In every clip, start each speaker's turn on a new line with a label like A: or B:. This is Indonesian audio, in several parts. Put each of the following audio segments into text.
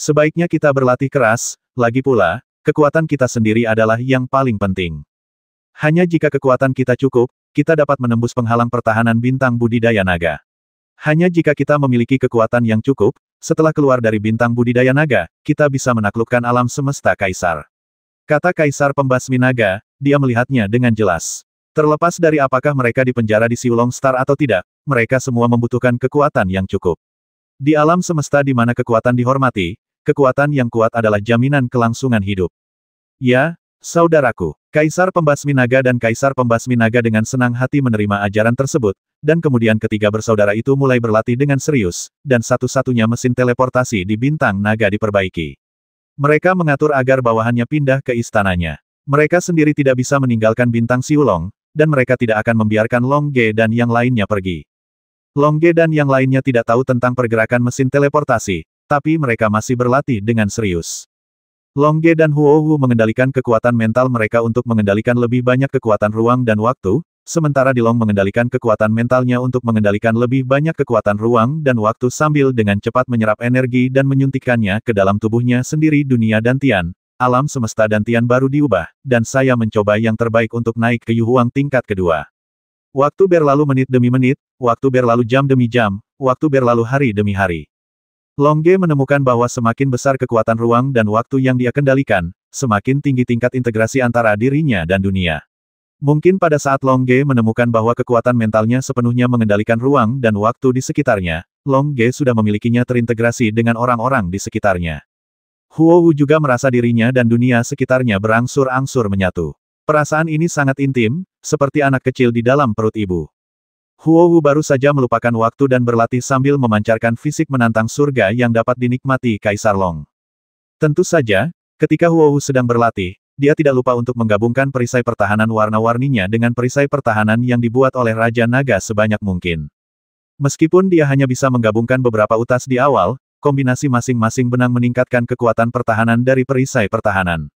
A: Sebaiknya kita berlatih keras, lagi pula, kekuatan kita sendiri adalah yang paling penting. Hanya jika kekuatan kita cukup, kita dapat menembus penghalang pertahanan bintang budidaya naga. Hanya jika kita memiliki kekuatan yang cukup, setelah keluar dari bintang budidaya naga, kita bisa menaklukkan alam semesta Kaisar. Kata Kaisar Pembasmi Naga, dia melihatnya dengan jelas. Terlepas dari apakah mereka dipenjara di Siulong Star atau tidak, mereka semua membutuhkan kekuatan yang cukup. Di alam semesta di mana kekuatan dihormati, kekuatan yang kuat adalah jaminan kelangsungan hidup. Ya, saudaraku, Kaisar Pembasmi Naga dan Kaisar Pembasmi Naga dengan senang hati menerima ajaran tersebut, dan kemudian ketiga bersaudara itu mulai berlatih dengan serius, dan satu-satunya mesin teleportasi di bintang naga diperbaiki. Mereka mengatur agar bawahannya pindah ke istananya. Mereka sendiri tidak bisa meninggalkan bintang Siulong, dan mereka tidak akan membiarkan Long Ge dan yang lainnya pergi. Long Ge dan yang lainnya tidak tahu tentang pergerakan mesin teleportasi, tapi mereka masih berlatih dengan serius. Long Ge dan Huo Hu mengendalikan kekuatan mental mereka untuk mengendalikan lebih banyak kekuatan ruang dan waktu, sementara Dilong mengendalikan kekuatan mentalnya untuk mengendalikan lebih banyak kekuatan ruang dan waktu sambil dengan cepat menyerap energi dan menyuntikkannya ke dalam tubuhnya sendiri. Dunia Dantian, alam semesta Dantian baru diubah, dan saya mencoba yang terbaik untuk naik ke Yuhuang tingkat kedua. Waktu berlalu menit demi menit, waktu berlalu jam demi jam, waktu berlalu hari demi hari. Long Ge menemukan bahwa semakin besar kekuatan ruang dan waktu yang dia kendalikan, semakin tinggi tingkat integrasi antara dirinya dan dunia. Mungkin pada saat Long Ge menemukan bahwa kekuatan mentalnya sepenuhnya mengendalikan ruang dan waktu di sekitarnya, Long Ge sudah memilikinya terintegrasi dengan orang-orang di sekitarnya. Huo Hu juga merasa dirinya dan dunia sekitarnya berangsur-angsur menyatu. Perasaan ini sangat intim, seperti anak kecil di dalam perut ibu. Huo Hu baru saja melupakan waktu dan berlatih sambil memancarkan fisik menantang surga yang dapat dinikmati Kaisar Long. Tentu saja, ketika Huo Hu sedang berlatih, dia tidak lupa untuk menggabungkan perisai pertahanan warna-warninya dengan perisai pertahanan yang dibuat oleh Raja Naga sebanyak mungkin. Meskipun dia hanya bisa menggabungkan beberapa utas di awal, kombinasi masing-masing benang meningkatkan kekuatan pertahanan dari perisai pertahanan.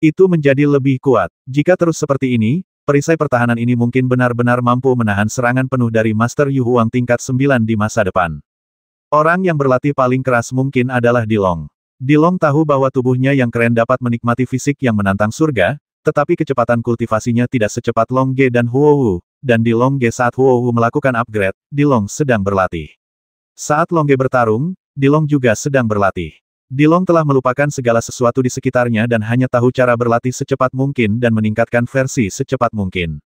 A: Itu menjadi lebih kuat. Jika terus seperti ini, perisai pertahanan ini mungkin benar-benar mampu menahan serangan penuh dari Master Yu Huang tingkat 9 di masa depan. Orang yang berlatih paling keras mungkin adalah Dilong. Dilong tahu bahwa tubuhnya yang keren dapat menikmati fisik yang menantang surga, tetapi kecepatan kultivasinya tidak secepat Long Ge dan Huo Hu, dan di Long Ge saat Huo Hu melakukan upgrade, Dilong sedang berlatih. Saat Long Ge bertarung, Dilong juga sedang berlatih. Dilong telah melupakan segala sesuatu di sekitarnya dan hanya tahu cara berlatih secepat mungkin dan meningkatkan versi secepat mungkin.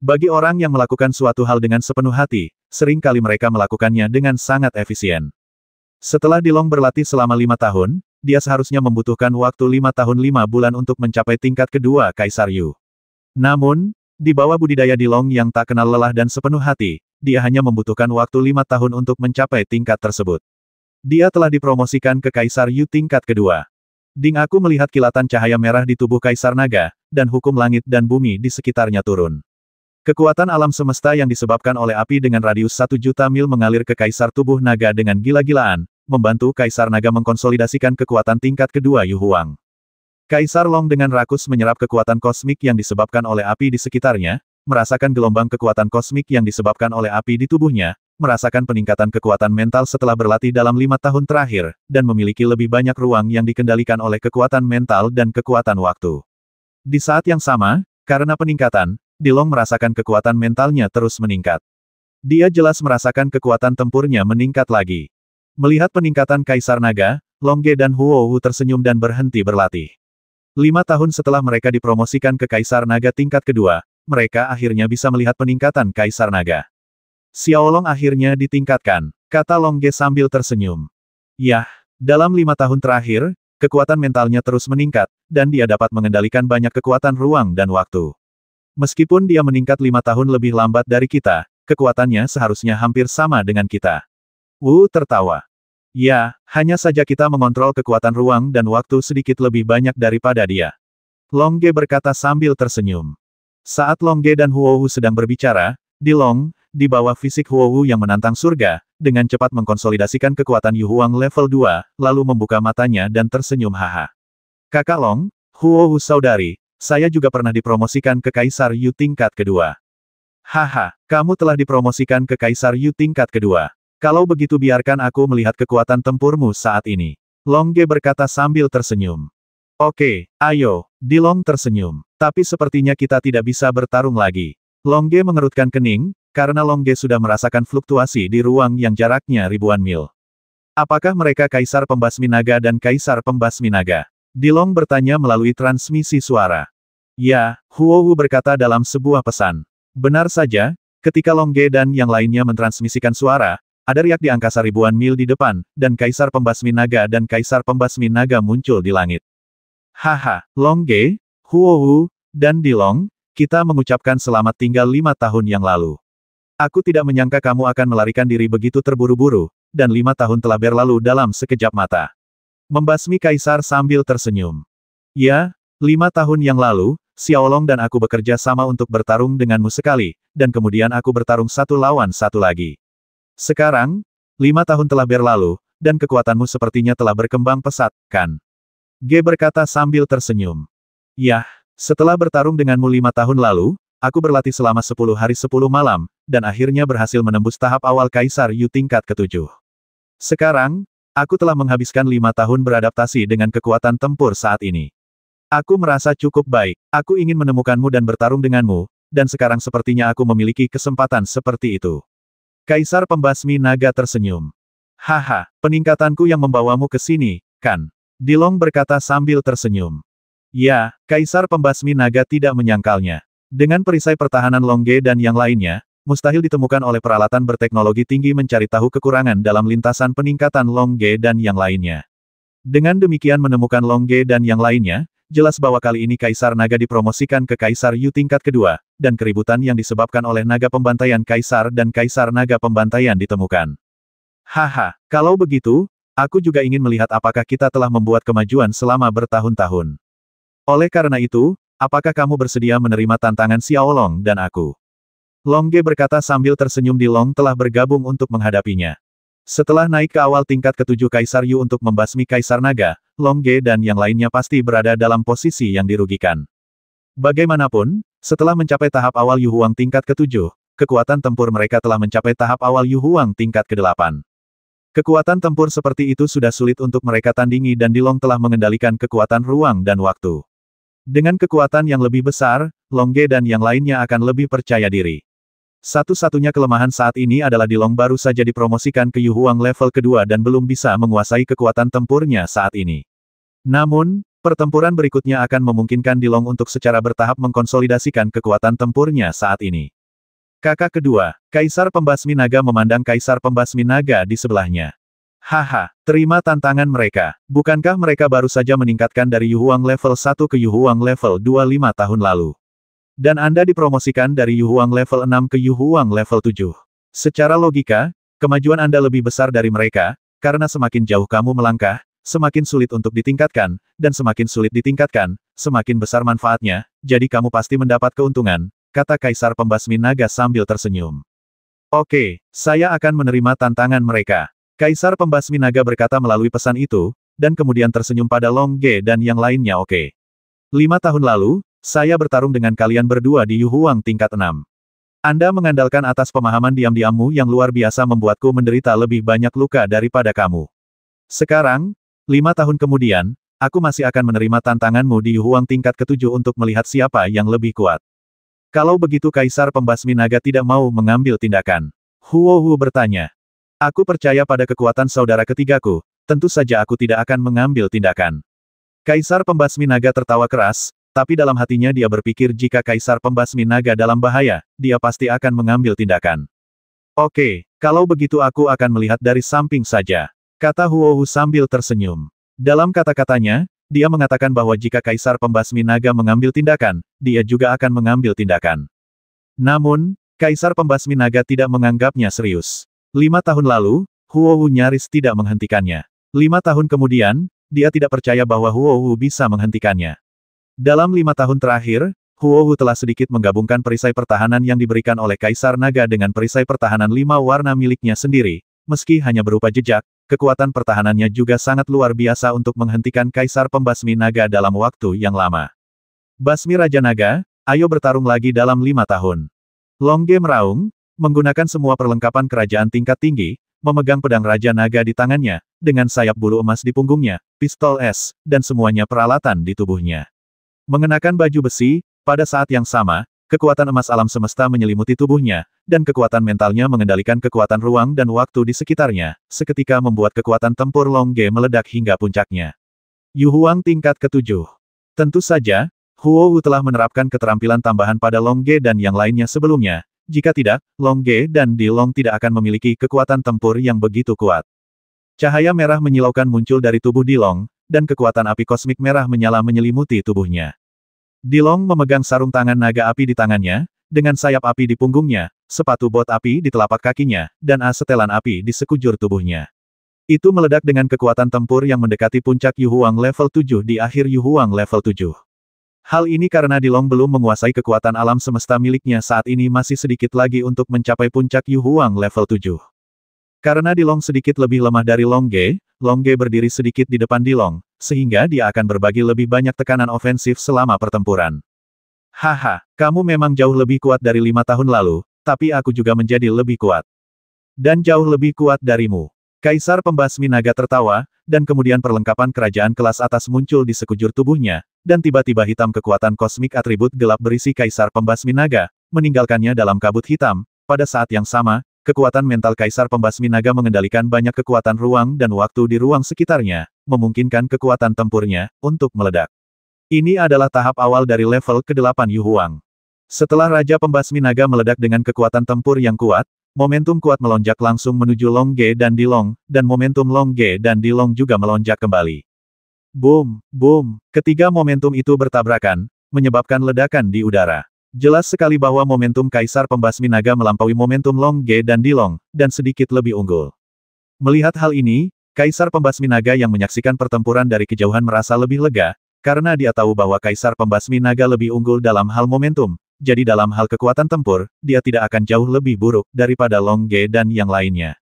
A: Bagi orang yang melakukan suatu hal dengan sepenuh hati, sering kali mereka melakukannya dengan sangat efisien. Setelah Dilong berlatih selama 5 tahun, dia seharusnya membutuhkan waktu 5 tahun 5 bulan untuk mencapai tingkat kedua Kaisar Yu. Namun, di bawah budidaya Dilong yang tak kenal lelah dan sepenuh hati, dia hanya membutuhkan waktu 5 tahun untuk mencapai tingkat tersebut. Dia telah dipromosikan ke Kaisar Yu tingkat kedua. Ding aku melihat kilatan cahaya merah di tubuh Kaisar Naga, dan hukum langit dan bumi di sekitarnya turun. Kekuatan alam semesta yang disebabkan oleh api dengan radius 1 juta mil mengalir ke Kaisar tubuh naga dengan gila-gilaan, membantu Kaisar Naga mengkonsolidasikan kekuatan tingkat kedua Yu Huang. Kaisar Long dengan rakus menyerap kekuatan kosmik yang disebabkan oleh api di sekitarnya, merasakan gelombang kekuatan kosmik yang disebabkan oleh api di tubuhnya, merasakan peningkatan kekuatan mental setelah berlatih dalam 5 tahun terakhir, dan memiliki lebih banyak ruang yang dikendalikan oleh kekuatan mental dan kekuatan waktu. Di saat yang sama, karena peningkatan, Dilong merasakan kekuatan mentalnya terus meningkat. Dia jelas merasakan kekuatan tempurnya meningkat lagi. Melihat peningkatan Kaisar Naga, Long Ge dan Huo Hu tersenyum dan berhenti berlatih. 5 tahun setelah mereka dipromosikan ke Kaisar Naga tingkat kedua, mereka akhirnya bisa melihat peningkatan Kaisar Naga. Xiaolong akhirnya ditingkatkan, kata Long Ge sambil tersenyum. Yah, dalam 5 tahun terakhir, kekuatan mentalnya terus meningkat, dan dia dapat mengendalikan banyak kekuatan ruang dan waktu. Meskipun dia meningkat 5 tahun lebih lambat dari kita, kekuatannya seharusnya hampir sama dengan kita. Wu tertawa. Ya, hanya saja kita mengontrol kekuatan ruang dan waktu sedikit lebih banyak daripada dia. Long Ge berkata sambil tersenyum. Saat Long Ge dan Huo Hu sedang berbicara, Dilong, di bawah fisik Huo Hu yang menantang surga, dengan cepat mengkonsolidasikan kekuatan Yu Huang level 2, lalu membuka matanya dan tersenyum haha. Kakak Long, Huo Hu saudari, saya juga pernah dipromosikan ke Kaisar Yu tingkat kedua. Haha, kamu telah dipromosikan ke Kaisar Yu tingkat kedua. Kalau begitu biarkan aku melihat kekuatan tempurmu saat ini. Long Ge berkata sambil tersenyum. Oke, ayo, Dilong tersenyum. Tapi sepertinya kita tidak bisa bertarung lagi. Long Ge mengerutkan kening, karena Long Ge sudah merasakan fluktuasi di ruang yang jaraknya ribuan mil. Apakah mereka Kaisar Pembasmi Naga dan Kaisar Pembasmi Naga? Dilong bertanya melalui transmisi suara. Ya, Huohu berkata dalam sebuah pesan. Benar saja, ketika Long Ge dan yang lainnya mentransmisikan suara, ada riak di angkasa ribuan mil di depan, dan Kaisar Pembasmi Naga dan Kaisar Pembasmi Naga muncul di langit. Haha, Long Ge, Huohu, dan Dilong, kita mengucapkan selamat tinggal 5 tahun yang lalu. Aku tidak menyangka kamu akan melarikan diri begitu terburu-buru, dan 5 tahun telah berlalu dalam sekejap mata. Membasmi Kaisar sambil tersenyum. Ya, 5 tahun yang lalu, Xiaolong dan aku bekerja sama untuk bertarung denganmu sekali, dan kemudian aku bertarung satu lawan satu lagi. Sekarang, 5 tahun telah berlalu, dan kekuatanmu sepertinya telah berkembang pesat, kan? Ge berkata sambil tersenyum. Yah, setelah bertarung denganmu 5 tahun lalu, aku berlatih selama 10 hari 10 malam, dan akhirnya berhasil menembus tahap awal Kaisar Yu tingkat ke-7. Sekarang, aku telah menghabiskan 5 tahun beradaptasi dengan kekuatan tempur saat ini. Aku merasa cukup baik, aku ingin menemukanmu dan bertarung denganmu, dan sekarang sepertinya aku memiliki kesempatan seperti itu. Kaisar Pembasmi Naga tersenyum. Haha, peningkatanku yang membawamu ke sini, kan? Dilong berkata sambil tersenyum. Ya, Kaisar Pembasmi Naga tidak menyangkalnya. Dengan perisai pertahanan Long Ge dan yang lainnya, mustahil ditemukan oleh peralatan berteknologi tinggi mencari tahu kekurangan dalam lintasan peningkatan Long Ge dan yang lainnya. Dengan demikian menemukan Long Ge dan yang lainnya, jelas bahwa kali ini Kaisar Naga dipromosikan ke Kaisar Yu tingkat kedua, dan keributan yang disebabkan oleh Naga Pembantaian Kaisar dan Kaisar Naga Pembantaian ditemukan. Haha, kalau begitu, aku juga ingin melihat apakah kita telah membuat kemajuan selama bertahun-tahun. Oleh karena itu, apakah kamu bersedia menerima tantangan Xiaolong dan aku? Long Ge berkata sambil tersenyum. Dilong telah bergabung untuk menghadapinya. Setelah naik ke awal tingkat ke-7 Kaisar Yu untuk membasmi Kaisar Naga, Long Ge dan yang lainnya pasti berada dalam posisi yang dirugikan. Bagaimanapun, setelah mencapai tahap awal Yu Huang tingkat ke-7, kekuatan tempur mereka telah mencapai tahap awal Yu Huang tingkat ke-8. Kekuatan tempur seperti itu sudah sulit untuk mereka tandingi dan Dilong telah mengendalikan kekuatan ruang dan waktu. Dengan kekuatan yang lebih besar, Long Ge dan yang lainnya akan lebih percaya diri. Satu-satunya kelemahan saat ini adalah Dilong baru saja dipromosikan ke Yu Huang level kedua dan belum bisa menguasai kekuatan tempurnya saat ini. Namun, pertempuran berikutnya akan memungkinkan Dilong untuk secara bertahap mengkonsolidasikan kekuatan tempurnya saat ini. Kakak kedua, Kaisar Pembasmi Naga memandang Kaisar Pembasmi Naga di sebelahnya. Haha, terima tantangan mereka. Bukankah mereka baru saja meningkatkan dari Yu Huang level 1 ke Yu Huang level 2 5 tahun lalu? Dan Anda dipromosikan dari Yu Huang level 6 ke Yu Huang level 7. Secara logika, kemajuan Anda lebih besar dari mereka, karena semakin jauh kamu melangkah, semakin sulit untuk ditingkatkan, dan semakin sulit ditingkatkan, semakin besar manfaatnya, jadi kamu pasti mendapat keuntungan, kata Kaisar Pembasmi Naga sambil tersenyum. Oke, saya akan menerima tantangan mereka. Kaisar Pembasmi Naga berkata melalui pesan itu, dan kemudian tersenyum pada Long Ge dan yang lainnya. Oke. 5 tahun lalu, saya bertarung dengan kalian berdua di Yu Huang tingkat 6. Anda mengandalkan atas pemahaman diam-diammu yang luar biasa membuatku menderita lebih banyak luka daripada kamu. Sekarang, 5 tahun kemudian, aku masih akan menerima tantanganmu di Yu Huang tingkat ke-7 untuk melihat siapa yang lebih kuat. Kalau begitu Kaisar Pembasmi Naga tidak mau mengambil tindakan. Huohu bertanya. Aku percaya pada kekuatan saudara ketigaku, tentu saja aku tidak akan mengambil tindakan. Kaisar Pembasmi Naga tertawa keras, tapi dalam hatinya dia berpikir jika Kaisar Pembasmi Naga dalam bahaya, dia pasti akan mengambil tindakan. Oke, kalau begitu aku akan melihat dari samping saja, kata Huohu sambil tersenyum. Dalam kata-katanya, dia mengatakan bahwa jika Kaisar Pembasmi Naga mengambil tindakan, dia juga akan mengambil tindakan. Namun, Kaisar Pembasmi Naga tidak menganggapnya serius. 5 tahun lalu, Huohu nyaris tidak menghentikannya. 5 tahun kemudian, dia tidak percaya bahwa Huohu bisa menghentikannya. Dalam 5 tahun terakhir, Huohu telah sedikit menggabungkan perisai pertahanan yang diberikan oleh Kaisar Naga dengan perisai pertahanan 5 warna miliknya sendiri. Meski hanya berupa jejak, kekuatan pertahanannya juga sangat luar biasa untuk menghentikan Kaisar Pembasmi Naga dalam waktu yang lama. Basmi Raja Naga, ayo bertarung lagi dalam 5 tahun. Long Ge meraung, menggunakan semua perlengkapan kerajaan tingkat tinggi, memegang pedang Raja Naga di tangannya, dengan sayap bulu emas di punggungnya, pistol es, dan semuanya peralatan di tubuhnya. Mengenakan baju besi, pada saat yang sama, kekuatan emas alam semesta menyelimuti tubuhnya, dan kekuatan mentalnya mengendalikan kekuatan ruang dan waktu di sekitarnya, seketika membuat kekuatan tempur Long Ge meledak hingga puncaknya. Yu Huang tingkat ke-7. Tentu saja, Huo Wu telah menerapkan keterampilan tambahan pada Long Ge dan yang lainnya sebelumnya. Jika tidak, Long Ge dan Di Long tidak akan memiliki kekuatan tempur yang begitu kuat. Cahaya merah menyilaukan muncul dari tubuh Di Long, dan kekuatan api kosmik merah menyala menyelimuti tubuhnya. Di Long memegang sarung tangan naga api di tangannya, dengan sayap api di punggungnya, sepatu bot api di telapak kakinya, dan setelan api di sekujur tubuhnya. Itu meledak dengan kekuatan tempur yang mendekati puncak Yu Huang level 7 di akhir Yu Huang level 7. Hal ini karena Di Long belum menguasai kekuatan alam semesta miliknya saat ini masih sedikit lagi untuk mencapai puncak Yu Huang level 7. Karena Di Long sedikit lebih lemah dari Long Ge berdiri sedikit di depan Di Long, sehingga dia akan berbagi lebih banyak tekanan ofensif selama pertempuran. Haha, kamu memang jauh lebih kuat dari 5 tahun lalu, tapi aku juga menjadi lebih kuat. Dan jauh lebih kuat darimu. Kaisar Pembasmi Naga tertawa, dan kemudian perlengkapan kerajaan kelas atas muncul di sekujur tubuhnya, dan tiba-tiba hitam kekuatan kosmik atribut gelap berisi Kaisar Pembasmi Naga, meninggalkannya dalam kabut hitam. Pada saat yang sama, kekuatan mental Kaisar Pembasmi Naga mengendalikan banyak kekuatan ruang dan waktu di ruang sekitarnya, memungkinkan kekuatan tempurnya untuk meledak. Ini adalah tahap awal dari level ke-8 Yu Huang. Setelah Raja Pembasmi Naga meledak dengan kekuatan tempur yang kuat, momentum kuat melonjak langsung menuju Long Ge dan Di Long, dan momentum Long Ge dan Di Long juga melonjak kembali. Boom, boom, ketiga momentum itu bertabrakan, menyebabkan ledakan di udara. Jelas sekali bahwa momentum Kaisar Pembasmi Naga melampaui momentum Long Ge dan Di Long, dan sedikit lebih unggul. Melihat hal ini, Kaisar Pembasmi Naga yang menyaksikan pertempuran dari kejauhan merasa lebih lega, karena dia tahu bahwa Kaisar Pembasmi Naga lebih unggul dalam hal momentum. Jadi dalam hal kekuatan tempur, dia tidak akan jauh lebih buruk daripada Long Ge dan yang lainnya.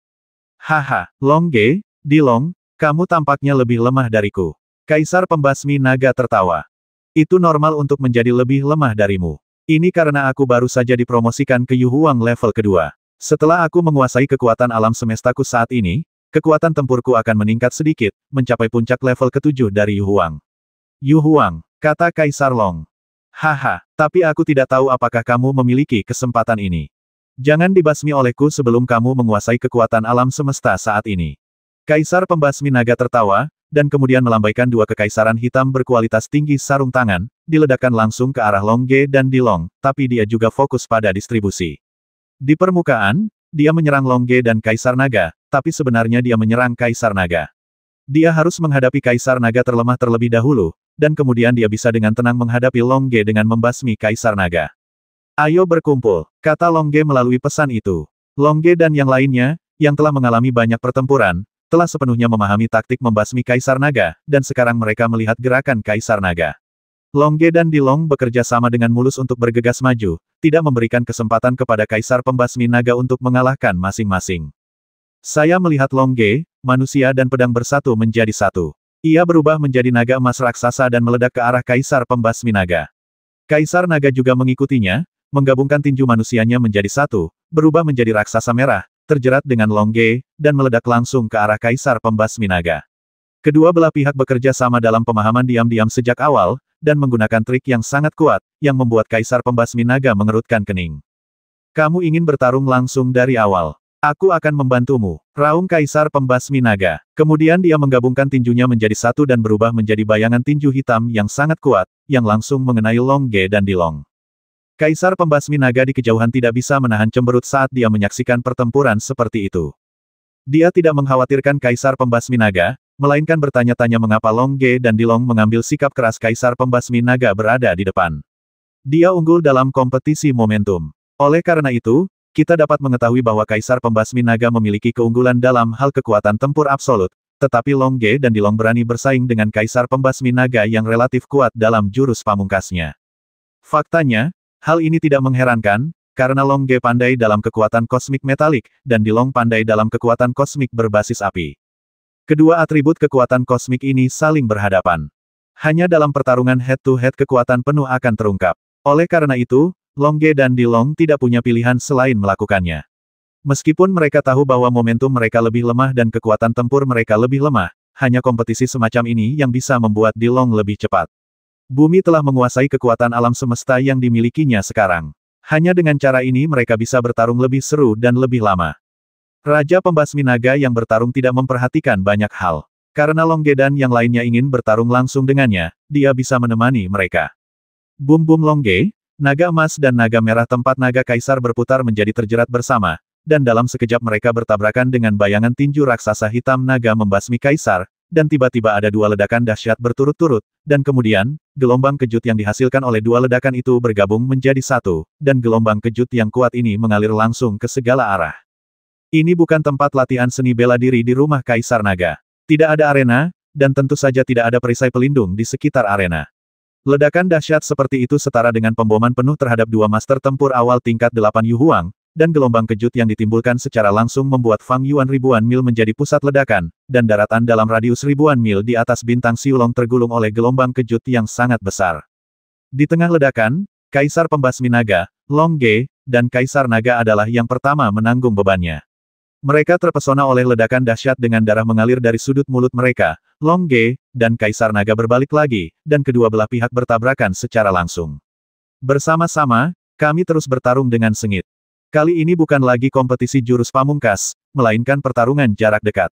A: Haha, Long Ge, Di Long, kamu tampaknya lebih lemah dariku. Kaisar Pembasmi Naga tertawa. Itu normal untuk menjadi lebih lemah darimu. Ini karena aku baru saja dipromosikan ke Yu Huang level kedua. Setelah aku menguasai kekuatan alam semestaku saat ini, kekuatan tempurku akan meningkat sedikit, mencapai puncak level ke-7 dari Yu Huang. Yu Huang, kata Kaisar Long. Haha, tapi aku tidak tahu apakah kamu memiliki kesempatan ini. Jangan dibasmi olehku sebelum kamu menguasai kekuatan alam semesta saat ini. Kaisar Pembasmi Naga tertawa, dan kemudian melambaikan dua kekaisaran hitam berkualitas tinggi sarung tangan, diledakkan langsung ke arah Long Ge dan Di Long, tapi dia juga fokus pada distribusi. Di permukaan, dia menyerang Long Ge dan Kaisar Naga, tapi sebenarnya dia menyerang Kaisar Naga. Dia harus menghadapi Kaisar Naga terlemah terlebih dahulu, dan kemudian dia bisa dengan tenang menghadapi Long Ge dengan membasmi Kaisar Naga. Ayo berkumpul, kata Long Ge melalui pesan itu. Long Ge dan yang lainnya, yang telah mengalami banyak pertempuran, telah sepenuhnya memahami taktik membasmi Kaisar Naga, dan sekarang mereka melihat gerakan Kaisar Naga. Long Ge dan Di Long bekerja sama dengan mulus untuk bergegas maju, tidak memberikan kesempatan kepada Kaisar Pembasmi Naga untuk mengalahkan masing-masing. Saya melihat Long Ge, manusia dan pedang bersatu menjadi satu. Ia berubah menjadi naga emas raksasa dan meledak ke arah Kaisar Pembasmi Naga. Kaisar Naga juga mengikutinya, menggabungkan tinju manusianya menjadi satu, berubah menjadi raksasa merah, terjerat dengan Long Ge, dan meledak langsung ke arah Kaisar Pembasmi Naga. Kedua belah pihak bekerja sama dalam pemahaman diam-diam sejak awal, dan menggunakan trik yang sangat kuat, yang membuat Kaisar Pembasmi Naga mengerutkan kening. Kamu ingin bertarung langsung dari awal. Aku akan membantumu, raung Kaisar Pembasmi Naga. Kemudian dia menggabungkan tinjunya menjadi satu dan berubah menjadi bayangan tinju hitam yang sangat kuat, yang langsung mengenai Long Ge dan Di Long. Kaisar Pembasmi Naga di kejauhan tidak bisa menahan cemberut saat dia menyaksikan pertempuran seperti itu. Dia tidak mengkhawatirkan Kaisar Pembasmi Naga, melainkan bertanya-tanya mengapa Long Ge dan Di Long mengambil sikap keras Kaisar Pembasmi Naga berada di depan. Dia unggul dalam kompetisi momentum. Oleh karena itu, kita dapat mengetahui bahwa Kaisar Pembasmi Naga memiliki keunggulan dalam hal kekuatan tempur absolut, tetapi Long Ge dan Di Long berani bersaing dengan Kaisar Pembasmi Naga yang relatif kuat dalam jurus pamungkasnya. Faktanya, hal ini tidak mengherankan, karena Long Ge pandai dalam kekuatan kosmik metalik, dan Di Long pandai dalam kekuatan kosmik berbasis api. Kedua atribut kekuatan kosmik ini saling berhadapan. Hanya dalam pertarungan head-to-head kekuatan penuh akan terungkap. Oleh karena itu, Long Ge dan Di Long tidak punya pilihan selain melakukannya. Meskipun mereka tahu bahwa momentum mereka lebih lemah dan kekuatan tempur mereka lebih lemah, hanya kompetisi semacam ini yang bisa membuat Dilong lebih cepat. Bumi telah menguasai kekuatan alam semesta yang dimilikinya sekarang. Hanya dengan cara ini mereka bisa bertarung lebih seru dan lebih lama. Raja Pembasmi Naga yang bertarung tidak memperhatikan banyak hal. Karena Longge dan yang lainnya ingin bertarung langsung dengannya, dia bisa menemani mereka. Bum-bum Longge, naga emas dan naga merah tempat naga kaisar berputar menjadi terjerat bersama, dan dalam sekejap mereka bertabrakan dengan bayangan tinju raksasa hitam naga membasmi kaisar, dan tiba-tiba ada dua ledakan dahsyat berturut-turut, dan kemudian, gelombang kejut yang dihasilkan oleh dua ledakan itu bergabung menjadi satu, dan gelombang kejut yang kuat ini mengalir langsung ke segala arah. Ini bukan tempat latihan seni bela diri di rumah Kaisar Naga. Tidak ada arena, dan tentu saja tidak ada perisai pelindung di sekitar arena. Ledakan dahsyat seperti itu setara dengan pemboman penuh terhadap dua master tempur awal tingkat 8 Yu Huang, dan gelombang kejut yang ditimbulkan secara langsung membuat Fang Yuan ribuan mil menjadi pusat ledakan, dan daratan dalam radius ribuan mil di atas bintang Siulong tergulung oleh gelombang kejut yang sangat besar. Di tengah ledakan, Kaisar Pembasmi Naga, Longge, dan Kaisar Naga adalah yang pertama menanggung bebannya. Mereka terpesona oleh ledakan dahsyat dengan darah mengalir dari sudut mulut mereka. Longge, dan Kaisar Naga berbalik lagi, dan kedua belah pihak bertabrakan secara langsung. Bersama-sama, kami terus bertarung dengan sengit. Kali ini bukan lagi kompetisi jurus pamungkas, melainkan pertarungan jarak dekat.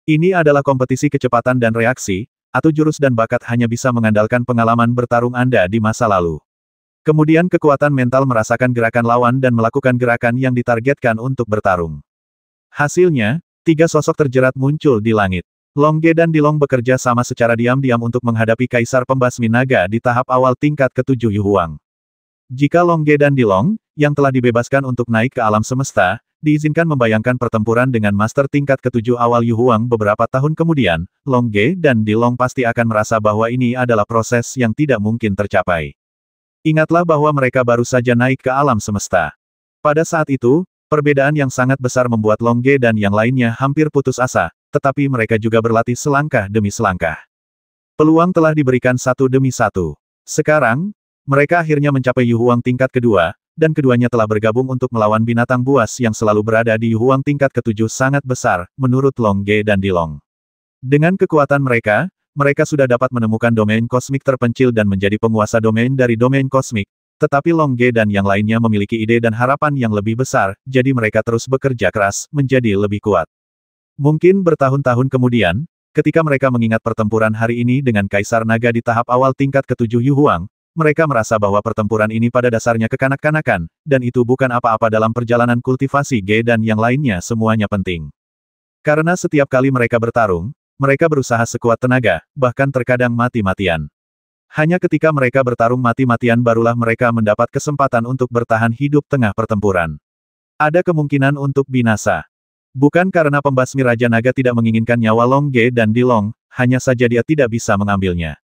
A: Ini adalah kompetisi kecepatan dan reaksi, atau jurus dan bakat hanya bisa mengandalkan pengalaman bertarung Anda di masa lalu. Kemudian kekuatan mental merasakan gerakan lawan dan melakukan gerakan yang ditargetkan untuk bertarung. Hasilnya, tiga sosok terjerat muncul di langit. Longge dan Dilong bekerja sama secara diam-diam untuk menghadapi Kaisar Pembasmi Naga di tahap awal tingkat ke-7 Yu Huang. Jika Longge dan Dilong, yang telah dibebaskan untuk naik ke alam semesta, diizinkan membayangkan pertempuran dengan master tingkat ke-7 awal Yu Huang beberapa tahun kemudian, Longge dan Dilong pasti akan merasa bahwa ini adalah proses yang tidak mungkin tercapai. Ingatlah bahwa mereka baru saja naik ke alam semesta. Pada saat itu, perbedaan yang sangat besar membuat Longge dan yang lainnya hampir putus asa, tetapi mereka juga berlatih selangkah demi selangkah. Peluang telah diberikan satu demi satu. Sekarang, mereka akhirnya mencapai Yu Huang tingkat kedua, dan keduanya telah bergabung untuk melawan binatang buas yang selalu berada di Yu Huang tingkat ke-7 sangat besar, menurut Longge dan Dilong. Dengan kekuatan mereka, mereka sudah dapat menemukan domain kosmik terpencil dan menjadi penguasa domain dari domain kosmik. Tetapi Longge dan yang lainnya memiliki ide dan harapan yang lebih besar, jadi mereka terus bekerja keras, menjadi lebih kuat. Mungkin bertahun-tahun kemudian, ketika mereka mengingat pertempuran hari ini dengan Kaisar Naga di tahap awal tingkat ke-7 Yu Huang, mereka merasa bahwa pertempuran ini pada dasarnya kekanak-kanakan, dan itu bukan apa-apa dalam perjalanan kultivasi Ge dan yang lainnya semuanya penting. Karena setiap kali mereka bertarung, mereka berusaha sekuat tenaga, bahkan terkadang mati-matian. Hanya ketika mereka bertarung mati-matian barulah mereka mendapat kesempatan untuk bertahan hidup tengah pertempuran. Ada kemungkinan untuk binasa. Bukan karena pembasmi Raja Naga tidak menginginkan nyawa Longge dan Dilong, hanya saja dia tidak bisa mengambilnya.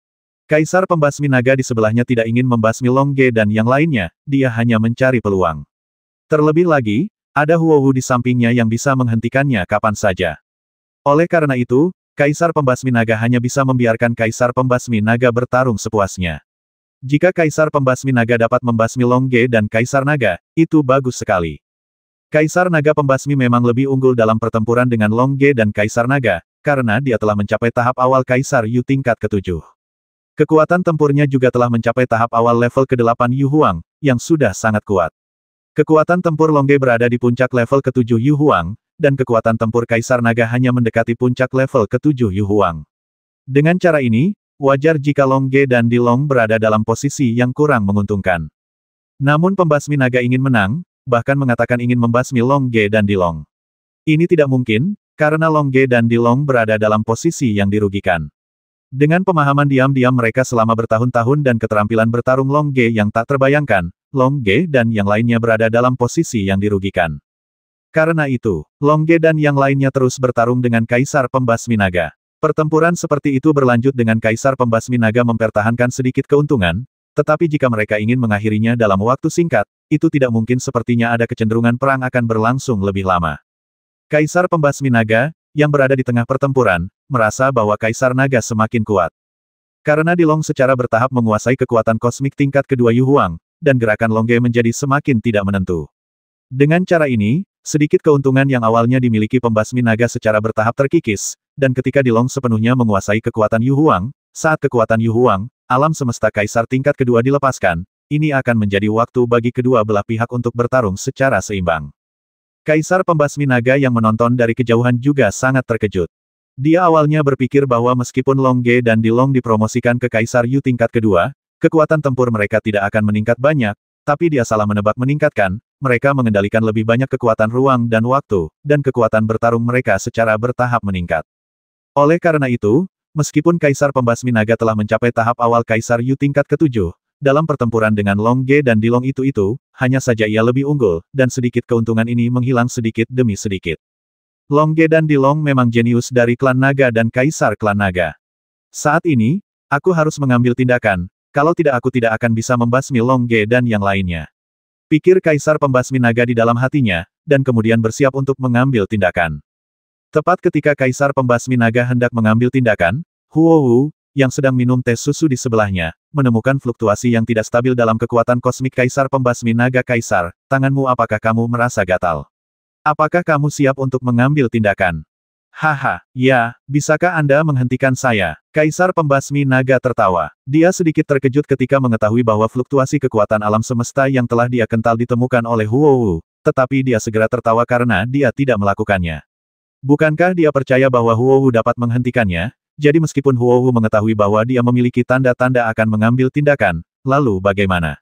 A: Kaisar Pembasmi Naga di sebelahnya tidak ingin membasmi Longge dan yang lainnya, dia hanya mencari peluang. Terlebih lagi, ada Huohu di sampingnya yang bisa menghentikannya kapan saja. Oleh karena itu, Kaisar Pembasmi Naga hanya bisa membiarkan Kaisar Pembasmi Naga bertarung sepuasnya. Jika Kaisar Pembasmi Naga dapat membasmi Longge dan Kaisar Naga, itu bagus sekali. Kaisar Naga Pembasmi memang lebih unggul dalam pertempuran dengan Longge dan Kaisar Naga, karena dia telah mencapai tahap awal Kaisar Yu tingkat ke-7. Kekuatan tempurnya juga telah mencapai tahap awal level ke-8 Yu Huang, yang sudah sangat kuat. Kekuatan tempur Longge berada di puncak level ke-7 Yu Huang, dan kekuatan tempur Kaisar Naga hanya mendekati puncak level ke-7 Yu Huang. Dengan cara ini, wajar jika Longge dan Dilong berada dalam posisi yang kurang menguntungkan. Namun pembasmi naga ingin menang, bahkan mengatakan ingin membasmi Longge dan Dilong. Ini tidak mungkin, karena Longge dan Dilong berada dalam posisi yang dirugikan. Dengan pemahaman diam-diam mereka selama bertahun-tahun dan keterampilan bertarung Longge yang tak terbayangkan, Longge dan yang lainnya berada dalam posisi yang dirugikan. Karena itu, Longge dan yang lainnya terus bertarung dengan Kaisar Pembasmi Naga. Pertempuran seperti itu berlanjut dengan Kaisar Pembasmi Naga mempertahankan sedikit keuntungan, tetapi jika mereka ingin mengakhirinya dalam waktu singkat, itu tidak mungkin sepertinya ada kecenderungan perang akan berlangsung lebih lama. Kaisar Pembasmi Naga, yang berada di tengah pertempuran, merasa bahwa Kaisar Naga semakin kuat. Karena Dilong secara bertahap menguasai kekuatan kosmik tingkat kedua Yu Huang, dan gerakan Longge menjadi semakin tidak menentu. Dengan cara ini, Sedikit keuntungan yang awalnya dimiliki pembasmi naga secara bertahap terkikis, dan ketika Dilong sepenuhnya menguasai kekuatan Yu Huang, saat kekuatan Yu Huang, alam semesta kaisar tingkat kedua dilepaskan, ini akan menjadi waktu bagi kedua belah pihak untuk bertarung secara seimbang. Kaisar pembasmi naga yang menonton dari kejauhan juga sangat terkejut. Dia awalnya berpikir bahwa meskipun Long Ge dan Dilong dipromosikan ke Kaisar Yu tingkat kedua, kekuatan tempur mereka tidak akan meningkat banyak, tapi dia salah menebak meningkatkan, mereka mengendalikan lebih banyak kekuatan ruang dan waktu, dan kekuatan bertarung mereka secara bertahap meningkat. Oleh karena itu, meskipun Kaisar Pembasmi Naga telah mencapai tahap awal Kaisar Yu tingkat ketujuh, dalam pertempuran dengan Long Ge dan Dilong itu, hanya saja ia lebih unggul, dan sedikit keuntungan ini menghilang sedikit demi sedikit. Long Ge dan Dilong memang jenius dari klan naga dan Kaisar klan naga. Saat ini, aku harus mengambil tindakan, kalau tidak aku tidak akan bisa membasmi Long Ge dan yang lainnya. Pikir Kaisar Pembasmi Naga di dalam hatinya, dan kemudian bersiap untuk mengambil tindakan. Tepat ketika Kaisar Pembasmi Naga hendak mengambil tindakan, Huowu, yang sedang minum teh susu di sebelahnya, menemukan fluktuasi yang tidak stabil dalam kekuatan kosmik Kaisar Pembasmi Naga. Kaisar, tanganmu apakah kamu merasa gatal? Apakah kamu siap untuk mengambil tindakan? Haha, ya, bisakah Anda menghentikan saya? Kaisar Pembasmi Naga tertawa. Dia sedikit terkejut ketika mengetahui bahwa fluktuasi kekuatan alam semesta yang telah dia kental ditemukan oleh Huowu, tetapi dia segera tertawa karena dia tidak melakukannya. Bukankah dia percaya bahwa Huowu dapat menghentikannya? Jadi meskipun Huowu mengetahui bahwa dia memiliki tanda-tanda akan mengambil tindakan, lalu bagaimana?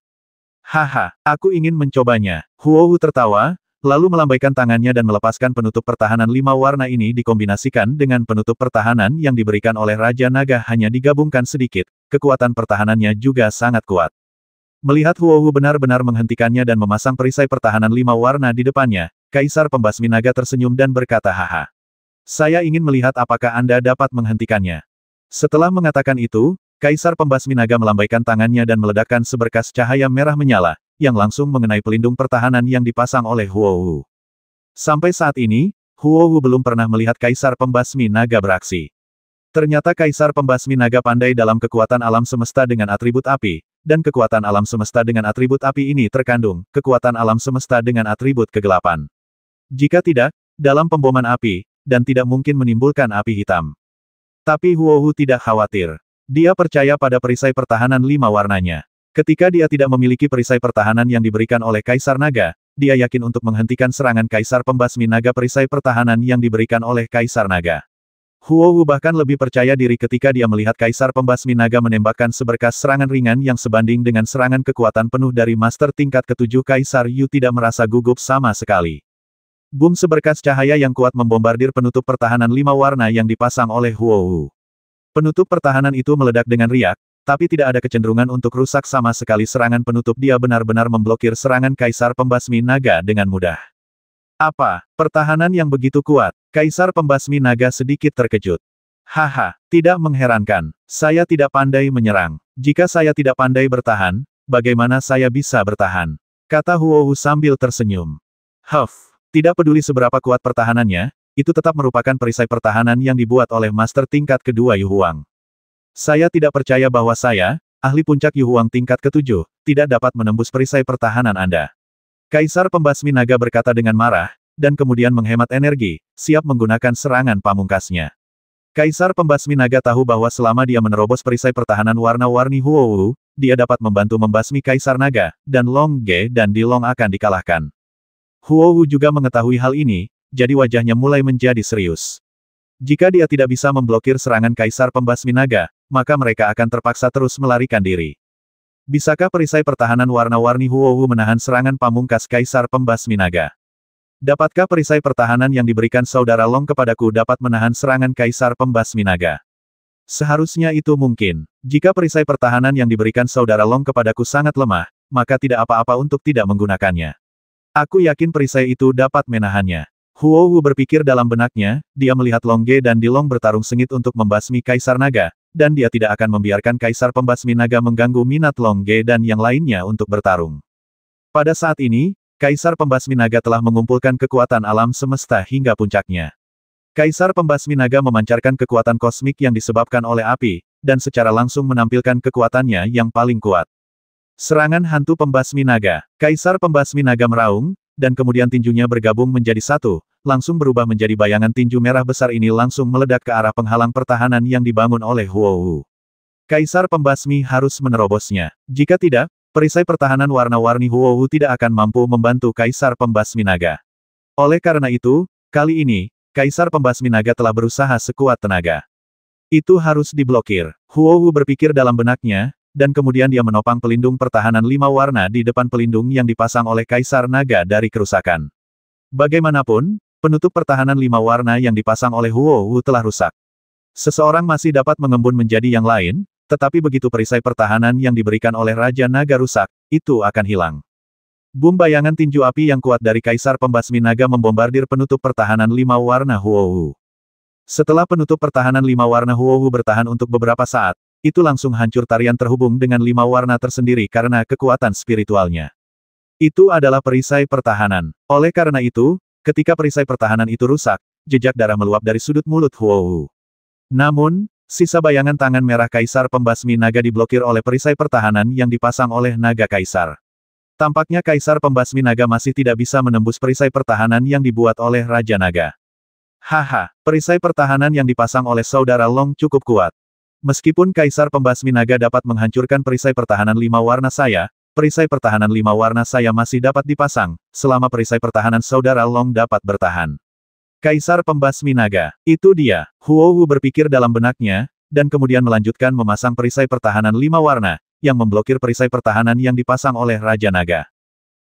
A: Haha, aku ingin mencobanya. Huowu tertawa, lalu melambaikan tangannya dan melepaskan penutup pertahanan 5 warna ini dikombinasikan dengan penutup pertahanan yang diberikan oleh Raja Naga hanya digabungkan sedikit, kekuatan pertahanannya juga sangat kuat. Melihat Huowu benar-benar menghentikannya dan memasang perisai pertahanan 5 warna di depannya, Kaisar Pembasmi Naga tersenyum dan berkata, haha. Saya ingin melihat apakah Anda dapat menghentikannya. Setelah mengatakan itu, Kaisar Pembasmi Naga melambaikan tangannya dan meledakkan seberkas cahaya merah menyala, yang langsung mengenai pelindung pertahanan yang dipasang oleh Huowu. Sampai saat ini, Huowu belum pernah melihat Kaisar Pembasmi Naga beraksi. Ternyata Kaisar Pembasmi Naga pandai dalam kekuatan alam semesta dengan atribut api, dan kekuatan alam semesta dengan atribut api ini terkandung kekuatan alam semesta dengan atribut kegelapan. Jika tidak, dalam pemboman api, dan tidak mungkin menimbulkan api hitam. Tapi Huowu tidak khawatir. Dia percaya pada perisai pertahanan 5 warnanya. Ketika dia tidak memiliki perisai pertahanan yang diberikan oleh Kaisar Naga, dia yakin untuk menghentikan serangan Kaisar Pembasmi Naga perisai pertahanan yang diberikan oleh Kaisar Naga. Huowu bahkan lebih percaya diri ketika dia melihat Kaisar Pembasmi Naga menembakkan seberkas serangan ringan yang sebanding dengan serangan kekuatan penuh dari Master tingkat ketujuh. Kaisar Yu tidak merasa gugup sama sekali. Boom, seberkas cahaya yang kuat membombardir penutup pertahanan 5 warna yang dipasang oleh Huowu. Penutup pertahanan itu meledak dengan riak, tapi tidak ada kecenderungan untuk rusak sama sekali. Serangan penutup dia benar-benar memblokir serangan Kaisar Pembasmi Naga dengan mudah. Apa? Pertahanan yang begitu kuat? Kaisar Pembasmi Naga sedikit terkejut. Haha, tidak mengherankan. Saya tidak pandai menyerang. Jika saya tidak pandai bertahan, bagaimana saya bisa bertahan? Kata Huowu sambil tersenyum. Huff, tidak peduli seberapa kuat pertahanannya, itu tetap merupakan perisai pertahanan yang dibuat oleh Master tingkat kedua Yu Huang. Saya tidak percaya bahwa saya, ahli puncak Yu Huang tingkat ketujuh, tidak dapat menembus perisai pertahanan Anda. Kaisar Pembasmi Naga berkata dengan marah, dan kemudian menghemat energi, siap menggunakan serangan pamungkasnya. Kaisar Pembasmi Naga tahu bahwa selama dia menerobos perisai pertahanan warna-warni Huowu, dia dapat membantu membasmi Kaisar Naga, dan Long Ge dan Dilong akan dikalahkan. Huowu juga mengetahui hal ini, jadi wajahnya mulai menjadi serius. Jika dia tidak bisa memblokir serangan Kaisar Pembasmi Naga, maka mereka akan terpaksa terus melarikan diri. Bisakah perisai pertahanan warna-warni Huowu menahan serangan pamungkas Kaisar Pembasmi Naga? Dapatkah perisai pertahanan yang diberikan saudara Long kepadaku dapat menahan serangan Kaisar Pembasmi Naga? Seharusnya itu mungkin. Jika perisai pertahanan yang diberikan saudara Long kepadaku sangat lemah, maka tidak apa-apa untuk tidak menggunakannya. Aku yakin perisai itu dapat menahannya. Huowu berpikir dalam benaknya, dia melihat Long Ge dan Dilong bertarung sengit untuk membasmi Kaisar Naga, dan dia tidak akan membiarkan Kaisar Pembasmi Naga mengganggu minat Long Ge dan yang lainnya untuk bertarung. Pada saat ini, Kaisar Pembasmi Naga telah mengumpulkan kekuatan alam semesta hingga puncaknya. Kaisar Pembasmi Naga memancarkan kekuatan kosmik yang disebabkan oleh api, dan secara langsung menampilkan kekuatannya yang paling kuat. Serangan hantu Pembasmi Naga. Kaisar Pembasmi Naga meraung, dan kemudian tinjunya bergabung menjadi satu, langsung berubah menjadi bayangan tinju merah besar ini langsung meledak ke arah penghalang pertahanan yang dibangun oleh Huowu. Kaisar Pembasmi harus menerobosnya. Jika tidak, perisai pertahanan warna-warni Huowu tidak akan mampu membantu Kaisar Pembasmi Naga. Oleh karena itu, kali ini, Kaisar Pembasmi Naga telah berusaha sekuat tenaga. Itu harus diblokir. Huowu berpikir dalam benaknya, dan kemudian dia menopang pelindung pertahanan 5 warna di depan pelindung yang dipasang oleh Kaisar Naga dari kerusakan. Bagaimanapun, penutup pertahanan 5 warna yang dipasang oleh Huowu telah rusak. Seseorang masih dapat mengembun menjadi yang lain, tetapi begitu perisai pertahanan yang diberikan oleh Raja Naga rusak, itu akan hilang. Boom bayangan tinju api yang kuat dari Kaisar Pembasmi Naga membombardir penutup pertahanan 5 warna Huowu. Setelah penutup pertahanan 5 warna Huowu bertahan untuk beberapa saat, itu langsung hancur tarian terhubung dengan 5 warna tersendiri karena kekuatan spiritualnya. Itu adalah perisai pertahanan. Oleh karena itu, ketika perisai pertahanan itu rusak, jejak darah meluap dari sudut mulut Huowu. Namun, sisa bayangan tangan merah Kaisar Pembasmi Naga diblokir oleh perisai pertahanan yang dipasang oleh Naga Kaisar. Tampaknya Kaisar Pembasmi Naga masih tidak bisa menembus perisai pertahanan yang dibuat oleh Raja Naga. Haha, perisai pertahanan yang dipasang oleh Saudara Long cukup kuat. Meskipun Kaisar Pembasmi Naga dapat menghancurkan perisai pertahanan 5 warna saya, perisai pertahanan 5 warna saya masih dapat dipasang, selama perisai pertahanan Saudara Long dapat bertahan. Kaisar Pembasmi Naga, itu dia, Huowu berpikir dalam benaknya, dan kemudian melanjutkan memasang perisai pertahanan 5 warna, yang memblokir perisai pertahanan yang dipasang oleh Raja Naga.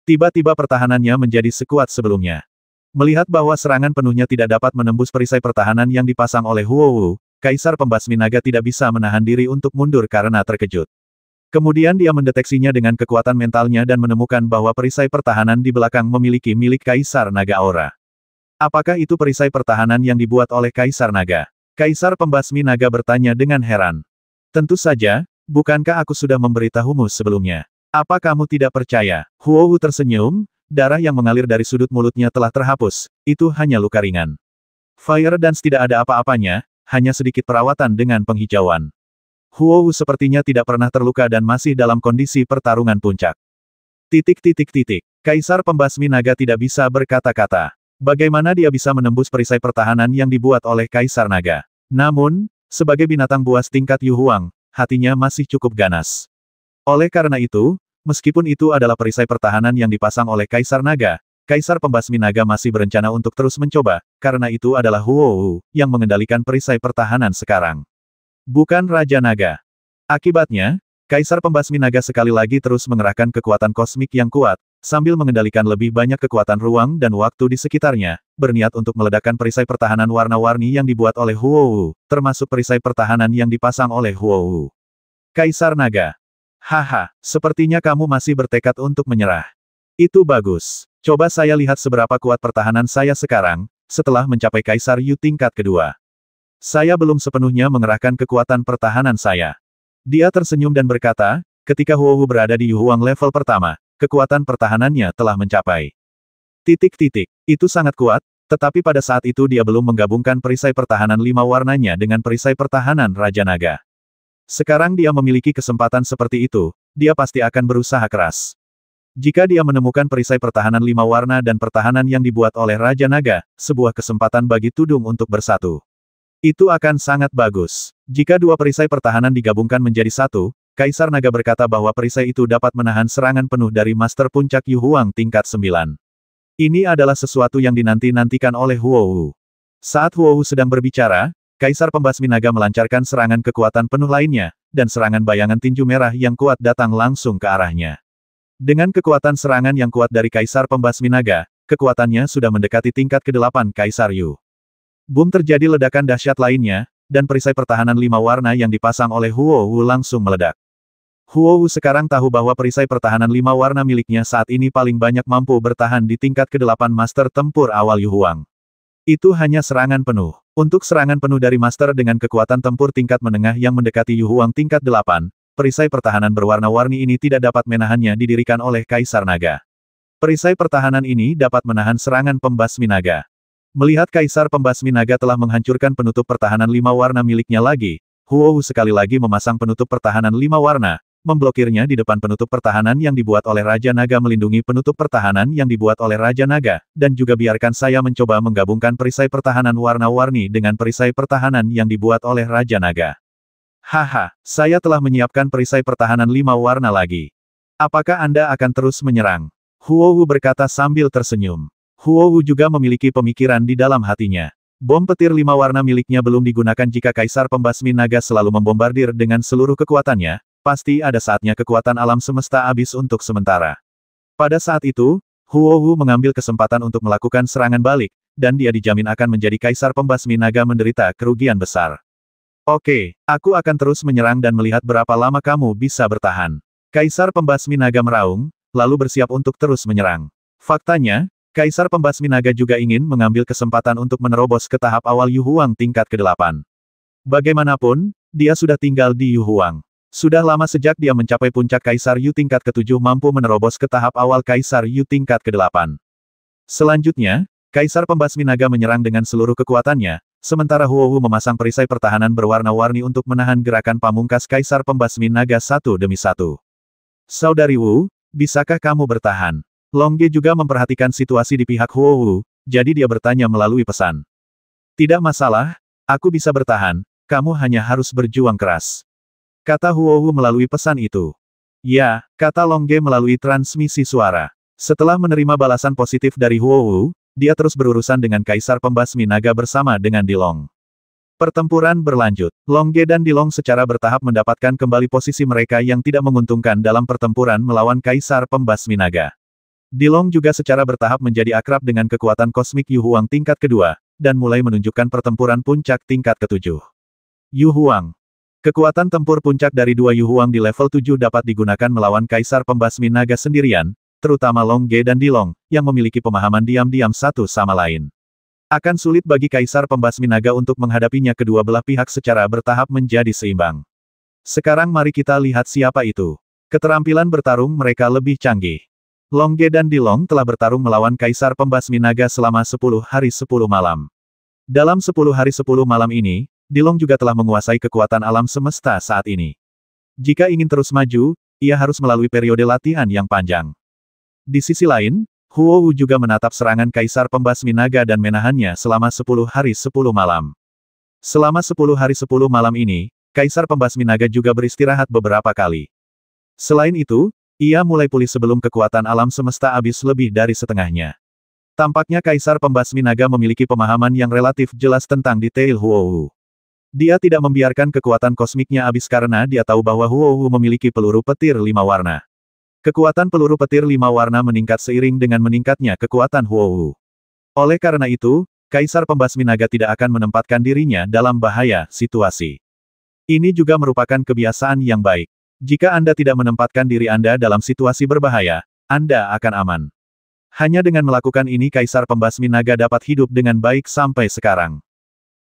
A: Tiba-tiba pertahanannya menjadi sekuat sebelumnya. Melihat bahwa serangan penuhnya tidak dapat menembus perisai pertahanan yang dipasang oleh Huowu, Kaisar Pembasmi Naga tidak bisa menahan diri untuk mundur karena terkejut. Kemudian dia mendeteksinya dengan kekuatan mentalnya dan menemukan bahwa perisai pertahanan di belakang memiliki milik Kaisar Naga Aura. Apakah itu perisai pertahanan yang dibuat oleh Kaisar Naga? Kaisar Pembasmi Naga bertanya dengan heran. Tentu saja, bukankah aku sudah memberitahumu sebelumnya? Apa kamu tidak percaya? Huowu tersenyum, darah yang mengalir dari sudut mulutnya telah terhapus, itu hanya luka ringan. Fire Dance tidak ada apa-apanya, hanya sedikit perawatan dengan penghijauan. Huowu sepertinya tidak pernah terluka dan masih dalam kondisi pertarungan puncak. Kaisar Pembasmi Naga tidak bisa berkata-kata. Bagaimana dia bisa menembus perisai pertahanan yang dibuat oleh Kaisar Naga? Namun, sebagai binatang buas tingkat Yu Huang, hatinya masih cukup ganas. Oleh karena itu, meskipun itu adalah perisai pertahanan yang dipasang oleh Kaisar Naga, Kaisar Pembasmi Naga masih berencana untuk terus mencoba, karena itu adalah Huowu, yang mengendalikan perisai pertahanan sekarang. Bukan Raja Naga. Akibatnya, Kaisar Pembasmi Naga sekali lagi terus mengerahkan kekuatan kosmik yang kuat, sambil mengendalikan lebih banyak kekuatan ruang dan waktu di sekitarnya, berniat untuk meledakkan perisai pertahanan warna-warni yang dibuat oleh Huowu, termasuk perisai pertahanan yang dipasang oleh Huowu. Kaisar Naga. Haha, sepertinya kamu masih bertekad untuk menyerah. Itu bagus. Coba saya lihat seberapa kuat pertahanan saya sekarang, setelah mencapai Kaisar Yu tingkat kedua. Saya belum sepenuhnya mengerahkan kekuatan pertahanan saya. Dia tersenyum dan berkata, ketika Huowu berada di Yu Huang level pertama, kekuatan pertahanannya telah mencapai. Itu sangat kuat, tetapi pada saat itu dia belum menggabungkan perisai pertahanan 5 warnanya dengan perisai pertahanan Raja Naga. Sekarang dia memiliki kesempatan seperti itu, dia pasti akan berusaha keras. Jika dia menemukan perisai pertahanan 5 warna dan pertahanan yang dibuat oleh Raja Naga, sebuah kesempatan bagi tudung untuk bersatu. Itu akan sangat bagus. Jika dua perisai pertahanan digabungkan menjadi satu, Kaisar Naga berkata bahwa perisai itu dapat menahan serangan penuh dari Master Puncak Yu Huang tingkat 9. Ini adalah sesuatu yang dinanti-nantikan oleh Huowu. Saat Huowu sedang berbicara, Kaisar Pembasmi Naga melancarkan serangan kekuatan penuh lainnya, dan serangan bayangan tinju merah yang kuat datang langsung ke arahnya. Dengan kekuatan serangan yang kuat dari Kaisar Pembasmi Naga, kekuatannya sudah mendekati tingkat ke-8 Kaisar Yu. Boom terjadi ledakan dahsyat lainnya, dan perisai pertahanan 5 warna yang dipasang oleh Huowu langsung meledak. Huowu sekarang tahu bahwa perisai pertahanan 5 warna miliknya saat ini paling banyak mampu bertahan di tingkat ke-8 Master Tempur awal Yu Huang. Itu hanya serangan penuh. Untuk serangan penuh dari Master dengan kekuatan tempur tingkat menengah yang mendekati Yu Huang tingkat 8, perisai pertahanan berwarna-warni ini tidak dapat menahannya didirikan oleh Kaisar Naga. Perisai pertahanan ini dapat menahan serangan Pembasmi Naga. Melihat Kaisar Pembasmi Naga telah menghancurkan penutup pertahanan 5 warna miliknya lagi, Huowu sekali lagi memasang penutup pertahanan 5 warna, memblokirnya di depan penutup pertahanan yang dibuat oleh Raja Naga, melindungi penutup pertahanan yang dibuat oleh Raja Naga, dan juga biarkan saya mencoba menggabungkan perisai pertahanan warna-warni dengan perisai pertahanan yang dibuat oleh Raja Naga. Haha, saya telah menyiapkan perisai pertahanan 5 warna lagi. Apakah Anda akan terus menyerang? Huowu berkata sambil tersenyum. Huowu juga memiliki pemikiran di dalam hatinya. Bom petir 5 warna miliknya belum digunakan jika Kaisar Pembasmi Naga selalu membombardir dengan seluruh kekuatannya. Pasti ada saatnya kekuatan alam semesta habis untuk sementara. Pada saat itu, Huowu mengambil kesempatan untuk melakukan serangan balik, dan dia dijamin akan menjadi Kaisar Pembasmi Naga menderita kerugian besar. Oke, aku akan terus menyerang dan melihat berapa lama kamu bisa bertahan. Kaisar Pembasmi Naga meraung, lalu bersiap untuk terus menyerang. Faktanya, Kaisar Pembasmi Naga juga ingin mengambil kesempatan untuk menerobos ke tahap awal Yu Huang tingkat ke-8. Bagaimanapun, dia sudah tinggal di Yu Huang. Sudah lama sejak dia mencapai puncak Kaisar Yu tingkat ke-7 mampu menerobos ke tahap awal Kaisar Yu tingkat ke-8. Selanjutnya, Kaisar Pembasmi Naga menyerang dengan seluruh kekuatannya, sementara Huowu memasang perisai pertahanan berwarna-warni untuk menahan gerakan pamungkas Kaisar Pembasmi Naga satu demi satu. Saudari Wu, bisakah kamu bertahan? Longge juga memperhatikan situasi di pihak Huowu, jadi dia bertanya melalui pesan. Tidak masalah, aku bisa bertahan, kamu hanya harus berjuang keras. Kata Huowu melalui pesan itu. Ya, kata Longge melalui transmisi suara. Setelah menerima balasan positif dari Huowu, dia terus berurusan dengan Kaisar Pembasmi Naga bersama dengan Dilong. Pertempuran berlanjut. Longge dan Dilong secara bertahap mendapatkan kembali posisi mereka yang tidak menguntungkan dalam pertempuran melawan Kaisar Pembasmi Naga. Dilong juga secara bertahap menjadi akrab dengan kekuatan kosmik Yu Huang tingkat kedua, dan mulai menunjukkan pertempuran puncak tingkat ke-7. Yu Huang. Kekuatan tempur puncak dari 2 Yu Huang di level 7 dapat digunakan melawan Kaisar Pembasmi Naga sendirian, terutama Longge dan Dilong, yang memiliki pemahaman diam-diam satu sama lain. Akan sulit bagi Kaisar Pembasmi Naga untuk menghadapinya, kedua belah pihak secara bertahap menjadi seimbang. Sekarang mari kita lihat siapa itu. Keterampilan bertarung mereka lebih canggih. Longge dan Dilong telah bertarung melawan Kaisar Pembasmi Naga selama 10 hari 10 malam. Dalam 10 hari 10 malam ini, Dilong juga telah menguasai kekuatan alam semesta saat ini. Jika ingin terus maju, ia harus melalui periode latihan yang panjang. Di sisi lain, Huowu juga menatap serangan Kaisar Pembasmi Naga dan menahannya selama 10 hari 10 malam. Selama 10 hari 10 malam ini, Kaisar Pembasmi Naga juga beristirahat beberapa kali. Selain itu, ia mulai pulih sebelum kekuatan alam semesta habis lebih dari setengahnya. Tampaknya Kaisar Pembasmi Naga memiliki pemahaman yang relatif jelas tentang detail Huowu. Dia tidak membiarkan kekuatan kosmiknya habis karena dia tahu bahwa Huowu memiliki peluru petir 5 warna. Kekuatan peluru petir 5 warna meningkat seiring dengan meningkatnya kekuatan Huowu. Oleh karena itu, Kaisar Pembasmi Naga tidak akan menempatkan dirinya dalam bahaya situasi. Ini juga merupakan kebiasaan yang baik. Jika Anda tidak menempatkan diri Anda dalam situasi berbahaya, Anda akan aman. Hanya dengan melakukan ini Kaisar Pembasmi Naga dapat hidup dengan baik sampai sekarang.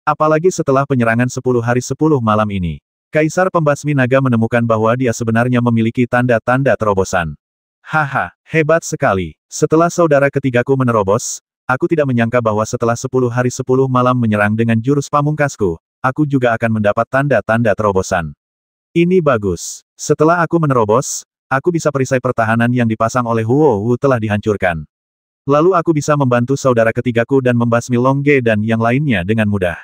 A: Apalagi setelah penyerangan 10 hari 10 malam ini. Kaisar Pembasmi Naga menemukan bahwa dia sebenarnya memiliki tanda-tanda terobosan. Haha, hebat sekali. Setelah saudara ketigaku menerobos, aku tidak menyangka bahwa setelah 10 hari 10 malam menyerang dengan jurus pamungkasku, aku juga akan mendapat tanda-tanda terobosan. Ini bagus. Setelah aku menerobos, aku bisa perisai pertahanan yang dipasang oleh Huowu telah dihancurkan. Lalu aku bisa membantu saudara ketigaku dan membasmi Longge dan yang lainnya dengan mudah.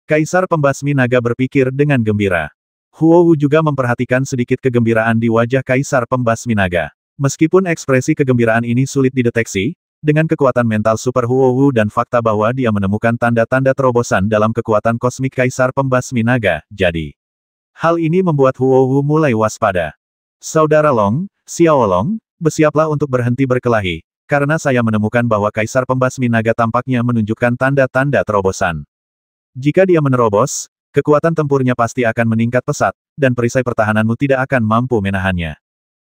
A: Kaisar Pembasmi Naga berpikir dengan gembira. Huowu juga memperhatikan sedikit kegembiraan di wajah Kaisar Pembasmi Naga. Meskipun ekspresi kegembiraan ini sulit dideteksi, dengan kekuatan mental super Huowu dan fakta bahwa dia menemukan tanda-tanda terobosan dalam kekuatan kosmik Kaisar Pembasmi Naga, jadi. Hal ini membuat Huowu mulai waspada. Saudara Long, Xiao Long, bersiaplah untuk berhenti berkelahi, karena saya menemukan bahwa Kaisar Pembasmi Naga tampaknya menunjukkan tanda-tanda terobosan. Jika dia menerobos, kekuatan tempurnya pasti akan meningkat pesat, dan perisai pertahananmu tidak akan mampu menahannya.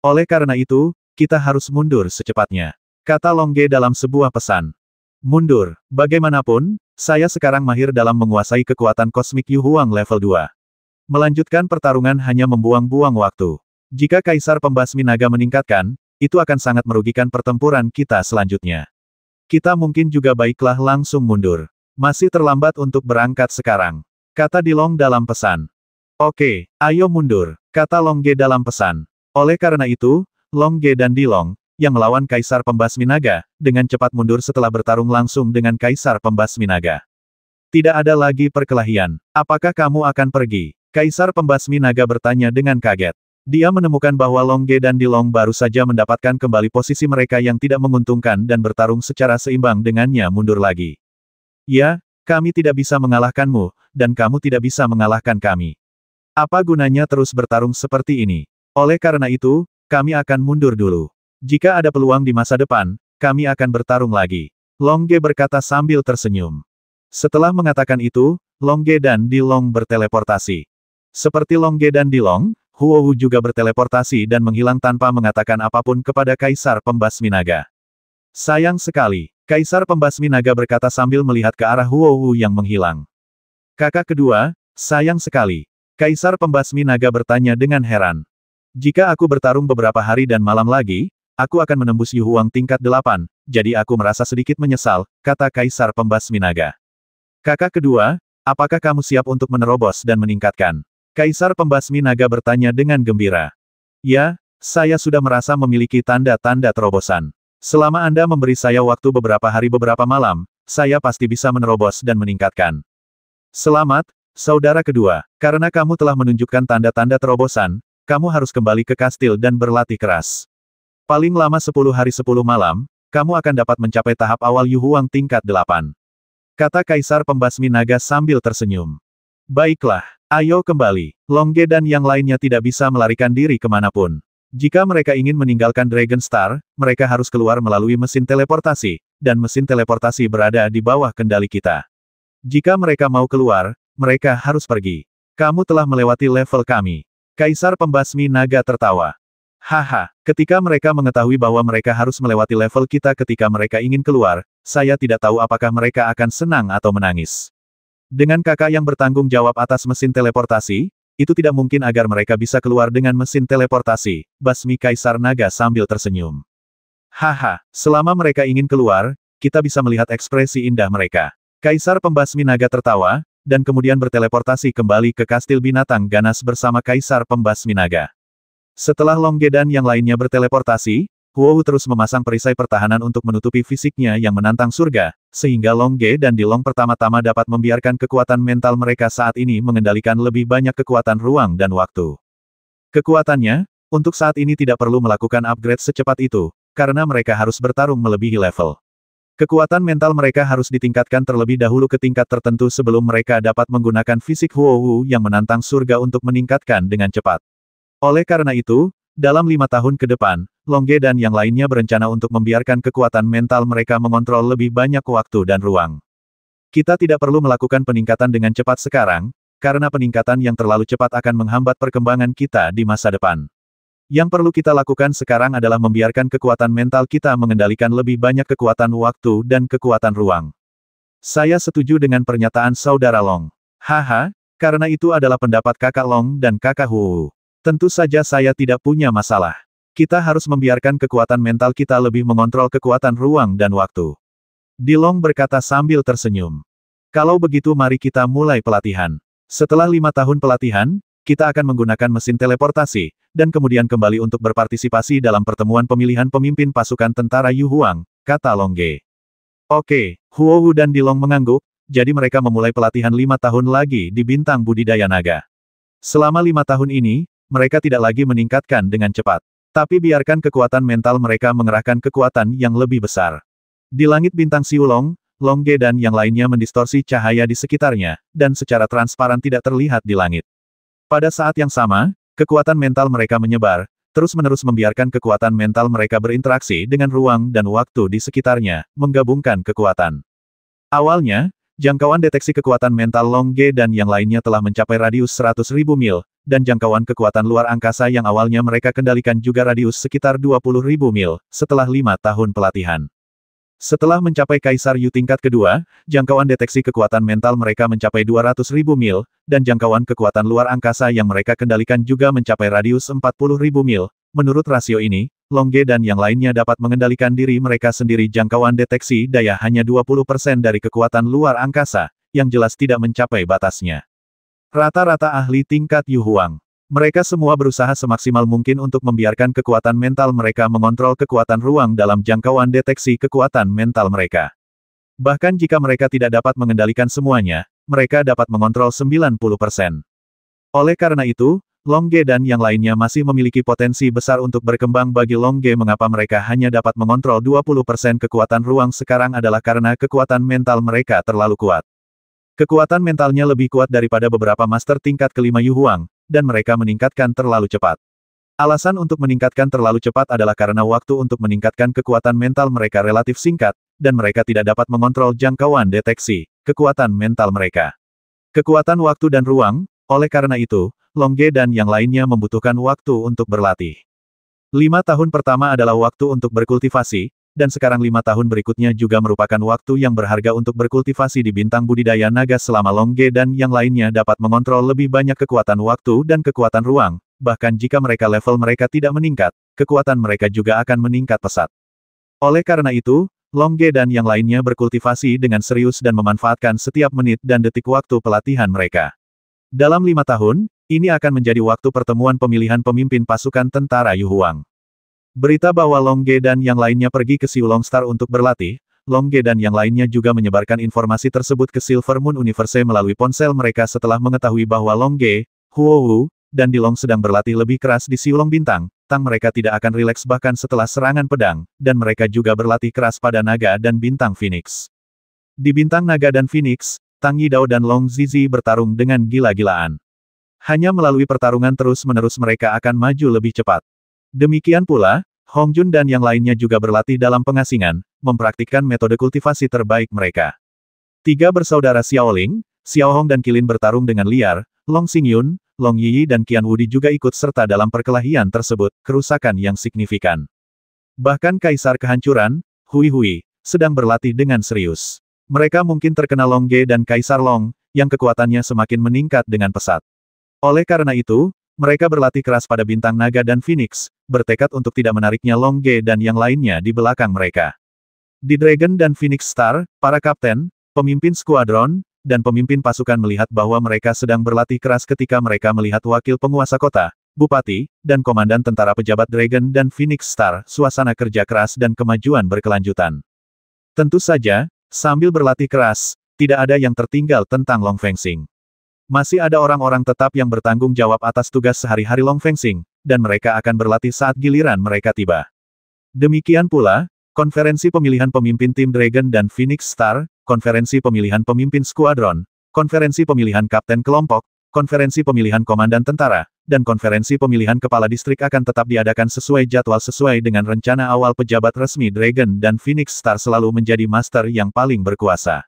A: Oleh karena itu, kita harus mundur secepatnya. Kata Longge dalam sebuah pesan. Mundur, bagaimanapun, saya sekarang mahir dalam menguasai kekuatan kosmik Yu Huang level 2. Melanjutkan pertarungan hanya membuang-buang waktu. Jika Kaisar Pembasmi Naga meningkatkan, itu akan sangat merugikan pertempuran kita selanjutnya. Kita mungkin juga baiklah langsung mundur. Masih terlambat untuk berangkat sekarang. Kata Dilong dalam pesan. Oke, ayo mundur, kata Longge dalam pesan. Oleh karena itu, Long Ge dan Dilong, yang melawan Kaisar Pembasmi Naga, dengan cepat mundur setelah bertarung langsung dengan Kaisar Pembasmi Naga. Tidak ada lagi perkelahian. Apakah kamu akan pergi? Kaisar Pembasmi Naga bertanya dengan kaget. Dia menemukan bahwa Long Ge dan Dilong baru saja mendapatkan kembali posisi mereka yang tidak menguntungkan dan bertarung secara seimbang dengannya mundur lagi. Ya, kami tidak bisa mengalahkanmu, dan kamu tidak bisa mengalahkan kami. Apa gunanya terus bertarung seperti ini? Oleh karena itu, kami akan mundur dulu. Jika ada peluang di masa depan, kami akan bertarung lagi. Long Ge berkata sambil tersenyum. Setelah mengatakan itu, Long Ge dan Dilong berteleportasi. Seperti Long Ge dan Dilong, Huo Wu juga berteleportasi dan menghilang tanpa mengatakan apapun kepada Kaisar Pembasmi Naga. Sayang sekali, Kaisar Pembasmi Naga berkata sambil melihat ke arah Huo Wu yang menghilang. Kakak kedua, sayang sekali. Kaisar Pembasmi Naga bertanya dengan heran. Jika aku bertarung beberapa hari dan malam lagi, aku akan menembus Yu Huang tingkat 8, jadi aku merasa sedikit menyesal, kata Kaisar Pembasmi Naga. Kakak kedua, apakah kamu siap untuk menerobos dan meningkatkan? Kaisar Pembasmi Naga bertanya dengan gembira. Ya, saya sudah merasa memiliki tanda-tanda terobosan. Selama Anda memberi saya waktu beberapa hari beberapa malam, saya pasti bisa menerobos dan meningkatkan. Selamat, saudara kedua, karena kamu telah menunjukkan tanda-tanda terobosan, kamu harus kembali ke kastil dan berlatih keras. Paling lama 10 hari 10 malam, kamu akan dapat mencapai tahap awal Yu Huang tingkat 8. Kata Kaisar Pembasmi Naga sambil tersenyum. Baiklah, ayo kembali. Long Ge dan yang lainnya tidak bisa melarikan diri kemanapun. Jika mereka ingin meninggalkan Dragon Star, mereka harus keluar melalui mesin teleportasi, dan mesin teleportasi berada di bawah kendali kita. Jika mereka mau keluar, mereka harus pergi. Kamu telah melewati level kami. Kaisar Pembasmi Naga tertawa. Haha, ketika mereka mengetahui bahwa mereka harus melewati level kita ketika mereka ingin keluar, saya tidak tahu apakah mereka akan senang atau menangis. Dengan kakak yang bertanggung jawab atas mesin teleportasi, itu tidak mungkin agar mereka bisa keluar dengan mesin teleportasi, basmi Kaisar Naga sambil tersenyum. Haha, selama mereka ingin keluar, kita bisa melihat ekspresi indah mereka. Kaisar Pembasmi Naga tertawa, dan kemudian berteleportasi kembali ke kastil binatang ganas bersama Kaisar Pembasmi Naga. Setelah Long Ge dan yang lainnya berteleportasi, Huo Wu terus memasang perisai pertahanan untuk menutupi fisiknya yang menantang surga, sehingga Long Ge dan Dilong pertama-tama dapat membiarkan kekuatan mental mereka saat ini mengendalikan lebih banyak kekuatan ruang dan waktu. Kekuatannya, untuk saat ini tidak perlu melakukan upgrade secepat itu, karena mereka harus bertarung melebihi level. Kekuatan mental mereka harus ditingkatkan terlebih dahulu ke tingkat tertentu sebelum mereka dapat menggunakan fisik Huo Wu yang menantang surga untuk meningkatkan dengan cepat. Oleh karena itu, dalam 5 tahun ke depan, Long Ge dan yang lainnya berencana untuk membiarkan kekuatan mental mereka mengontrol lebih banyak waktu dan ruang. Kita tidak perlu melakukan peningkatan dengan cepat sekarang, karena peningkatan yang terlalu cepat akan menghambat perkembangan kita di masa depan. Yang perlu kita lakukan sekarang adalah membiarkan kekuatan mental kita mengendalikan lebih banyak kekuatan waktu dan kekuatan ruang. Saya setuju dengan pernyataan Saudara Long. Haha, karena itu adalah pendapat kakak Long dan kakak Hu. Tentu saja saya tidak punya masalah. Kita harus membiarkan kekuatan mental kita lebih mengontrol kekuatan ruang dan waktu. Dilong berkata sambil tersenyum. Kalau begitu mari kita mulai pelatihan. Setelah 5 tahun pelatihan, kita akan menggunakan mesin teleportasi, dan kemudian kembali untuk berpartisipasi dalam pertemuan pemilihan pemimpin pasukan tentara Yu Huang, kata Long Ge. Oke, Huo Wu dan Dilong mengangguk, jadi mereka memulai pelatihan 5 tahun lagi di Bintang Budidaya Naga. Selama 5 tahun ini, mereka tidak lagi meningkatkan dengan cepat. Tapi biarkan kekuatan mental mereka mengerahkan kekuatan yang lebih besar. Di langit bintang Siulong, Long Ge dan yang lainnya mendistorsi cahaya di sekitarnya, dan secara transparan tidak terlihat di langit. Pada saat yang sama, kekuatan mental mereka menyebar, terus-menerus membiarkan kekuatan mental mereka berinteraksi dengan ruang dan waktu di sekitarnya, menggabungkan kekuatan. Awalnya, jangkauan deteksi kekuatan mental Long Ge dan yang lainnya telah mencapai radius 100.000 mil, dan jangkauan kekuatan luar angkasa yang awalnya mereka kendalikan juga radius sekitar 20.000 mil, setelah 5 tahun pelatihan. Setelah mencapai Kaisar Yu tingkat kedua, jangkauan deteksi kekuatan mental mereka mencapai 200.000 mil, dan jangkauan kekuatan luar angkasa yang mereka kendalikan juga mencapai radius 40.000 mil. Menurut rasio ini, Long Ge dan yang lainnya dapat mengendalikan diri mereka sendiri. Jangkauan deteksi daya hanya 20% dari kekuatan luar angkasa, yang jelas tidak mencapai batasnya. Rata-rata ahli tingkat Yu Huang. Mereka semua berusaha semaksimal mungkin untuk membiarkan kekuatan mental mereka mengontrol kekuatan ruang dalam jangkauan deteksi kekuatan mental mereka. Bahkan jika mereka tidak dapat mengendalikan semuanya, mereka dapat mengontrol 90%. Oleh karena itu, Longge dan yang lainnya masih memiliki potensi besar untuk berkembang. Bagi Longge, mengapa mereka hanya dapat mengontrol 20% kekuatan ruang sekarang adalah karena kekuatan mental mereka terlalu kuat. Kekuatan mentalnya lebih kuat daripada beberapa master tingkat kelima Yu Huang, dan mereka meningkatkan terlalu cepat. Alasan untuk meningkatkan terlalu cepat adalah karena waktu untuk meningkatkan kekuatan mental mereka relatif singkat, dan mereka tidak dapat mengontrol jangkauan deteksi kekuatan mental mereka. Kekuatan waktu dan ruang, oleh karena itu, Longge dan yang lainnya membutuhkan waktu untuk berlatih. 5 tahun pertama adalah waktu untuk berkultivasi, dan sekarang 5 tahun berikutnya juga merupakan waktu yang berharga untuk berkultivasi di bintang budidaya naga selama Longge dan yang lainnya dapat mengontrol lebih banyak kekuatan waktu dan kekuatan ruang, bahkan jika level mereka tidak meningkat, kekuatan mereka juga akan meningkat pesat. Oleh karena itu, Longge dan yang lainnya berkultivasi dengan serius dan memanfaatkan setiap menit dan detik waktu pelatihan mereka. Dalam 5 tahun, ini akan menjadi waktu pertemuan pemilihan pemimpin pasukan tentara Yu Huang. Berita bahwa Longge dan yang lainnya pergi ke Siulong Star untuk berlatih, Longge dan yang lainnya juga menyebarkan informasi tersebut ke Silver Moon Universe melalui ponsel mereka setelah mengetahui bahwa Longge, Huowu, dan Dilong sedang berlatih lebih keras di Siulong Bintang. Tang mereka tidak akan rileks bahkan setelah serangan pedang, dan mereka juga berlatih keras pada Naga dan Bintang Phoenix. Di Bintang Naga dan Phoenix, Tang Yidao dan Long Zizi bertarung dengan gila-gilaan. Hanya melalui pertarungan terus-menerus mereka akan maju lebih cepat. Demikian pula, Hong Jun dan yang lainnya juga berlatih dalam pengasingan, mempraktikkan metode kultivasi terbaik mereka. 3 bersaudara Xiaoling, Xiao Hong dan Qilin bertarung dengan liar, Long Xingyun, Long Yiyi dan Qian Wudi juga ikut serta dalam perkelahian tersebut, kerusakan yang signifikan. Bahkan Kaisar Kehancuran, Hui Hui, sedang berlatih dengan serius. Mereka mungkin terkena Longge dan Kaisar Long, yang kekuatannya semakin meningkat dengan pesat. Oleh karena itu, mereka berlatih keras pada Bintang Naga dan Phoenix, bertekad untuk tidak menariknya Longge dan yang lainnya di belakang mereka. Di Dragon dan Phoenix Star, para kapten, pemimpin skuadron, dan pemimpin pasukan melihat bahwa mereka sedang berlatih keras ketika mereka melihat wakil penguasa kota, bupati, dan komandan tentara pejabat Dragon dan Phoenix Star, suasana kerja keras dan kemajuan berkelanjutan. Tentu saja, sambil berlatih keras, tidak ada yang tertinggal tentang Long Fengxing. Masih ada orang-orang tetap yang bertanggung jawab atas tugas sehari-hari Long Fengxing, dan mereka akan berlatih saat giliran mereka tiba. Demikian pula, konferensi pemilihan pemimpin tim Dragon dan Phoenix Star, konferensi pemilihan pemimpin skuadron, konferensi pemilihan kapten kelompok, konferensi pemilihan komandan tentara, dan konferensi pemilihan kepala distrik akan tetap diadakan sesuai jadwal sesuai dengan rencana awal. Pejabat resmi Dragon dan Phoenix Star selalu menjadi master yang paling berkuasa.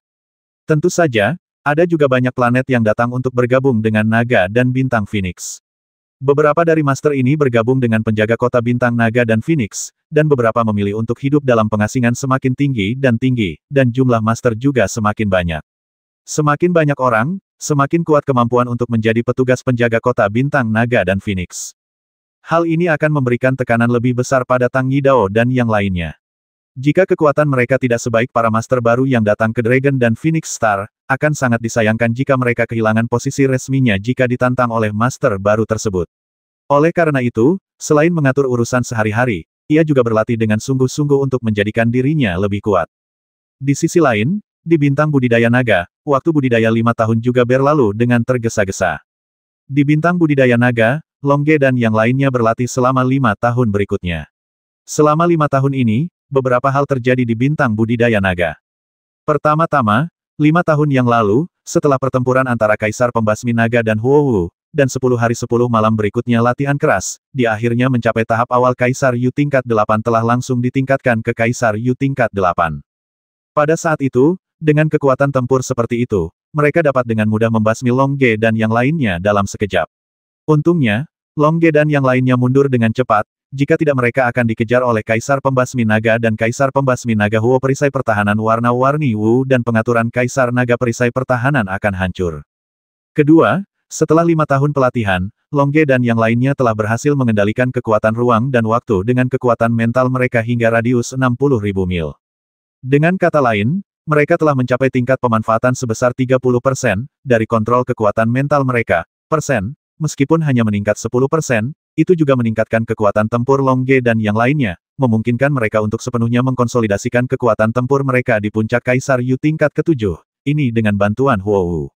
A: Tentu saja, ada juga banyak planet yang datang untuk bergabung dengan Naga dan Bintang Phoenix. Beberapa dari master ini bergabung dengan penjaga kota Bintang Naga dan Phoenix, dan beberapa memilih untuk hidup dalam pengasingan semakin tinggi, dan jumlah master juga semakin banyak. Semakin banyak orang, semakin kuat kemampuan untuk menjadi petugas penjaga kota Bintang Naga dan Phoenix. Hal ini akan memberikan tekanan lebih besar pada Tang Yidao dan yang lainnya. Jika kekuatan mereka tidak sebaik para master baru yang datang ke Dragon dan Phoenix Star, akan sangat disayangkan jika mereka kehilangan posisi resminya jika ditantang oleh master baru tersebut. Oleh karena itu, selain mengatur urusan sehari-hari, ia juga berlatih dengan sungguh-sungguh untuk menjadikan dirinya lebih kuat. Di sisi lain, di Bintang Budidaya Naga, waktu budidaya 5 tahun juga berlalu dengan tergesa-gesa. Di Bintang Budidaya Naga, Longge dan yang lainnya berlatih selama 5 tahun berikutnya. Selama 5 tahun ini, beberapa hal terjadi di Bintang Budidaya Naga. Pertama-tama, 5 tahun yang lalu, setelah pertempuran antara Kaisar Pembasmi Naga dan Huowu, dan 10 hari 10 malam berikutnya latihan keras, dia akhirnya mencapai tahap awal Kaisar Yu tingkat 8 telah langsung ditingkatkan ke Kaisar Yu tingkat 8. Pada saat itu, dengan kekuatan tempur seperti itu, mereka dapat dengan mudah membasmi Longge dan yang lainnya dalam sekejap. Untungnya, Longge dan yang lainnya mundur dengan cepat, jika tidak mereka akan dikejar oleh Kaisar Pembasmi Naga dan Kaisar Pembasmi Naga Huo. Perisai pertahanan warna-warni Wu dan pengaturan Kaisar Naga perisai pertahanan akan hancur. Kedua, setelah 5 tahun pelatihan, Longge dan yang lainnya telah berhasil mengendalikan kekuatan ruang dan waktu dengan kekuatan mental mereka hingga radius 60.000 mil. Dengan kata lain, mereka telah mencapai tingkat pemanfaatan sebesar 30% dari kontrol kekuatan mental mereka, meskipun hanya meningkat 10%, itu juga meningkatkan kekuatan tempur Long Ge dan yang lainnya, memungkinkan mereka untuk sepenuhnya mengkonsolidasikan kekuatan tempur mereka di puncak Kaisar Yu tingkat ke-7, ini dengan bantuan Huohu.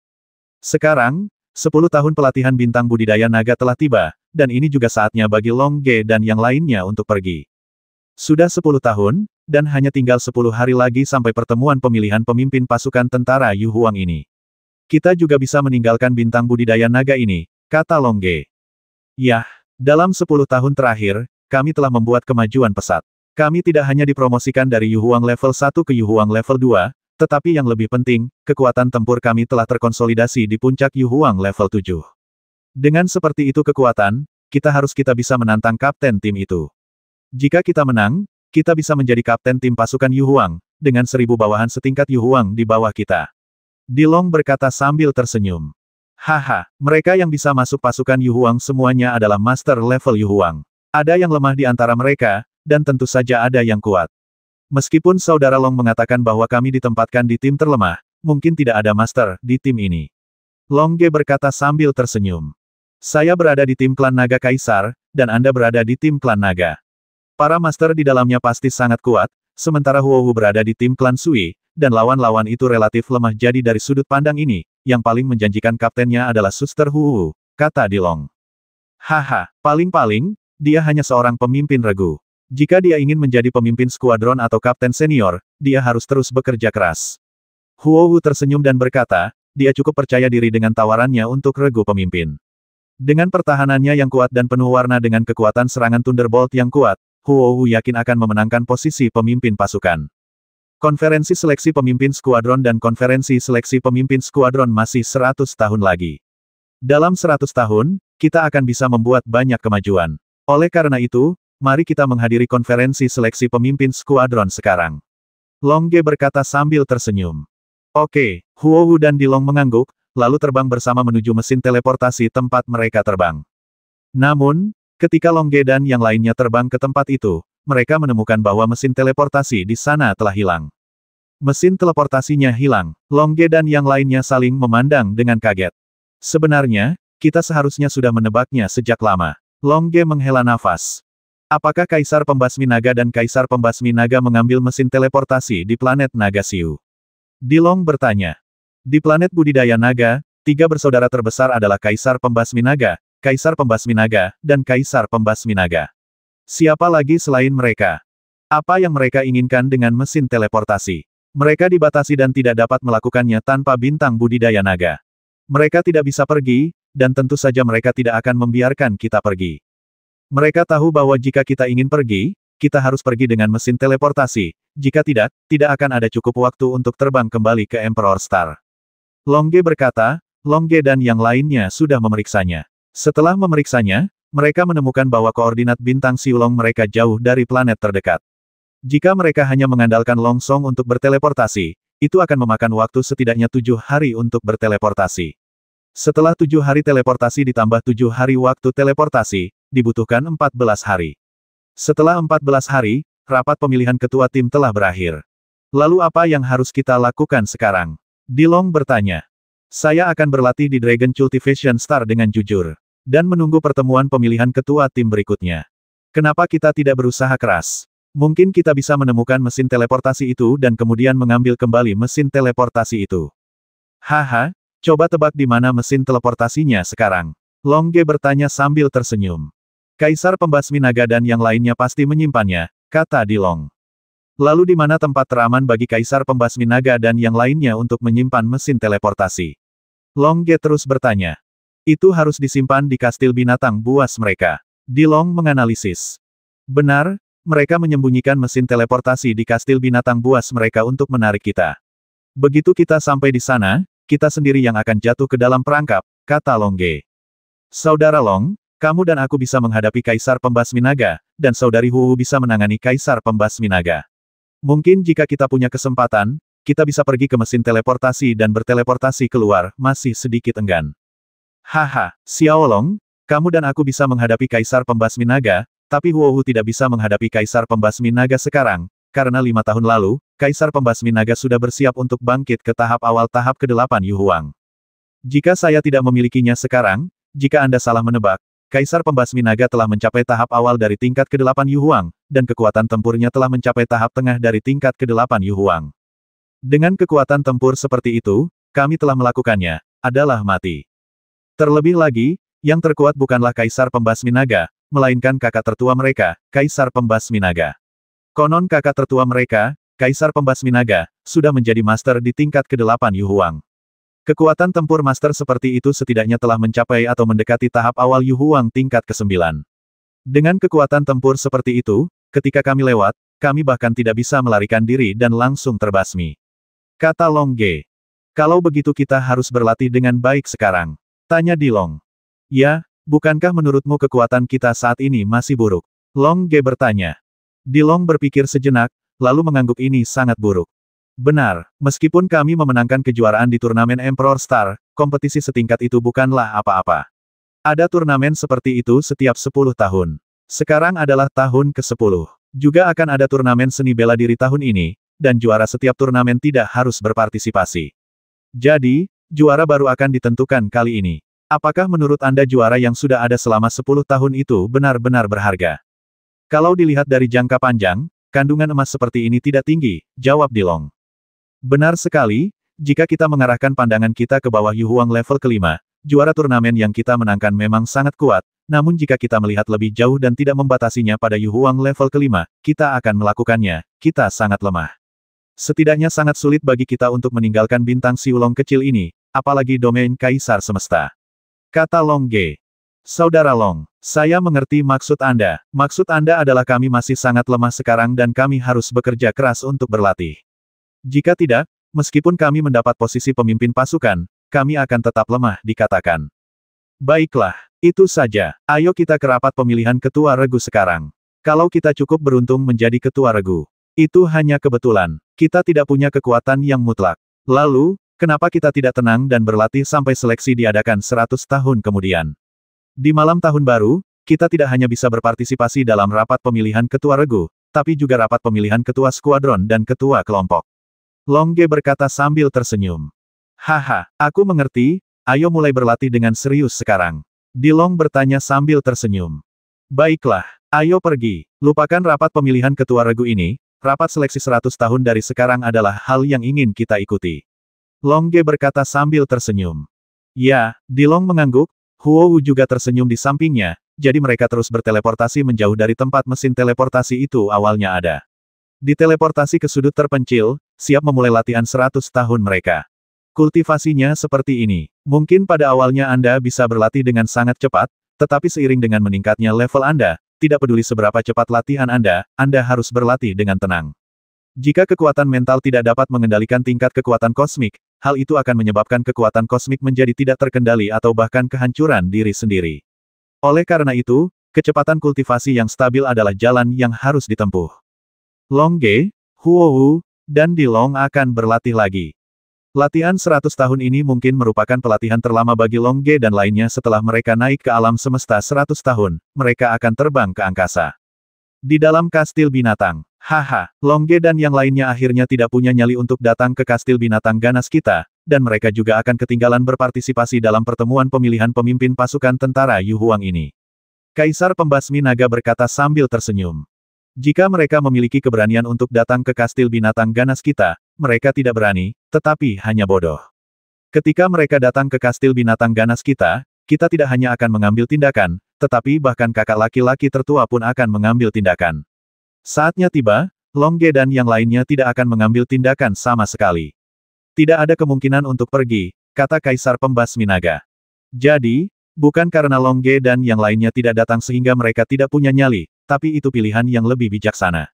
A: Sekarang, 10 tahun pelatihan bintang budidaya naga telah tiba, dan ini juga saatnya bagi Long Ge dan yang lainnya untuk pergi. Sudah 10 tahun, dan hanya tinggal 10 hari lagi sampai pertemuan pemilihan pemimpin pasukan tentara Yu Huang ini. Kita juga bisa meninggalkan bintang budidaya naga ini, kata Long Ge. Yah, dalam 10 tahun terakhir, kami telah membuat kemajuan pesat. Kami tidak hanya dipromosikan dari Yu Huang level 1 ke Yu Huang level 2, tetapi yang lebih penting, kekuatan tempur kami telah terkonsolidasi di puncak Yu Huang level 7. Dengan seperti itu kekuatan, kita bisa menantang kapten tim itu. Jika kita menang, kita bisa menjadi kapten tim pasukan Yu Huang, dengan 1000 bawahan setingkat Yu Huang di bawah kita. Dilong berkata sambil tersenyum. Haha, mereka yang bisa masuk pasukan Yu Huang semuanya adalah master level Yu Huang. Ada yang lemah di antara mereka, dan tentu saja ada yang kuat. Meskipun saudara Long mengatakan bahwa kami ditempatkan di tim terlemah, mungkin tidak ada master di tim ini. Long Ge berkata sambil tersenyum. Saya berada di tim klan naga kaisar, dan Anda berada di tim klan naga. Para master di dalamnya pasti sangat kuat, sementara Huohu berada di tim klan Sui, dan lawan-lawan itu relatif lemah. Jadi dari sudut pandang ini, yang paling menjanjikan kaptennya adalah Suster Huohu, kata Dilong. Haha, paling-paling, dia hanya seorang pemimpin regu. Jika dia ingin menjadi pemimpin skuadron atau kapten senior, dia harus terus bekerja keras. Huohu tersenyum dan berkata, dia cukup percaya diri dengan tawarannya untuk regu pemimpin. Dengan pertahanannya yang kuat dan penuh warna dengan kekuatan serangan Thunderbolt yang kuat, Huohu yakin akan memenangkan posisi pemimpin pasukan. Konferensi seleksi pemimpin skuadron dan konferensi seleksi pemimpin skuadron masih 100 tahun lagi. Dalam 100 tahun, kita akan bisa membuat banyak kemajuan. Oleh karena itu, mari kita menghadiri konferensi seleksi pemimpin skuadron sekarang. Long Ge berkata sambil tersenyum. Oke, Huohu dan Dilong mengangguk, lalu terbang bersama menuju mesin teleportasi tempat mereka terbang. Namun, ketika Long Ge dan yang lainnya terbang ke tempat itu, mereka menemukan bahwa mesin teleportasi di sana telah hilang. Mesin teleportasinya hilang, Long Ge dan yang lainnya saling memandang dengan kaget. Sebenarnya, kita seharusnya sudah menebaknya sejak lama. Long Ge menghela nafas. Apakah Kaisar Pembasmi Naga dan Kaisar Pembasmi Naga mengambil mesin teleportasi di planet Naga Siu? Dilong bertanya. Di planet budidaya naga, 3 bersaudara terbesar adalah Kaisar Pembasmi Naga, Kaisar Pembasmi Naga, dan Kaisar Pembasmi Naga. Siapa lagi selain mereka? Apa yang mereka inginkan dengan mesin teleportasi? Mereka dibatasi dan tidak dapat melakukannya tanpa bintang budidaya naga. Mereka tidak bisa pergi, dan tentu saja mereka tidak akan membiarkan kita pergi. Mereka tahu bahwa jika kita ingin pergi, kita harus pergi dengan mesin teleportasi. Jika tidak, tidak akan ada cukup waktu untuk terbang kembali ke Emperor Star. Long Ge berkata, Long Ge dan yang lainnya sudah memeriksanya. Setelah memeriksanya, mereka menemukan bahwa koordinat bintang Siulong mereka jauh dari planet terdekat. Jika mereka hanya mengandalkan Long Song untuk berteleportasi, itu akan memakan waktu setidaknya 7 hari untuk berteleportasi. Setelah 7 hari teleportasi ditambah 7 hari waktu teleportasi, dibutuhkan 14 hari. Setelah 14 hari, rapat pemilihan ketua tim telah berakhir. Lalu apa yang harus kita lakukan sekarang? Dilong bertanya. Saya akan berlatih di Dragon Cultivation Star dengan jujur. Dan menunggu pertemuan pemilihan ketua tim berikutnya. Kenapa kita tidak berusaha keras? Mungkin kita bisa menemukan mesin teleportasi itu dan kemudian mengambil kembali mesin teleportasi itu. Haha, coba tebak di mana mesin teleportasinya sekarang. Long Ge bertanya sambil tersenyum. Kaisar Pembasmi Naga dan yang lainnya pasti menyimpannya, kata Dilong. Lalu di mana tempat teraman bagi Kaisar Pembasmi Naga dan yang lainnya untuk menyimpan mesin teleportasi? Long Ge terus bertanya. Itu harus disimpan di kastil binatang buas mereka. Dilong menganalisis. Benar, mereka menyembunyikan mesin teleportasi di kastil binatang buas mereka untuk menarik kita. Begitu kita sampai di sana, kita sendiri yang akan jatuh ke dalam perangkap, kata Long Ge. Saudara Long, kamu dan aku bisa menghadapi Kaisar Pembasmi Naga, dan saudari Huohu bisa menangani Kaisar Pembasmi Naga. Mungkin jika kita punya kesempatan, kita bisa pergi ke mesin teleportasi dan berteleportasi keluar, masih sedikit enggan. Haha, Xiao Long, kamu dan aku bisa menghadapi Kaisar Pembasmi Naga, tapi Huohu tidak bisa menghadapi Kaisar Pembasmi Naga sekarang, karena 5 tahun lalu, Kaisar Pembasmi Naga sudah bersiap untuk bangkit ke tahap awal tahap ke-8 Yu Huang. Jika saya tidak memilikinya sekarang, jika Anda salah menebak, Kaisar Pembasmi Naga telah mencapai tahap awal dari tingkat ke-8 Yu Huang, dan kekuatan tempurnya telah mencapai tahap tengah dari tingkat ke-8 Yu Huang. Dengan kekuatan tempur seperti itu, kami telah melakukannya, adalah mati. Terlebih lagi, yang terkuat bukanlah Kaisar Pembasmi Naga, melainkan kakak tertua mereka, Kaisar Pembasmi Naga. Konon kakak tertua mereka, Kaisar Pembasmi Naga, sudah menjadi master di tingkat ke-8 Yu Huang. Kekuatan tempur master seperti itu setidaknya telah mencapai atau mendekati tahap awal Yu Huang tingkat ke-9. Dengan kekuatan tempur seperti itu, ketika kami lewat, kami bahkan tidak bisa melarikan diri dan langsung terbasmi. Kata Long Ge. Kalau begitu kita harus berlatih dengan baik sekarang. Tanya Dilong. Ya, bukankah menurutmu kekuatan kita saat ini masih buruk? Long Ge bertanya. Dilong berpikir sejenak, lalu mengangguk ini sangat buruk. Benar, meskipun kami memenangkan kejuaraan di turnamen Emperor Star, kompetisi setingkat itu bukanlah apa-apa. Ada turnamen seperti itu setiap 10 tahun. Sekarang adalah tahun ke-10. Juga akan ada turnamen seni bela diri tahun ini, dan juara setiap turnamen tidak harus berpartisipasi. Jadi, juara baru akan ditentukan kali ini. Apakah menurut Anda juara yang sudah ada selama 10 tahun itu benar-benar berharga? Kalau dilihat dari jangka panjang, kandungan emas seperti ini tidak tinggi, jawab Dilong. Benar sekali, jika kita mengarahkan pandangan kita ke bawah Yu Huang level ke-5, juara turnamen yang kita menangkan memang sangat kuat, namun jika kita melihat lebih jauh dan tidak membatasinya pada Yu Huang level ke-5, kita akan melakukannya, kita sangat lemah. Setidaknya sangat sulit bagi kita untuk meninggalkan bintang Siulong kecil ini, apalagi domain Kaisar Semesta. Kata Long Ge. Saudara Long, saya mengerti maksud Anda. Maksud Anda adalah kami masih sangat lemah sekarang dan kami harus bekerja keras untuk berlatih. Jika tidak, meskipun kami mendapat posisi pemimpin pasukan, kami akan tetap lemah, dikatakan. Baiklah, itu saja. Ayo kita ke rapat pemilihan ketua regu sekarang. Kalau kita cukup beruntung menjadi ketua regu. Itu hanya kebetulan. Kita tidak punya kekuatan yang mutlak. Lalu, kenapa kita tidak tenang dan berlatih sampai seleksi diadakan 100 tahun kemudian? Di malam tahun baru, kita tidak hanya bisa berpartisipasi dalam rapat pemilihan ketua regu, tapi juga rapat pemilihan ketua skuadron dan ketua kelompok. Long Ge berkata sambil tersenyum. Haha, aku mengerti, ayo mulai berlatih dengan serius sekarang. Dilong bertanya sambil tersenyum. Baiklah, ayo pergi. Lupakan rapat pemilihan ketua regu ini, rapat seleksi 100 tahun dari sekarang adalah hal yang ingin kita ikuti. Long Ge berkata sambil tersenyum. Ya, Dilong mengangguk, Huo Wu juga tersenyum di sampingnya, jadi mereka terus berteleportasi menjauh dari tempat mesin teleportasi itu awalnya ada. Diteleportasi ke sudut terpencil, siap memulai latihan 100 tahun mereka. Kultivasinya seperti ini. Mungkin pada awalnya Anda bisa berlatih dengan sangat cepat, tetapi seiring dengan meningkatnya level Anda, tidak peduli seberapa cepat latihan Anda harus berlatih dengan tenang. Jika kekuatan mental tidak dapat mengendalikan tingkat kekuatan kosmik, hal itu akan menyebabkan kekuatan kosmik menjadi tidak terkendali atau bahkan kehancuran diri sendiri. Oleh karena itu, kecepatan kultivasi yang stabil adalah jalan yang harus ditempuh. Long Ge, Huo Wu, dan Dilong akan berlatih lagi. Latihan 100 tahun ini mungkin merupakan pelatihan terlama bagi Long Ge dan lainnya setelah mereka naik ke alam semesta 100 tahun, mereka akan terbang ke angkasa. Di dalam kastil binatang, haha, Long Ge dan yang lainnya akhirnya tidak punya nyali untuk datang ke kastil binatang ganas kita, dan mereka juga akan ketinggalan berpartisipasi dalam pertemuan pemilihan pemimpin pasukan tentara Yu Huang ini. Kaisar Pembasmi Naga berkata sambil tersenyum. Jika mereka memiliki keberanian untuk datang ke kastil binatang ganas kita, mereka tidak berani, tetapi hanya bodoh. Ketika mereka datang ke kastil binatang ganas kita tidak hanya akan mengambil tindakan, tetapi bahkan kakak laki-laki tertua pun akan mengambil tindakan. Saatnya tiba, Long Ge dan yang lainnya tidak akan mengambil tindakan sama sekali. Tidak ada kemungkinan untuk pergi, kata Kaisar Pembasmi Naga. Jadi, bukan karena Long Ge dan yang lainnya tidak datang sehingga mereka tidak punya nyali, tapi itu pilihan yang lebih bijaksana.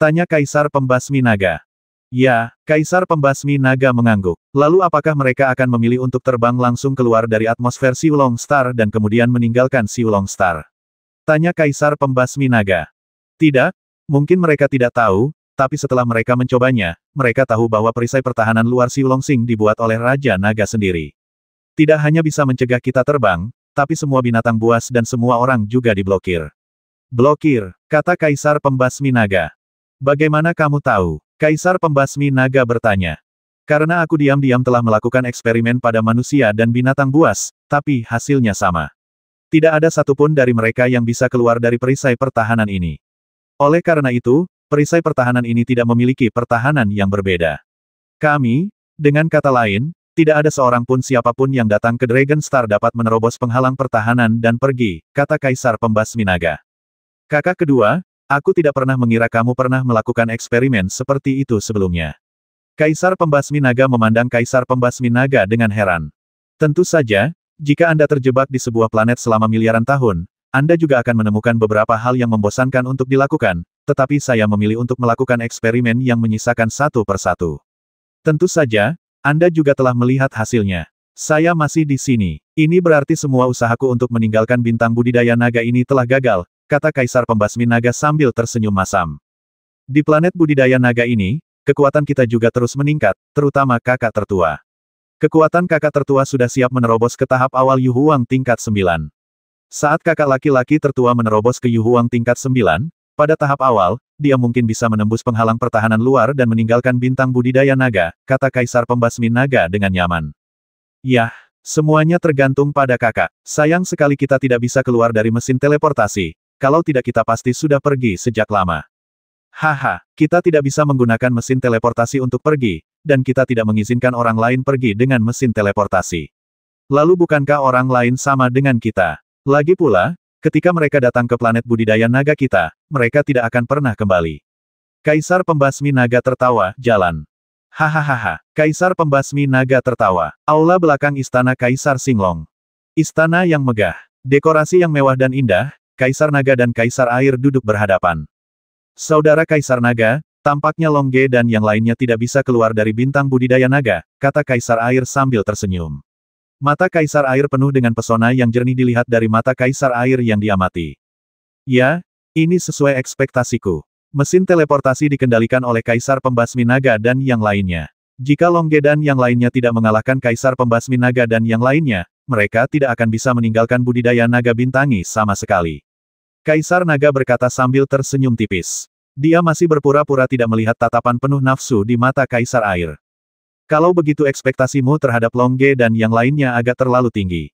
A: Tanya Kaisar Pembasmi Naga. Ya, Kaisar Pembasmi Naga mengangguk. Lalu apakah mereka akan memilih untuk terbang langsung keluar dari atmosfer Siulong Star dan kemudian meninggalkan Siulong Star? Tanya Kaisar Pembasmi Naga. Tidak, mungkin mereka tidak tahu, tapi setelah mereka mencobanya, mereka tahu bahwa perisai pertahanan luar Siulong Sing dibuat oleh Raja Naga sendiri. Tidak hanya bisa mencegah kita terbang, tapi semua binatang buas dan semua orang juga diblokir. Blokir, kata Kaisar Pembasmi Naga. Bagaimana kamu tahu? Kaisar Pembasmi Naga bertanya. Karena aku diam-diam telah melakukan eksperimen pada manusia dan binatang buas, tapi hasilnya sama. Tidak ada satupun dari mereka yang bisa keluar dari perisai pertahanan ini. Oleh karena itu, perisai pertahanan ini tidak memiliki pertahanan yang berbeda. Kami, dengan kata lain, tidak ada seorang pun siapapun yang datang ke Dragon Star dapat menerobos penghalang pertahanan dan pergi, kata Kaisar Pembasmi Naga. Kakak kedua, aku tidak pernah mengira kamu pernah melakukan eksperimen seperti itu sebelumnya. Kaisar Pembasmi Naga memandang Kaisar Pembasmi Naga dengan heran. Tentu saja, jika Anda terjebak di sebuah planet selama miliaran tahun, Anda juga akan menemukan beberapa hal yang membosankan untuk dilakukan, tetapi saya memilih untuk melakukan eksperimen yang menyisakan satu persatu. Tentu saja, Anda juga telah melihat hasilnya. Saya masih di sini. Ini berarti semua usahaku untuk meninggalkan bintang budidaya naga ini telah gagal, kata Kaisar Pembasmi Naga sambil tersenyum masam. Di planet budidaya naga ini, kekuatan kita juga terus meningkat, terutama kakak tertua. Kekuatan kakak tertua sudah siap menerobos ke tahap awal Yu Huang tingkat 9. Saat kakak laki-laki tertua menerobos ke Yu Huang tingkat 9, pada tahap awal, dia mungkin bisa menembus penghalang pertahanan luar dan meninggalkan bintang budidaya naga, kata Kaisar Pembasmi Naga dengan nyaman. Yah, semuanya tergantung pada kakak. Sayang sekali kita tidak bisa keluar dari mesin teleportasi, kalau tidak kita pasti sudah pergi sejak lama. Haha, kita tidak bisa menggunakan mesin teleportasi untuk pergi, dan kita tidak mengizinkan orang lain pergi dengan mesin teleportasi. Lalu bukankah orang lain sama dengan kita? Lagi pula, ketika mereka datang ke planet budidaya naga kita, mereka tidak akan pernah kembali. Kaisar Pembasmi Naga tertawa, jalan. Hahaha, Kaisar Pembasmi Naga tertawa. Aula belakang Istana Kaisar Singlong. Istana yang megah, dekorasi yang mewah dan indah, Kaisar Naga dan Kaisar Air duduk berhadapan. Saudara Kaisar Naga, tampaknya Longge dan yang lainnya tidak bisa keluar dari bintang budidaya naga, kata Kaisar Air sambil tersenyum. Mata Kaisar Air penuh dengan pesona yang jernih dilihat dari mata Kaisar Air yang diamati. Ya, ini sesuai ekspektasiku. Mesin teleportasi dikendalikan oleh Kaisar Pembasmi Naga dan yang lainnya. Jika Longge dan yang lainnya tidak mengalahkan Kaisar Pembasmi Naga dan yang lainnya, mereka tidak akan bisa meninggalkan budidaya naga bintangi sama sekali. Kaisar Naga berkata sambil tersenyum tipis. Dia masih berpura-pura tidak melihat tatapan penuh nafsu di mata Kaisar Air. Kalau begitu ekspektasimu terhadap Longge dan yang lainnya agak terlalu tinggi.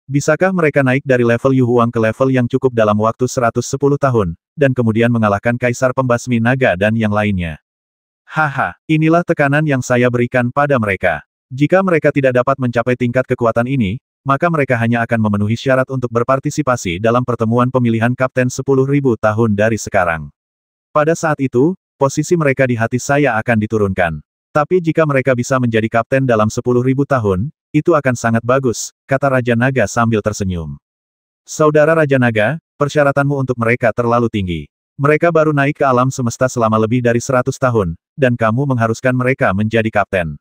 A: Bisakah mereka naik dari level Yu Huang ke level yang cukup dalam waktu 110 tahun, dan kemudian mengalahkan Kaisar Pembasmi Naga dan yang lainnya? Haha, inilah tekanan yang saya berikan pada mereka. Jika mereka tidak dapat mencapai tingkat kekuatan ini, maka mereka hanya akan memenuhi syarat untuk berpartisipasi dalam pertemuan pemilihan Kapten 10.000 tahun dari sekarang. Pada saat itu, posisi mereka di hati saya akan diturunkan. Tapi jika mereka bisa menjadi kapten dalam 10.000 tahun, itu akan sangat bagus, kata Raja Naga sambil tersenyum. Saudara Raja Naga, persyaratanmu untuk mereka terlalu tinggi. Mereka baru naik ke alam semesta selama lebih dari 100 tahun, dan kamu mengharuskan mereka menjadi kapten.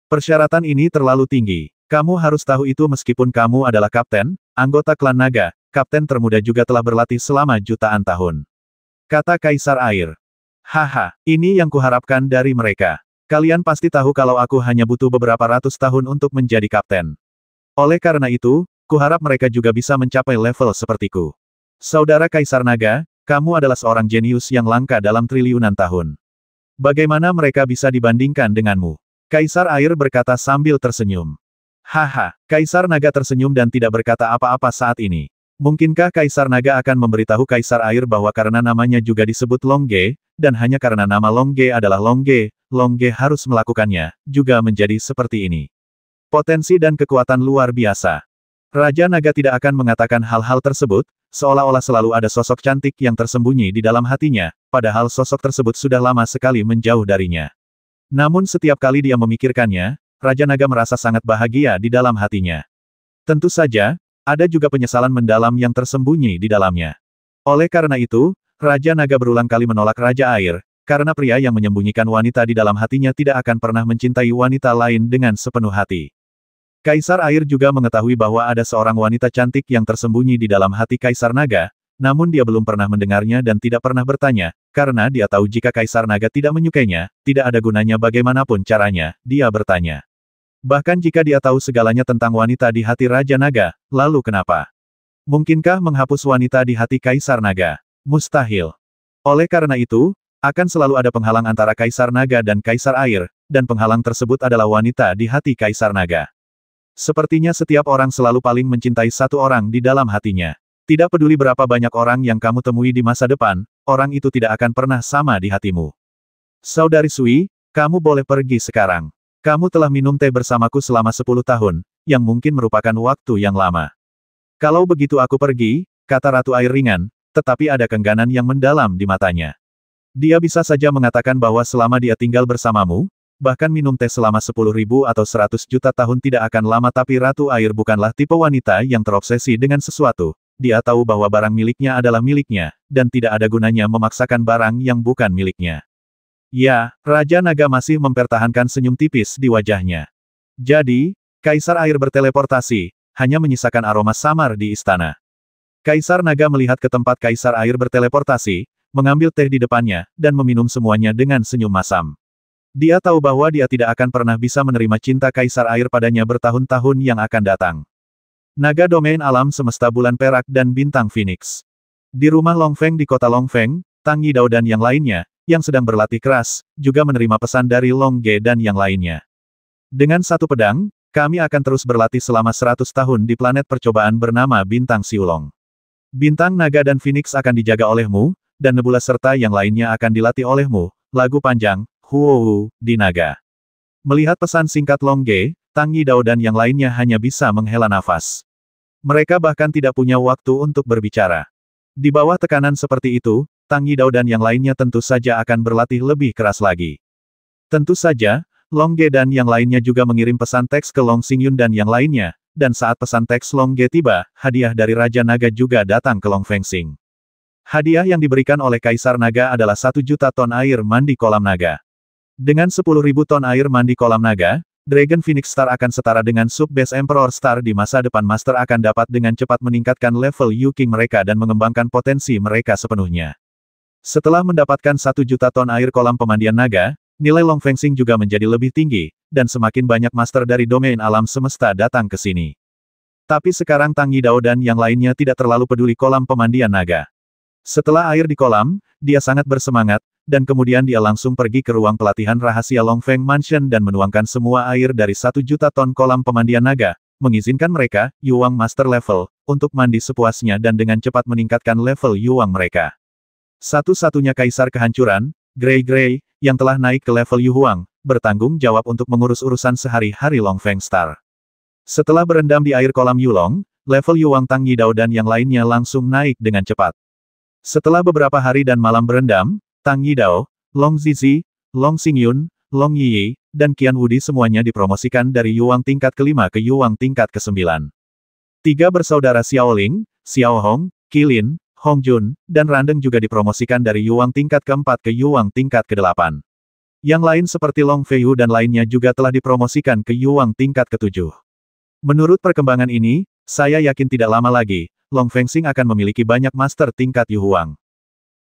A: Persyaratan ini terlalu tinggi. Kamu harus tahu itu meskipun kamu adalah kapten, anggota klan naga, kapten termuda juga telah berlatih selama jutaan tahun. Kata Kaisar Air. Haha, ini yang kuharapkan dari mereka. Kalian pasti tahu kalau aku hanya butuh beberapa ratus tahun untuk menjadi kapten. Oleh karena itu, kuharap mereka juga bisa mencapai level sepertiku. Saudara Kaisar Naga, kamu adalah seorang jenius yang langka dalam triliunan tahun. Bagaimana mereka bisa dibandingkan denganmu? Kaisar Air berkata sambil tersenyum. Haha, Kaisar Naga tersenyum dan tidak berkata apa-apa saat ini. Mungkinkah Kaisar Naga akan memberitahu Kaisar Air bahwa karena namanya juga disebut Longge, dan hanya karena nama Longge adalah Longge, Longge harus melakukannya, juga menjadi seperti ini. Potensi dan kekuatan luar biasa. Raja Naga tidak akan mengatakan hal-hal tersebut, seolah-olah selalu ada sosok cantik yang tersembunyi di dalam hatinya, padahal sosok tersebut sudah lama sekali menjauh darinya. Namun setiap kali dia memikirkannya, Raja Naga merasa sangat bahagia di dalam hatinya. Tentu saja, ada juga penyesalan mendalam yang tersembunyi di dalamnya. Oleh karena itu, Raja Naga berulang kali menolak Raja Air, karena pria yang menyembunyikan wanita di dalam hatinya tidak akan pernah mencintai wanita lain dengan sepenuh hati. Kaisar Air juga mengetahui bahwa ada seorang wanita cantik yang tersembunyi di dalam hati Kaisar Naga, namun dia belum pernah mendengarnya dan tidak pernah bertanya, karena dia tahu jika Kaisar Naga tidak menyukainya, tidak ada gunanya bagaimanapun caranya, dia bertanya. Bahkan jika dia tahu segalanya tentang wanita di hati Raja Naga, lalu kenapa? Mungkinkah menghapus wanita di hati Kaisar Naga? Mustahil. Oleh karena itu, akan selalu ada penghalang antara Kaisar Naga dan Kaisar Air, dan penghalang tersebut adalah wanita di hati Kaisar Naga. Sepertinya setiap orang selalu paling mencintai satu orang di dalam hatinya. Tidak peduli berapa banyak orang yang kamu temui di masa depan, orang itu tidak akan pernah sama di hatimu. Saudari Sui, kamu boleh pergi sekarang. Kamu telah minum teh bersamaku selama 10 tahun, yang mungkin merupakan waktu yang lama. Kalau begitu aku pergi, kata Ratu Air Ringan, tetapi ada kengganan yang mendalam di matanya. Dia bisa saja mengatakan bahwa selama dia tinggal bersamamu, bahkan minum teh selama 10.000 atau 100 juta tahun tidak akan lama, tapi Ratu Air bukanlah tipe wanita yang terobsesi dengan sesuatu. Dia tahu bahwa barang miliknya adalah miliknya, dan tidak ada gunanya memaksakan barang yang bukan miliknya. Ya, Raja Naga masih mempertahankan senyum tipis di wajahnya. Jadi, Kaisar Air berteleportasi, hanya menyisakan aroma samar di istana. Kaisar Naga melihat ke tempat Kaisar Air berteleportasi, mengambil teh di depannya, dan meminum semuanya dengan senyum masam. Dia tahu bahwa dia tidak akan pernah bisa menerima cinta Kaisar Air padanya bertahun-tahun yang akan datang. Naga domain alam semesta bulan perak dan bintang Phoenix. Di rumah Long Feng di kota Long Feng, Tang Yidao dan yang lainnya, yang sedang berlatih keras, juga menerima pesan dari Long Ge dan yang lainnya. Dengan satu pedang, kami akan terus berlatih selama 100 tahun di planet percobaan bernama Bintang Siulong. Bintang Naga dan Phoenix akan dijaga olehmu, dan Nebula serta yang lainnya akan dilatih olehmu. Lagu panjang, Huohu, di Naga. Melihat pesan singkat Long Ge, Tang Yidao dan yang lainnya hanya bisa menghela nafas. Mereka bahkan tidak punya waktu untuk berbicara. Di bawah tekanan seperti itu, Tang Yidao dan yang lainnya tentu saja akan berlatih lebih keras lagi. Tentu saja, Long Ge dan yang lainnya juga mengirim pesan teks ke Long Xingyun dan yang lainnya, dan saat pesan teks Long Ge tiba, hadiah dari Raja Naga juga datang ke Long Fengxing. Hadiah yang diberikan oleh Kaisar Naga adalah 1 juta ton air mandi kolam naga. Dengan 10.000 ton air mandi kolam naga, Dragon Phoenix Star akan setara dengan Sub-Base Emperor Star di masa depan. Master akan dapat dengan cepat meningkatkan level Yu King mereka dan mengembangkan potensi mereka sepenuhnya. Setelah mendapatkan 1 juta ton air kolam pemandian naga, nilai Long Fengxing juga menjadi lebih tinggi, dan semakin banyak master dari domain alam semesta datang ke sini. Tapi sekarang Tang Yidao dan yang lainnya tidak terlalu peduli kolam pemandian naga. Setelah air di kolam, dia sangat bersemangat, dan kemudian dia langsung pergi ke ruang pelatihan rahasia Long Feng Mansion dan menuangkan semua air dari 1 juta ton kolam pemandian naga, mengizinkan mereka, Yuang Master Level, untuk mandi sepuasnya dan dengan cepat meningkatkan level Yuang mereka. Satu-satunya Kaisar Kehancuran, Grey, yang telah naik ke level Yu Huang, bertanggung jawab untuk mengurus urusan sehari-hari Long Feng Star. Setelah berendam di air kolam Yulong, level Yuang Tang Yidao dan yang lainnya langsung naik dengan cepat. Setelah beberapa hari dan malam berendam, Tang Yidao, Long Zizi, Long Xingyun, Long Yiyi, dan Qian Wudi semuanya dipromosikan dari Yuang tingkat ke-5 ke Yuang tingkat ke-9. 3 bersaudara Xiaoling, Xiao Hong, Qilin, Hong Jun, dan Randeng juga dipromosikan dari Yuang tingkat ke-4 ke Yuang tingkat ke-8. Yang lain seperti Long Feiyu dan lainnya juga telah dipromosikan ke Yuang tingkat ke-7. Menurut perkembangan ini, saya yakin tidak lama lagi, Long Fengxing akan memiliki banyak master tingkat Yu Huang.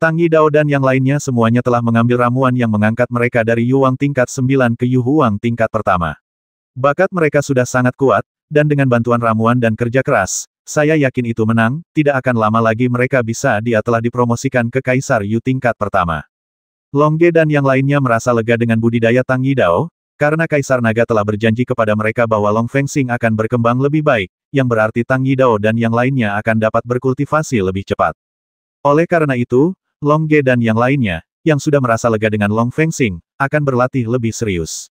A: Tang Yidao dan yang lainnya semuanya telah mengambil ramuan yang mengangkat mereka dari Yuang tingkat 9 ke Yu Huang tingkat pertama. Bakat mereka sudah sangat kuat, dan dengan bantuan ramuan dan kerja keras, saya yakin itu menang, tidak akan lama lagi mereka bisa dia telah dipromosikan ke Kaisar Yu tingkat pertama. Long Ge dan yang lainnya merasa lega dengan budidaya Tang Yidao, karena Kaisar Naga telah berjanji kepada mereka bahwa Long Fengxing akan berkembang lebih baik, yang berarti Tang Yidao dan yang lainnya akan dapat berkultivasi lebih cepat. Oleh karena itu, Long Ge dan yang lainnya, yang sudah merasa lega dengan Long Fengxing, akan berlatih lebih serius.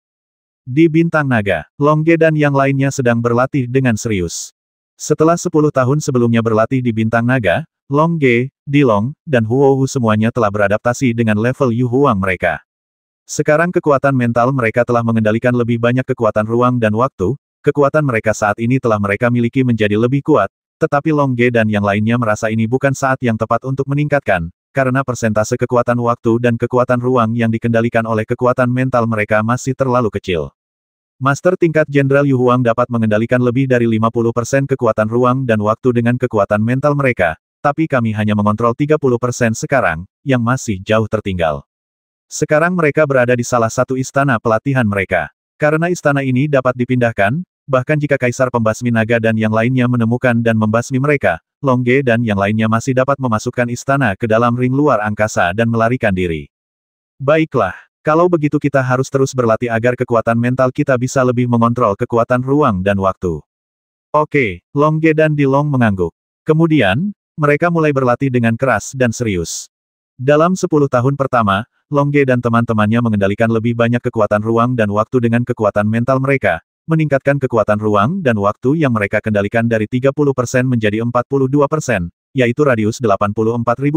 A: Di Bintang Naga, Long Ge dan yang lainnya sedang berlatih dengan serius. Setelah 10 tahun sebelumnya berlatih di Bintang Naga, Long Ge, Dilong, dan Huohu semuanya telah beradaptasi dengan level Yu Huang mereka. Sekarang kekuatan mental mereka telah mengendalikan lebih banyak kekuatan ruang dan waktu, kekuatan mereka saat ini telah mereka miliki menjadi lebih kuat, tetapi Long Ge dan yang lainnya merasa ini bukan saat yang tepat untuk meningkatkan, karena persentase kekuatan waktu dan kekuatan ruang yang dikendalikan oleh kekuatan mental mereka masih terlalu kecil. Master tingkat Jenderal Yu Huang dapat mengendalikan lebih dari 50% kekuatan ruang dan waktu dengan kekuatan mental mereka, tapi kami hanya mengontrol 30% sekarang, yang masih jauh tertinggal. Sekarang mereka berada di salah satu istana pelatihan mereka. Karena istana ini dapat dipindahkan, bahkan jika Kaisar Pembasmi Naga dan yang lainnya menemukan dan membasmi mereka, Long Ge dan yang lainnya masih dapat memasukkan istana ke dalam ring luar angkasa dan melarikan diri. Baiklah, kalau begitu kita harus terus berlatih agar kekuatan mental kita bisa lebih mengontrol kekuatan ruang dan waktu. Oke, Long Ge dan Dilong mengangguk. Kemudian, mereka mulai berlatih dengan keras dan serius. Dalam 10 tahun pertama, Long Ge dan teman-temannya mengendalikan lebih banyak kekuatan ruang dan waktu dengan kekuatan mental mereka, meningkatkan kekuatan ruang dan waktu yang mereka kendalikan dari 30% menjadi 42%, yaitu radius 84.000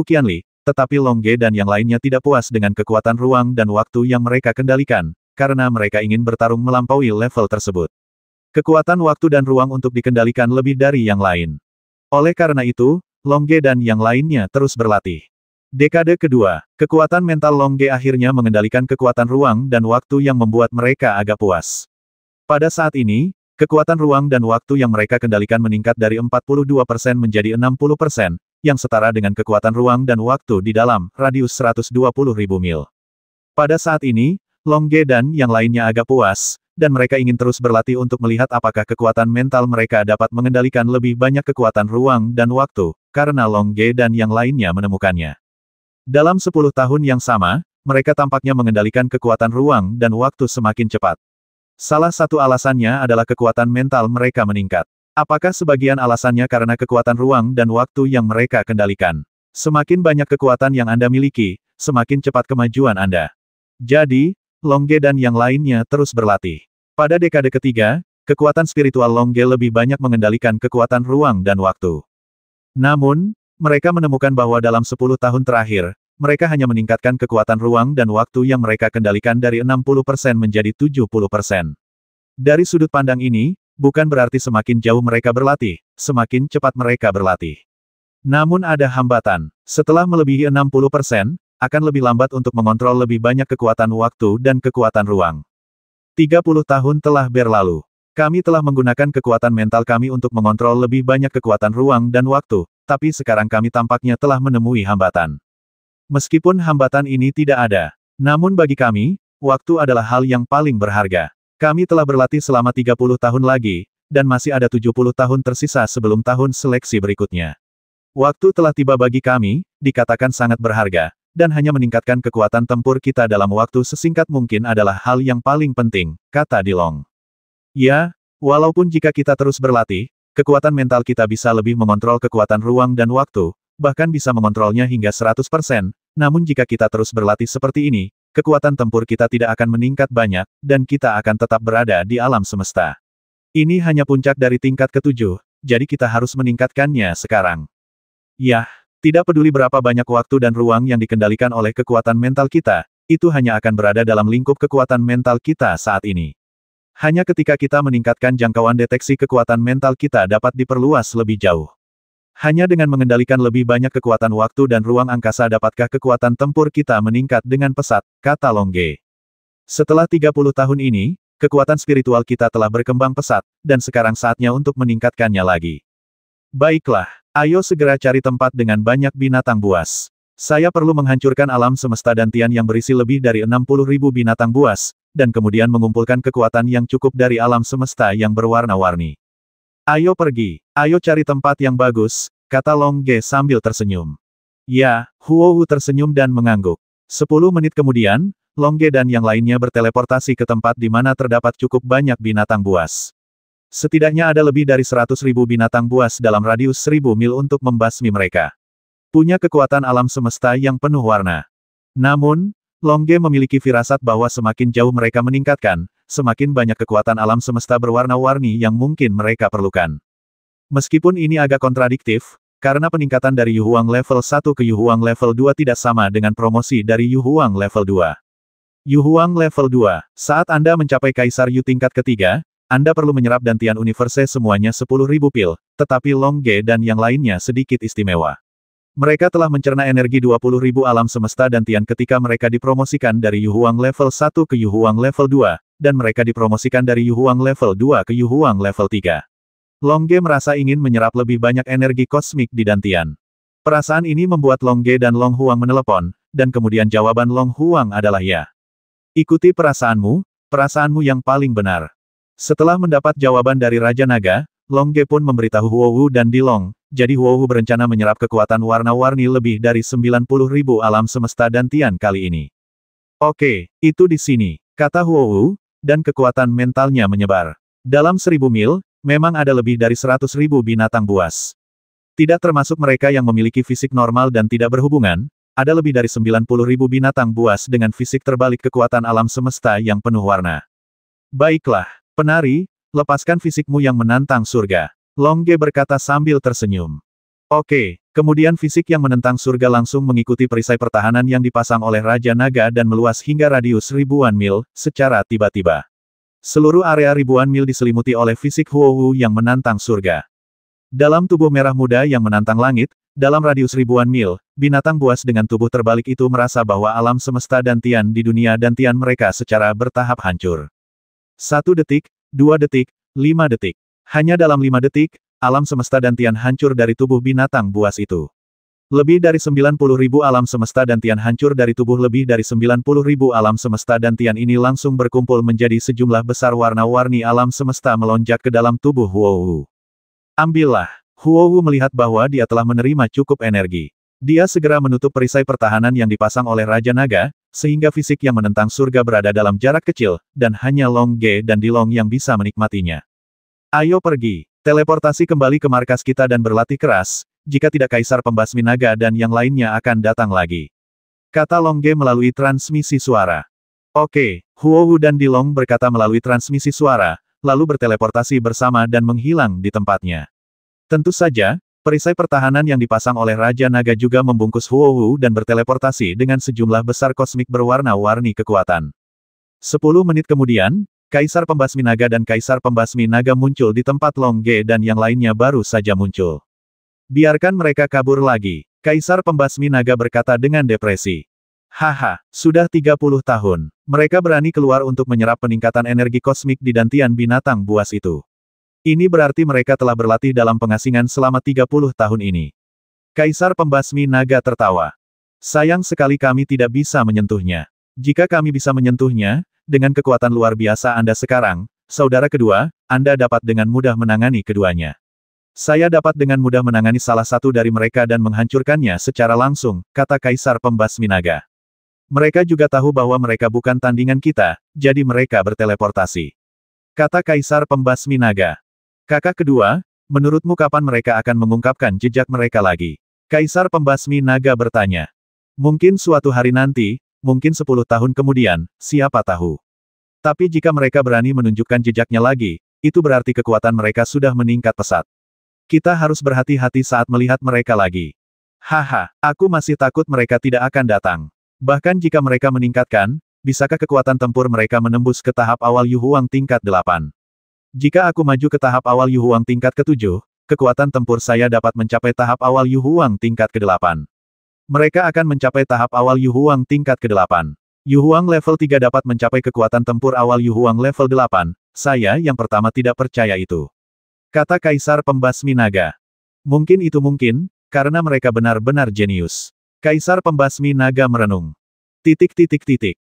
A: Qianli, tetapi Long Ge dan yang lainnya tidak puas dengan kekuatan ruang dan waktu yang mereka kendalikan, karena mereka ingin bertarung melampaui level tersebut. Kekuatan waktu dan ruang untuk dikendalikan lebih dari yang lain. Oleh karena itu, Long Ge dan yang lainnya terus berlatih. Dekade kedua, kekuatan mental Long Ge akhirnya mengendalikan kekuatan ruang dan waktu yang membuat mereka agak puas. Pada saat ini, kekuatan ruang dan waktu yang mereka kendalikan meningkat dari 42% menjadi 60%, yang setara dengan kekuatan ruang dan waktu di dalam radius 120.000 mil. Pada saat ini, Long Ge dan yang lainnya agak puas, dan mereka ingin terus berlatih untuk melihat apakah kekuatan mental mereka dapat mengendalikan lebih banyak kekuatan ruang dan waktu, karena Long Ge dan yang lainnya menemukannya. Dalam 10 tahun yang sama, mereka tampaknya mengendalikan kekuatan ruang dan waktu semakin cepat. Salah satu alasannya adalah kekuatan mental mereka meningkat. Apakah sebagian alasannya karena kekuatan ruang dan waktu yang mereka kendalikan? Semakin banyak kekuatan yang Anda miliki, semakin cepat kemajuan Anda. Jadi, Long Ge dan yang lainnya terus berlatih. Pada dekade ketiga, kekuatan spiritual Long Ge lebih banyak mengendalikan kekuatan ruang dan waktu. Namun, mereka menemukan bahwa dalam 10 tahun terakhir, mereka hanya meningkatkan kekuatan ruang dan waktu yang mereka kendalikan dari 60% menjadi 70%. Dari sudut pandang ini, bukan berarti semakin jauh mereka berlatih, semakin cepat mereka berlatih. Namun ada hambatan. Setelah melebihi 60%, akan lebih lambat untuk mengontrol lebih banyak kekuatan waktu dan kekuatan ruang. 30 tahun telah berlalu. Kami telah menggunakan kekuatan mental kami untuk mengontrol lebih banyak kekuatan ruang dan waktu, tapi sekarang kami tampaknya telah menemui hambatan. Meskipun hambatan ini tidak ada, namun bagi kami, waktu adalah hal yang paling berharga. Kami telah berlatih selama 30 tahun lagi, dan masih ada 70 tahun tersisa sebelum tahun seleksi berikutnya. Waktu telah tiba bagi kami, dikatakan sangat berharga, dan hanya meningkatkan kekuatan tempur kita dalam waktu sesingkat mungkin adalah hal yang paling penting, kata Dilong. Ya, walaupun jika kita terus berlatih, kekuatan mental kita bisa lebih mengontrol kekuatan ruang dan waktu, bahkan bisa mengontrolnya hingga 100%, namun jika kita terus berlatih seperti ini, kekuatan tempur kita tidak akan meningkat banyak, dan kita akan tetap berada di alam semesta. Ini hanya puncak dari tingkat ketujuh, jadi kita harus meningkatkannya sekarang. Yah. Tidak peduli berapa banyak waktu dan ruang yang dikendalikan oleh kekuatan mental kita, itu hanya akan berada dalam lingkup kekuatan mental kita saat ini. Hanya ketika kita meningkatkan jangkauan deteksi kekuatan mental kita dapat diperluas lebih jauh. Hanya dengan mengendalikan lebih banyak kekuatan waktu dan ruang angkasa dapatkah kekuatan tempur kita meningkat dengan pesat, kata Long Ge. Setelah 30 tahun ini, kekuatan spiritual kita telah berkembang pesat, dan sekarang saatnya untuk meningkatkannya lagi. Baiklah. Ayo segera cari tempat dengan banyak binatang buas. Saya perlu menghancurkan alam semesta dan Tian yang berisi lebih dari 60.000 binatang buas, dan kemudian mengumpulkan kekuatan yang cukup dari alam semesta yang berwarna-warni. Ayo pergi, ayo cari tempat yang bagus, kata Long Ge sambil tersenyum. Ya, Huo Wu tersenyum dan mengangguk. 10 menit kemudian, Long Ge dan yang lainnya berteleportasi ke tempat di mana terdapat cukup banyak binatang buas. Setidaknya ada lebih dari 100.000 binatang buas dalam radius 1.000 mil untuk membasmi mereka. Punya kekuatan alam semesta yang penuh warna. Namun, Long Ge memiliki firasat bahwa semakin jauh mereka meningkatkan, semakin banyak kekuatan alam semesta berwarna-warni yang mungkin mereka perlukan. Meskipun ini agak kontradiktif, karena peningkatan dari Yu Huang level 1 ke Yu Huang level 2 tidak sama dengan promosi dari Yu Huang level 2. Yu Huang level 2, saat Anda mencapai Kaisar Yu tingkat ketiga, Anda perlu menyerap dantian universe semuanya 10.000 pil, tetapi Long Ge dan yang lainnya sedikit istimewa. Mereka telah mencerna energi 20.000 alam semesta dantian ketika mereka dipromosikan dari Yu Huang level 1 ke Yu Huang level 2, dan mereka dipromosikan dari Yu Huang level 2 ke Yu Huang level 3. Long Ge merasa ingin menyerap lebih banyak energi kosmik di dantian. Perasaan ini membuat Long Ge dan Long Huang menelepon, dan kemudian jawaban Long Huang adalah ya. Ikuti perasaanmu yang paling benar. Setelah mendapat jawaban dari Raja Naga, Long Ge pun memberitahu Huo Wu dan Dilong, jadi Huo Wu berencana menyerap kekuatan warna-warni lebih dari 90.000 alam semesta dantian kali ini. Oke, itu di sini, kata Huo Wu, dan kekuatan mentalnya menyebar. Dalam 1.000 mil, Memang ada lebih dari 100.000 binatang buas. Tidak termasuk mereka yang memiliki fisik normal dan tidak berhubungan, ada lebih dari 90.000 binatang buas dengan fisik terbalik kekuatan alam semesta yang penuh warna. Baiklah, penari, lepaskan fisikmu yang menantang surga. Longge berkata sambil tersenyum. Oke, kemudian fisik yang menentang surga langsung mengikuti perisai pertahanan yang dipasang oleh Raja Naga dan meluas hingga radius ribuan mil, secara tiba-tiba. Seluruh area ribuan mil diselimuti oleh fisik Huowu yang menantang surga. Dalam tubuh merah muda yang menantang langit, dalam radius ribuan mil, binatang buas dengan tubuh terbalik itu merasa bahwa alam semesta dantian di dunia dantian mereka secara bertahap hancur. 1 detik, 2 detik, 5 detik. Hanya dalam 5 detik, alam semesta dantian hancur dari tubuh binatang buas itu. Lebih dari 90.000 alam semesta dantian hancur dari tubuh lebih dari 90.000 alam semesta dantian ini langsung berkumpul menjadi sejumlah besar warna-warni alam semesta melonjak ke dalam tubuh Huowu. Ambillah. Huowu melihat bahwa dia telah menerima cukup energi. Dia segera menutup perisai pertahanan yang dipasang oleh Raja Naga, sehingga fisik yang menentang surga berada dalam jarak kecil, dan hanya Longge dan Dilong yang bisa menikmatinya. Ayo pergi, teleportasi kembali ke markas kita dan berlatih keras, jika tidak Kaisar Pembasmi Naga dan yang lainnya akan datang lagi. Kata Longge melalui transmisi suara. Oke, Huowu dan Dilong berkata melalui transmisi suara, lalu berteleportasi bersama dan menghilang di tempatnya. Tentu saja, perisai pertahanan yang dipasang oleh Raja Naga juga membungkus Huowu dan berteleportasi dengan sejumlah besar kosmik berwarna-warni kekuatan. 10 menit kemudian, Kaisar Pembasmi Naga dan Kaisar Pembasmi Naga muncul di tempat Longge dan yang lainnya baru saja muncul. Biarkan mereka kabur lagi, Kaisar Pembasmi Naga berkata dengan depresi. Haha, sudah 30 tahun, mereka berani keluar untuk menyerap peningkatan energi kosmik di dantian binatang buas itu. Ini berarti mereka telah berlatih dalam pengasingan selama 30 tahun ini. Kaisar Pembasmi Naga tertawa. Sayang sekali kami tidak bisa menyentuhnya. Jika kami bisa menyentuhnya, dengan kekuatan luar biasa Anda sekarang, saudara kedua, Anda dapat dengan mudah menangani keduanya. Saya dapat dengan mudah menangani salah satu dari mereka dan menghancurkannya secara langsung, kata Kaisar Pembasmi Naga. Mereka juga tahu bahwa mereka bukan tandingan kita, jadi mereka berteleportasi. Kata Kaisar Pembasmi Naga. Kakak kedua, menurutmu kapan mereka akan mengungkapkan jejak mereka lagi? Kaisar Pembasmi Naga bertanya. Mungkin suatu hari nanti, mungkin 10 tahun kemudian, siapa tahu. Tapi jika mereka berani menunjukkan jejaknya lagi, itu berarti kekuatan mereka sudah meningkat pesat. Kita harus berhati-hati saat melihat mereka lagi. Haha, aku masih takut mereka tidak akan datang. Bahkan jika mereka meningkatkan, bisakah kekuatan tempur mereka menembus ke tahap awal Yu Huang tingkat 8? Jika aku maju ke tahap awal Yu Huang tingkat ke-7, kekuatan tempur saya dapat mencapai tahap awal Yu Huang tingkat ke-8. Mereka akan mencapai tahap awal Yu Huang tingkat ke-8. Yu Huang level 3 dapat mencapai kekuatan tempur awal Yu Huang level 8, saya yang pertama tidak percaya itu. Kata Kaisar Pembasmi Naga. Mungkin itu mungkin, karena mereka benar-benar jenius. Kaisar Pembasmi Naga merenung.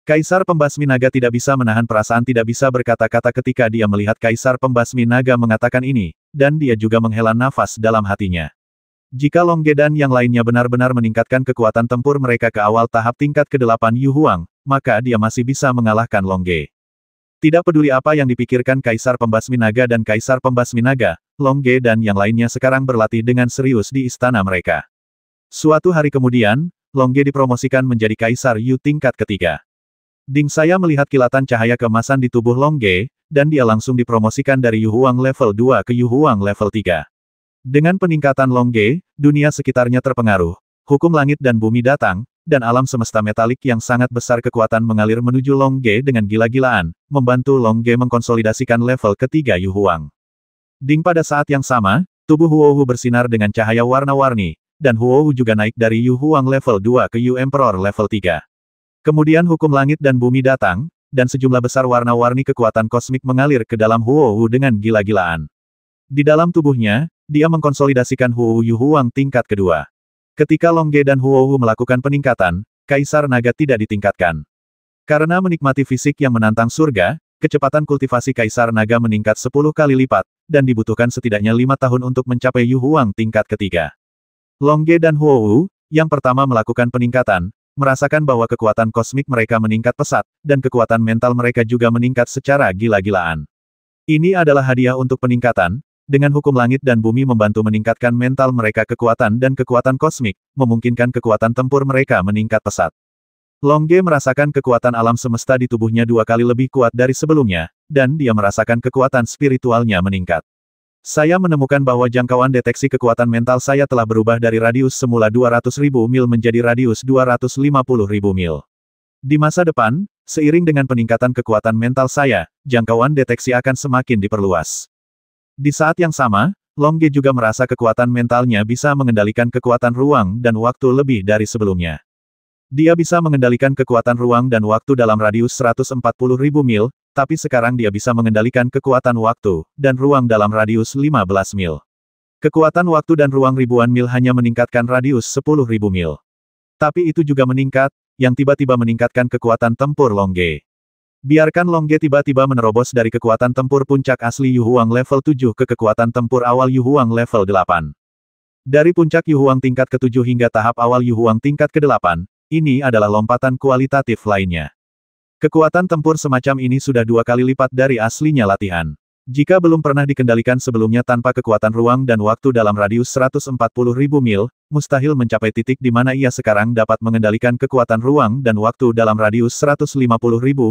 A: Kaisar Pembasmi Naga tidak bisa menahan perasaan tidak bisa berkata-kata ketika dia melihat Kaisar Pembasmi Naga mengatakan ini, dan dia juga menghela nafas dalam hatinya. Jika Longge dan yang lainnya benar-benar meningkatkan kekuatan tempur mereka ke awal tahap tingkat ke-8 Yu Huang, maka dia masih bisa mengalahkan Longge. Tidak peduli apa yang dipikirkan Kaisar Pembasmi Naga dan Kaisar Pembasmi Naga, Longge dan yang lainnya sekarang berlatih dengan serius di istana mereka. Suatu hari kemudian, Longge dipromosikan menjadi Kaisar Yu tingkat ketiga. Ding saya melihat kilatan cahaya keemasan di tubuh Longge, dan dia langsung dipromosikan dari Yu Huang level 2 ke Yu Huang level 3. Dengan peningkatan Longge, dunia sekitarnya terpengaruh, hukum langit dan bumi datang, dan alam semesta metalik yang sangat besar kekuatan mengalir menuju Longge dengan gila-gilaan, membantu Longge mengkonsolidasikan level ketiga Yu Huang. Ding pada saat yang sama, tubuh Huowu bersinar dengan cahaya warna-warni, dan Huowu juga naik dari Yu Huang level 2 ke Yu Emperor level 3. Kemudian hukum langit dan bumi datang, dan sejumlah besar warna-warni kekuatan kosmik mengalir ke dalam Huowu dengan gila-gilaan. Di dalam tubuhnya, dia mengkonsolidasikan Huowu Yu Huang tingkat kedua. Ketika Longge dan Huowu melakukan peningkatan, Kaisar Naga tidak ditingkatkan. Karena menikmati fisik yang menantang surga, kecepatan kultivasi Kaisar Naga meningkat 10 kali lipat, dan dibutuhkan setidaknya 5 tahun untuk mencapai Yu Huang tingkat ketiga. Longge dan Huowu, yang pertama melakukan peningkatan, merasakan bahwa kekuatan kosmik mereka meningkat pesat, dan kekuatan mental mereka juga meningkat secara gila-gilaan. Ini adalah hadiah untuk peningkatan, dengan hukum langit dan bumi membantu meningkatkan mental mereka kekuatan dan kekuatan kosmik, memungkinkan kekuatan tempur mereka meningkat pesat. Longge merasakan kekuatan alam semesta di tubuhnya 2 kali lebih kuat dari sebelumnya, dan dia merasakan kekuatan spiritualnya meningkat. Saya menemukan bahwa jangkauan deteksi kekuatan mental saya telah berubah dari radius semula 200.000 mil menjadi radius 250.000 mil. Di masa depan, seiring dengan peningkatan kekuatan mental saya, jangkauan deteksi akan semakin diperluas. Di saat yang sama, Longge juga merasa kekuatan mentalnya bisa mengendalikan kekuatan ruang dan waktu lebih dari sebelumnya. Dia bisa mengendalikan kekuatan ruang dan waktu dalam radius 140.000 mil, tapi sekarang dia bisa mengendalikan kekuatan waktu dan ruang dalam radius 15 mil. Kekuatan waktu dan ruang ribuan mil hanya meningkatkan radius 10.000 mil. Tapi itu juga meningkat, yang tiba-tiba meningkatkan kekuatan tempur Longge. Biarkan Longge tiba-tiba menerobos dari kekuatan tempur puncak asli Yu Huang level 7 ke kekuatan tempur awal Yu Huang level 8. Dari puncak Yu Huang tingkat ke-7 hingga tahap awal Yu Huang tingkat ke-8, ini adalah lompatan kualitatif lainnya. Kekuatan tempur semacam ini sudah 2 kali lipat dari aslinya latihan. Jika belum pernah dikendalikan sebelumnya tanpa kekuatan ruang dan waktu dalam radius 140.000 mil, mustahil mencapai titik di mana ia sekarang dapat mengendalikan kekuatan ruang dan waktu dalam radius 150.000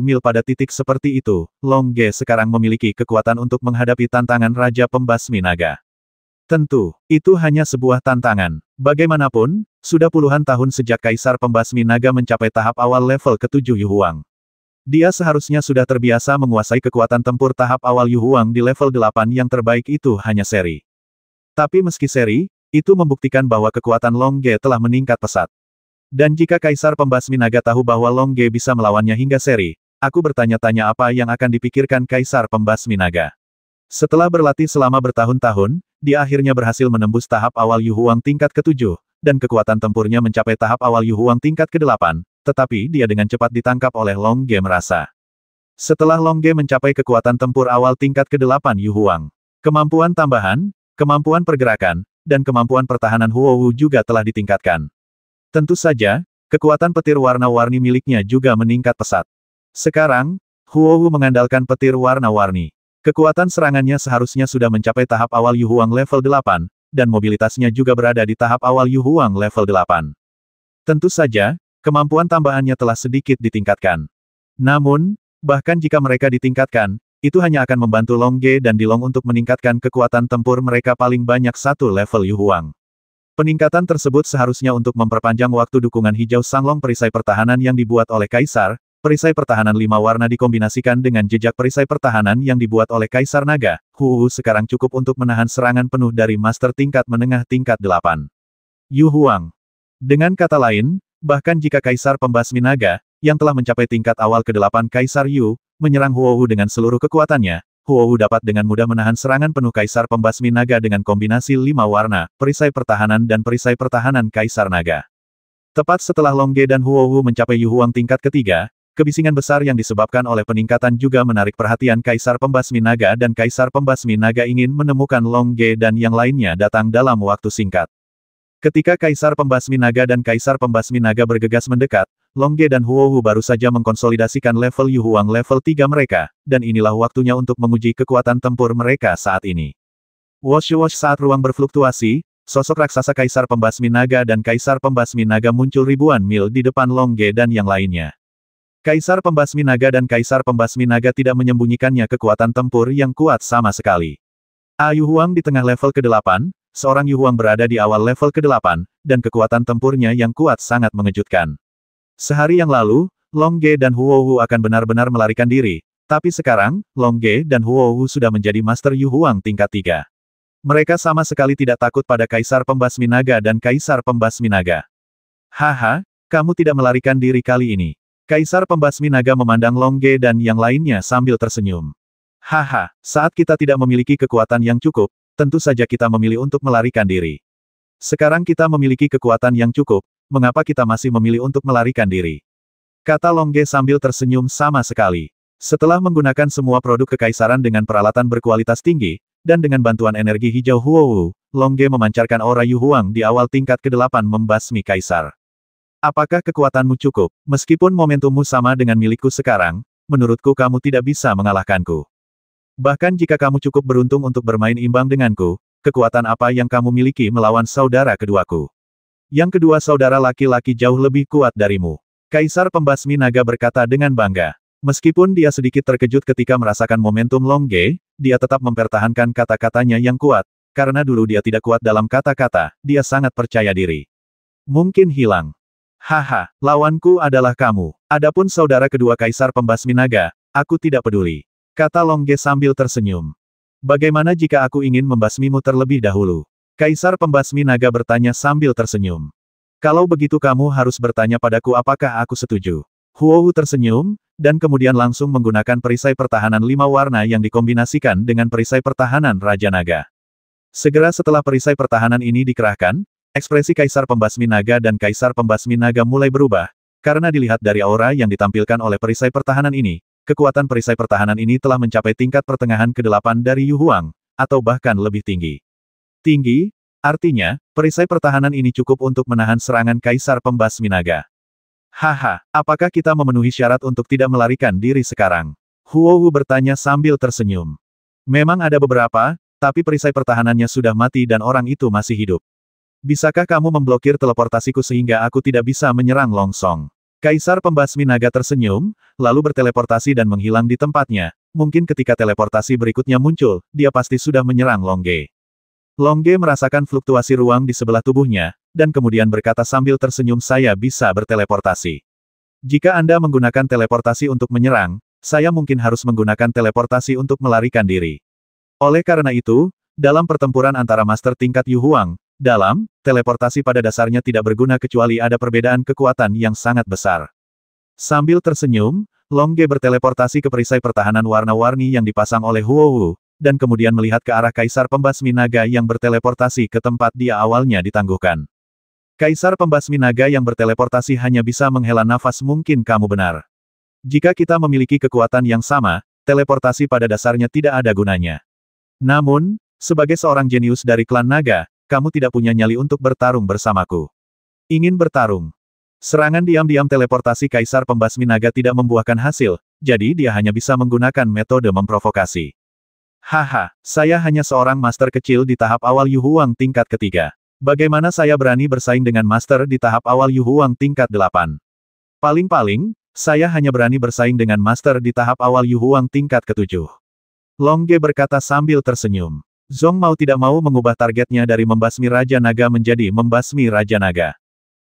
A: mil pada titik seperti itu. Longge sekarang memiliki kekuatan untuk menghadapi tantangan Raja Pembasmi Naga. Tentu, itu hanya sebuah tantangan. Bagaimanapun, sudah puluhan tahun sejak Kaisar Pembasmi Naga mencapai tahap awal level ke-7 Yu Huang. Dia seharusnya sudah terbiasa menguasai kekuatan tempur tahap awal Yu Huang di level 8 yang terbaik itu hanya seri. Tapi meski seri, itu membuktikan bahwa kekuatan Longge telah meningkat pesat. Dan jika Kaisar Pembasmi Naga tahu bahwa Longge bisa melawannya hingga seri, aku bertanya-tanya apa yang akan dipikirkan Kaisar Pembasmi Naga. Setelah berlatih selama bertahun-tahun, dia akhirnya berhasil menembus tahap awal Yu Huang tingkat ke-7, dan kekuatan tempurnya mencapai tahap awal Yu Huang tingkat ke-8. Tetapi dia dengan cepat ditangkap oleh Longge merasa. Setelah Longge mencapai kekuatan tempur awal tingkat ke-8 Yu Huang, kemampuan tambahan, kemampuan pergerakan, dan kemampuan pertahanan Huowu juga telah ditingkatkan. Tentu saja, kekuatan petir warna-warni miliknya juga meningkat pesat. Sekarang, Huowu mengandalkan petir warna-warni. Kekuatan serangannya seharusnya sudah mencapai tahap awal Yu Huang level 8, dan mobilitasnya juga berada di tahap awal Yu Huang level 8. Tentu saja, kemampuan tambahannya telah sedikit ditingkatkan. Namun, bahkan jika mereka ditingkatkan, itu hanya akan membantu Longge dan Dilong untuk meningkatkan kekuatan tempur mereka paling banyak 1 level Yu Huang. Peningkatan tersebut seharusnya untuk memperpanjang waktu dukungan hijau Sanglong perisai pertahanan yang dibuat oleh Kaisar, perisai pertahanan 5 warna dikombinasikan dengan jejak perisai pertahanan yang dibuat oleh Kaisar Naga. Huowu sekarang cukup untuk menahan serangan penuh dari Master tingkat menengah tingkat 8. Yu Huang. Dengan kata lain, bahkan jika Kaisar Pembasmi Naga, yang telah mencapai tingkat awal ke-8 Kaisar Yu, menyerang Huowu dengan seluruh kekuatannya, Huowu dapat dengan mudah menahan serangan penuh Kaisar Pembasmi Naga dengan kombinasi 5 warna, perisai pertahanan dan perisai pertahanan Kaisar Naga. Tepat setelah Longge dan Huowu mencapai Yu Huang tingkat ketiga, kebisingan besar yang disebabkan oleh peningkatan juga menarik perhatian Kaisar Pembasmi Naga dan Kaisar Pembasmi Naga ingin menemukan Longge dan yang lainnya datang dalam waktu singkat. Ketika Kaisar Pembasmi Naga dan Kaisar Pembasmi Naga bergegas mendekat, Longge dan Huowu baru saja mengkonsolidasikan level Yu Huang level 3 mereka, dan inilah waktunya untuk menguji kekuatan tempur mereka saat ini. Wosh-wosh saat ruang berfluktuasi, sosok raksasa Kaisar Pembasmi Naga dan Kaisar Pembasmi Naga muncul ribuan mil di depan Longge dan yang lainnya. Kaisar Pembasmi Naga dan Kaisar Pembasmi Naga tidak menyembunyikannya kekuatan tempur yang kuat sama sekali. Yu Huang di tengah level ke-8, seorang Yu Huang berada di awal level ke-8, dan kekuatan tempurnya yang kuat sangat mengejutkan. Sehari yang lalu, Longge dan Huowu akan benar-benar melarikan diri, tapi sekarang, Longge dan Huowu sudah menjadi Master Yu Huang tingkat 3. Mereka sama sekali tidak takut pada Kaisar Pembasmi Naga dan Kaisar Pembasmi Naga. Haha, kamu tidak melarikan diri kali ini. Kaisar Pembasmi Naga memandang Longge dan yang lainnya sambil tersenyum. Haha, saat kita tidak memiliki kekuatan yang cukup, tentu saja kita memilih untuk melarikan diri. Sekarang kita memiliki kekuatan yang cukup, mengapa kita masih memilih untuk melarikan diri? Kata Longge sambil tersenyum sama sekali. Setelah menggunakan semua produk kekaisaran dengan peralatan berkualitas tinggi, dan dengan bantuan energi hijau Huowu, Longge memancarkan aura Yu Huang di awal tingkat ke-8 membasmi Kaisar. Apakah kekuatanmu cukup? Meskipun momentummu sama dengan milikku sekarang, menurutku kamu tidak bisa mengalahkanku. Bahkan jika kamu cukup beruntung untuk bermain imbang denganku, kekuatan apa yang kamu miliki melawan saudara keduaku? Yang kedua saudara laki-laki jauh lebih kuat darimu. Kaisar Pembasmi Naga berkata dengan bangga. Meskipun dia sedikit terkejut ketika merasakan momentum Longge, dia tetap mempertahankan kata-katanya yang kuat, karena dulu dia tidak kuat dalam kata-kata, dia sangat percaya diri. Mungkin hilang. Haha, lawanku adalah kamu. Adapun saudara kedua Kaisar Pembasmi Naga, aku tidak peduli. Kata Longge sambil tersenyum. Bagaimana jika aku ingin membasmimu terlebih dahulu? Kaisar Pembasmi Naga bertanya sambil tersenyum. Kalau begitu kamu harus bertanya padaku apakah aku setuju. Huohu tersenyum, dan kemudian langsung menggunakan perisai pertahanan 5 warna yang dikombinasikan dengan perisai pertahanan Raja Naga. Segera setelah perisai pertahanan ini dikerahkan, ekspresi Kaisar Pembasmi Naga dan Kaisar Pembasmi Naga mulai berubah, karena dilihat dari aura yang ditampilkan oleh perisai pertahanan ini. Kekuatan perisai pertahanan ini telah mencapai tingkat pertengahan ke-8 dari Yu Huang, atau bahkan lebih tinggi. Tinggi, artinya, perisai pertahanan ini cukup untuk menahan serangan Kaisar Pembasmi Naga. Haha, apakah kita memenuhi syarat untuk tidak melarikan diri sekarang? Huohu bertanya sambil tersenyum. Memang ada beberapa, tapi perisai pertahanannya sudah mati dan orang itu masih hidup. Bisakah kamu memblokir teleportasiku sehingga aku tidak bisa menyerang Longsong? Kaisar Pembasmi Naga tersenyum, lalu berteleportasi dan menghilang di tempatnya. Mungkin ketika teleportasi berikutnya muncul, dia pasti sudah menyerang Longge. Longge merasakan fluktuasi ruang di sebelah tubuhnya, dan kemudian berkata sambil tersenyum saya bisa berteleportasi. Jika Anda menggunakan teleportasi untuk menyerang, saya mungkin harus menggunakan teleportasi untuk melarikan diri. Oleh karena itu, dalam pertempuran antara master tingkat Yu Huang, teleportasi pada dasarnya tidak berguna kecuali ada perbedaan kekuatan yang sangat besar. Sambil tersenyum, Longge berteleportasi ke perisai pertahanan warna-warni yang dipasang oleh Huohu, dan kemudian melihat ke arah Kaisar Pembasmi Naga yang berteleportasi ke tempat dia awalnya ditangguhkan. Kaisar Pembasmi Naga yang berteleportasi hanya bisa menghela nafas mungkin kamu benar. Jika kita memiliki kekuatan yang sama, teleportasi pada dasarnya tidak ada gunanya. Namun, sebagai seorang jenius dari klan naga, kamu tidak punya nyali untuk bertarung bersamaku. Ingin bertarung? Serangan diam-diam teleportasi Kaisar Pembasmi Naga tidak membuahkan hasil, jadi dia hanya bisa menggunakan metode memprovokasi. Haha, saya hanya seorang master kecil di tahap awal Yu Huang tingkat ketiga. Bagaimana saya berani bersaing dengan master di tahap awal Yu Huang tingkat 8? Paling-paling, saya hanya berani bersaing dengan master di tahap awal Yu Huang tingkat ketujuh. Longge berkata sambil tersenyum. Zhong mau tidak mau mengubah targetnya dari membasmi Raja Naga menjadi membasmi Raja Naga.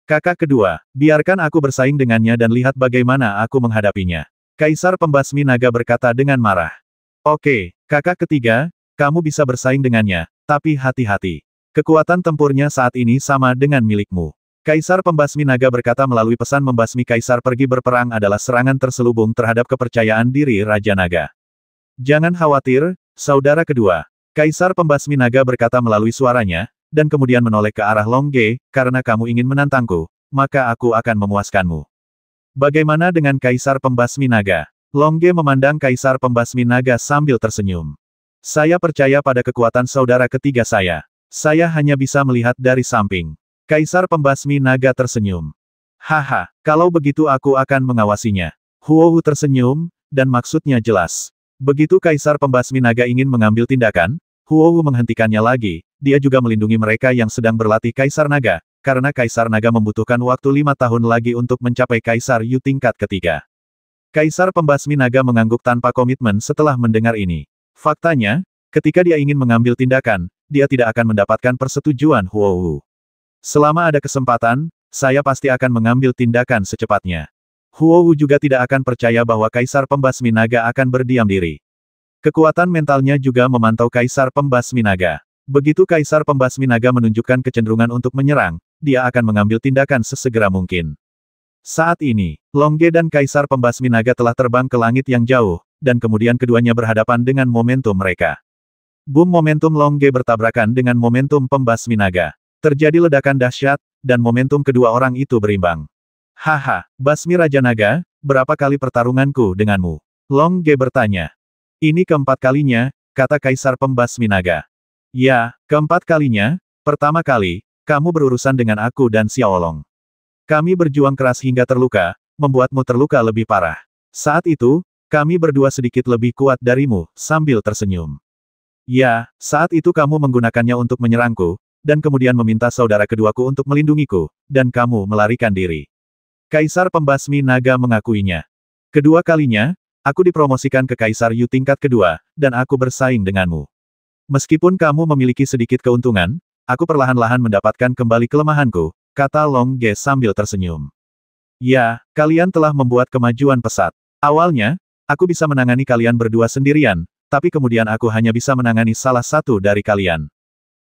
A: Kakak kedua, biarkan aku bersaing dengannya dan lihat bagaimana aku menghadapinya. Kaisar Pembasmi Naga berkata dengan marah. Oke, kakak ketiga, kamu bisa bersaing dengannya, tapi hati-hati. Kekuatan tempurnya saat ini sama dengan milikmu. Kaisar Pembasmi Naga berkata melalui pesan membasmi Kaisar pergi berperang adalah serangan terselubung terhadap kepercayaan diri Raja Naga. Jangan khawatir, saudara kedua. Kaisar Pembasmi Naga berkata melalui suaranya, dan kemudian menoleh ke arah Longge, karena kamu ingin menantangku, maka aku akan memuaskanmu. Bagaimana dengan Kaisar Pembasmi Naga? Longge memandang Kaisar Pembasmi Naga sambil tersenyum. Saya percaya pada kekuatan saudara ketiga saya. Saya hanya bisa melihat dari samping. Kaisar Pembasmi Naga tersenyum. Haha, kalau begitu aku akan mengawasinya. Huohu tersenyum, dan maksudnya jelas. Begitu Kaisar Pembasmi Naga ingin mengambil tindakan, Huohu menghentikannya lagi, dia juga melindungi mereka yang sedang berlatih Kaisar Naga, karena Kaisar Naga membutuhkan waktu 5 tahun lagi untuk mencapai Kaisar Yu tingkat ketiga. Kaisar Pembasmi Naga mengangguk tanpa komitmen setelah mendengar ini. Faktanya, ketika dia ingin mengambil tindakan, dia tidak akan mendapatkan persetujuan Huohu. Selama ada kesempatan, saya pasti akan mengambil tindakan secepatnya. Huohu juga tidak akan percaya bahwa Kaisar Pembasmi Naga akan berdiam diri. Kekuatan mentalnya juga memantau Kaisar Pembasmi Naga. Begitu Kaisar Pembasmi Naga menunjukkan kecenderungan untuk menyerang, dia akan mengambil tindakan sesegera mungkin. Saat ini, Longge dan Kaisar Pembasmi Naga telah terbang ke langit yang jauh, dan kemudian keduanya berhadapan dengan momentum mereka. Boom momentum Longge bertabrakan dengan momentum Pembasmi Naga. Terjadi ledakan dahsyat, dan momentum kedua orang itu berimbang. Haha, Basmi Raja Naga, berapa kali pertarunganku denganmu? Longge bertanya. Ini keempat kalinya, kata Kaisar Pembasmi Naga. Ya, keempat kalinya, pertama kali, kamu berurusan dengan aku dan Xiaolong. Kami berjuang keras hingga terluka, membuatmu terluka lebih parah. Saat itu, Kami berdua sedikit lebih kuat darimu, sambil tersenyum. Ya, saat itu kamu menggunakannya untuk menyerangku, dan kemudian meminta saudara keduaku untuk melindungiku, dan kamu melarikan diri. Kaisar Pembasmi Naga mengakuinya. Kedua kalinya, aku dipromosikan ke Kaisar Yu tingkat kedua, dan aku bersaing denganmu. Meskipun kamu memiliki sedikit keuntungan, aku perlahan-lahan mendapatkan kembali kelemahanku, kata Long Ge sambil tersenyum. Ya, kalian telah membuat kemajuan pesat. Awalnya, aku bisa menangani kalian berdua sendirian, tapi kemudian aku hanya bisa menangani salah satu dari kalian.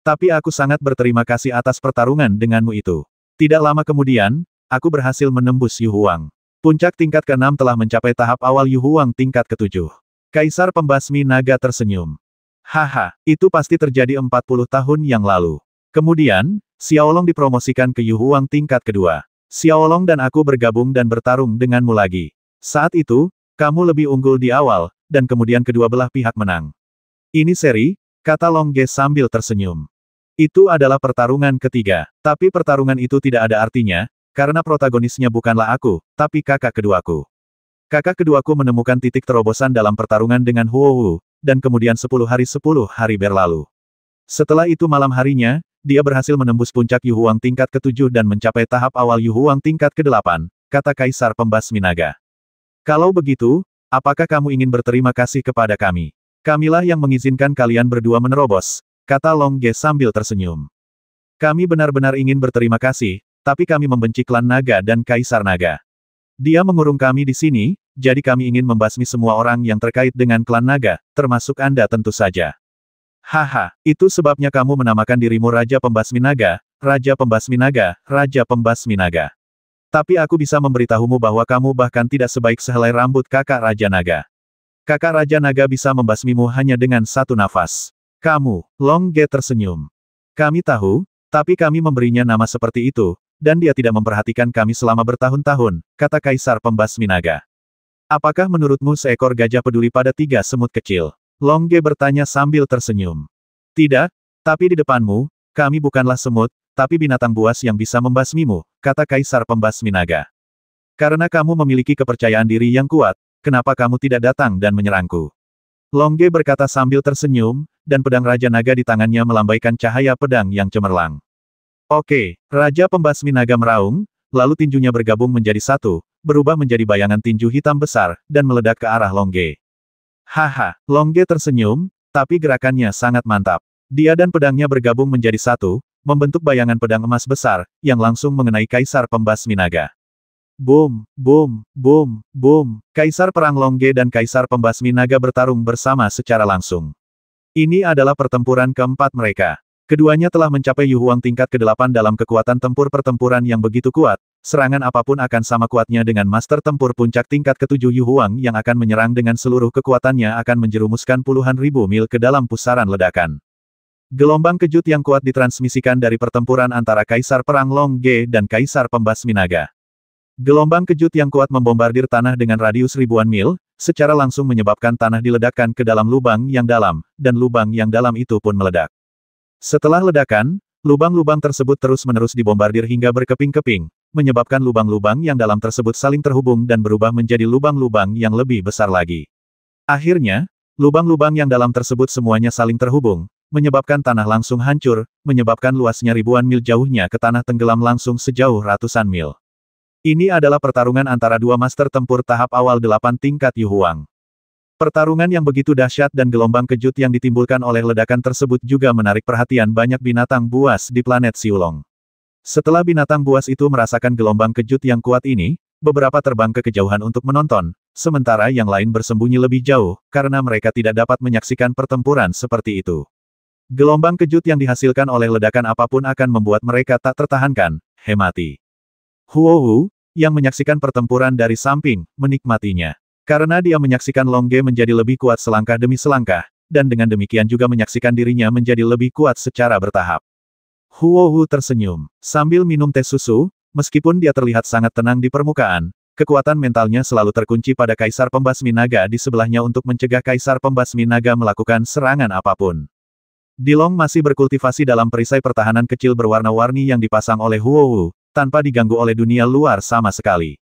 A: Tapi aku sangat berterima kasih atas pertarungan denganmu itu. Tidak lama kemudian, aku berhasil menembus Yu Huang. Puncak tingkat ke-6 telah mencapai tahap awal Yu Huang tingkat ke-7. Kaisar Pembasmi Naga tersenyum. Haha, itu pasti terjadi 40 tahun yang lalu. Kemudian, Xiaolong dipromosikan ke Yu Huang tingkat kedua. Xiaolong dan aku bergabung dan bertarung denganmu lagi. Saat itu, kamu lebih unggul di awal, dan kemudian kedua belah pihak menang. Ini seri, kata Long Ge sambil tersenyum. Itu adalah pertarungan ketiga, tapi pertarungan itu tidak ada artinya, karena protagonisnya bukanlah aku, tapi kakak keduaku. Kakak keduaku menemukan titik terobosan dalam pertarungan dengan Huo Wu, dan kemudian 10 hari berlalu. Setelah itu malam harinya, dia berhasil menembus puncak Yu Huang tingkat ke-7 dan mencapai tahap awal Yu Huang tingkat ke-8, kata Kaisar Pembasmi Naga. Kalau begitu, apakah kamu ingin berterima kasih kepada kami? Kamilah yang mengizinkan kalian berdua menerobos, kata Long Ge sambil tersenyum. Kami benar-benar ingin berterima kasih, tapi kami membenci klan naga dan Kaisar Naga. Dia mengurung kami di sini, jadi kami ingin membasmi semua orang yang terkait dengan klan naga, termasuk Anda tentu saja. Haha, itu sebabnya kamu menamakan dirimu Raja Pembasmi Naga, Raja Pembasmi Naga, Raja Pembasmi Naga. Tapi aku bisa memberitahumu bahwa kamu bahkan tidak sebaik sehelai rambut kakak Raja Naga. Kakak Raja Naga bisa membasmimu hanya dengan satu nafas. Kamu, Long Ge tersenyum. Kami tahu, tapi kami memberinya nama seperti itu, dan dia tidak memperhatikan kami selama bertahun-tahun, kata Kaisar Pembasmi Naga. Apakah menurutmu seekor gajah peduli pada 3 semut kecil? Long Ge bertanya sambil tersenyum. Tidak, tapi di depanmu, kami bukanlah semut, tapi binatang buas yang bisa membasmimu, kata Kaisar Pembasmi Naga. Karena kamu memiliki kepercayaan diri yang kuat, kenapa kamu tidak datang dan menyerangku? Long Ge berkata sambil tersenyum, dan pedang Raja Naga di tangannya melambaikan cahaya pedang yang cemerlang. Oke, Raja Pembasmi Naga meraung, lalu tinjunya bergabung menjadi satu, berubah menjadi bayangan tinju hitam besar, dan meledak ke arah Long Ge. Haha, Long Ge tersenyum, tapi gerakannya sangat mantap. Dia dan pedangnya bergabung menjadi satu, membentuk bayangan pedang emas besar, yang langsung mengenai Kaisar Pembasmi Naga. Boom, boom, boom, boom. Kaisar Perang Long Ge dan Kaisar Pembasmi Naga bertarung bersama secara langsung. Ini adalah pertempuran keempat mereka. Keduanya telah mencapai Yu Huang tingkat ke-8 dalam kekuatan tempur pertempuran yang begitu kuat, serangan apapun akan sama kuatnya dengan master tempur puncak tingkat ke-7 Yu Huang yang akan menyerang dengan seluruh kekuatannya akan menjerumuskan puluhan ribu mil ke dalam pusaran ledakan. Gelombang kejut yang kuat ditransmisikan dari pertempuran antara Kaisar Perang Long Ge dan Kaisar Pembasmi Naga. Gelombang kejut yang kuat membombardir tanah dengan radius ribuan mil, secara langsung menyebabkan tanah diledakkan ke dalam lubang yang dalam, dan lubang yang dalam itu pun meledak. Setelah ledakan, lubang-lubang tersebut terus-menerus dibombardir hingga berkeping-keping, menyebabkan lubang-lubang yang dalam tersebut saling terhubung dan berubah menjadi lubang-lubang yang lebih besar lagi. Akhirnya, lubang-lubang yang dalam tersebut semuanya saling terhubung, menyebabkan tanah langsung hancur, menyebabkan luasnya ribuan mil jauhnya ke tanah tenggelam langsung sejauh ratusan mil. Ini adalah pertarungan antara dua master tempur tahap awal 8 tingkat Yu Huang. Pertarungan yang begitu dahsyat dan gelombang kejut yang ditimbulkan oleh ledakan tersebut juga menarik perhatian banyak binatang buas di planet Xiulong. Setelah binatang buas itu merasakan gelombang kejut yang kuat ini, beberapa terbang ke kejauhan untuk menonton, sementara yang lain bersembunyi lebih jauh, karena mereka tidak dapat menyaksikan pertempuran seperti itu. Gelombang kejut yang dihasilkan oleh ledakan apapun akan membuat mereka tak tertahankan, hemati. Huo Wu, yang menyaksikan pertempuran dari samping, menikmatinya. Karena dia menyaksikan Long Ge menjadi lebih kuat selangkah demi selangkah, dan dengan demikian juga menyaksikan dirinya menjadi lebih kuat secara bertahap. Huo Wu tersenyum, sambil minum teh susu, meskipun dia terlihat sangat tenang di permukaan, kekuatan mentalnya selalu terkunci pada Kaisar Pembasmi Naga di sebelahnya untuk mencegah Kaisar Pembasmi Naga melakukan serangan apapun. Dilong masih berkultivasi dalam perisai pertahanan kecil berwarna-warni yang dipasang oleh Huo Wu, tanpa diganggu oleh dunia luar sama sekali.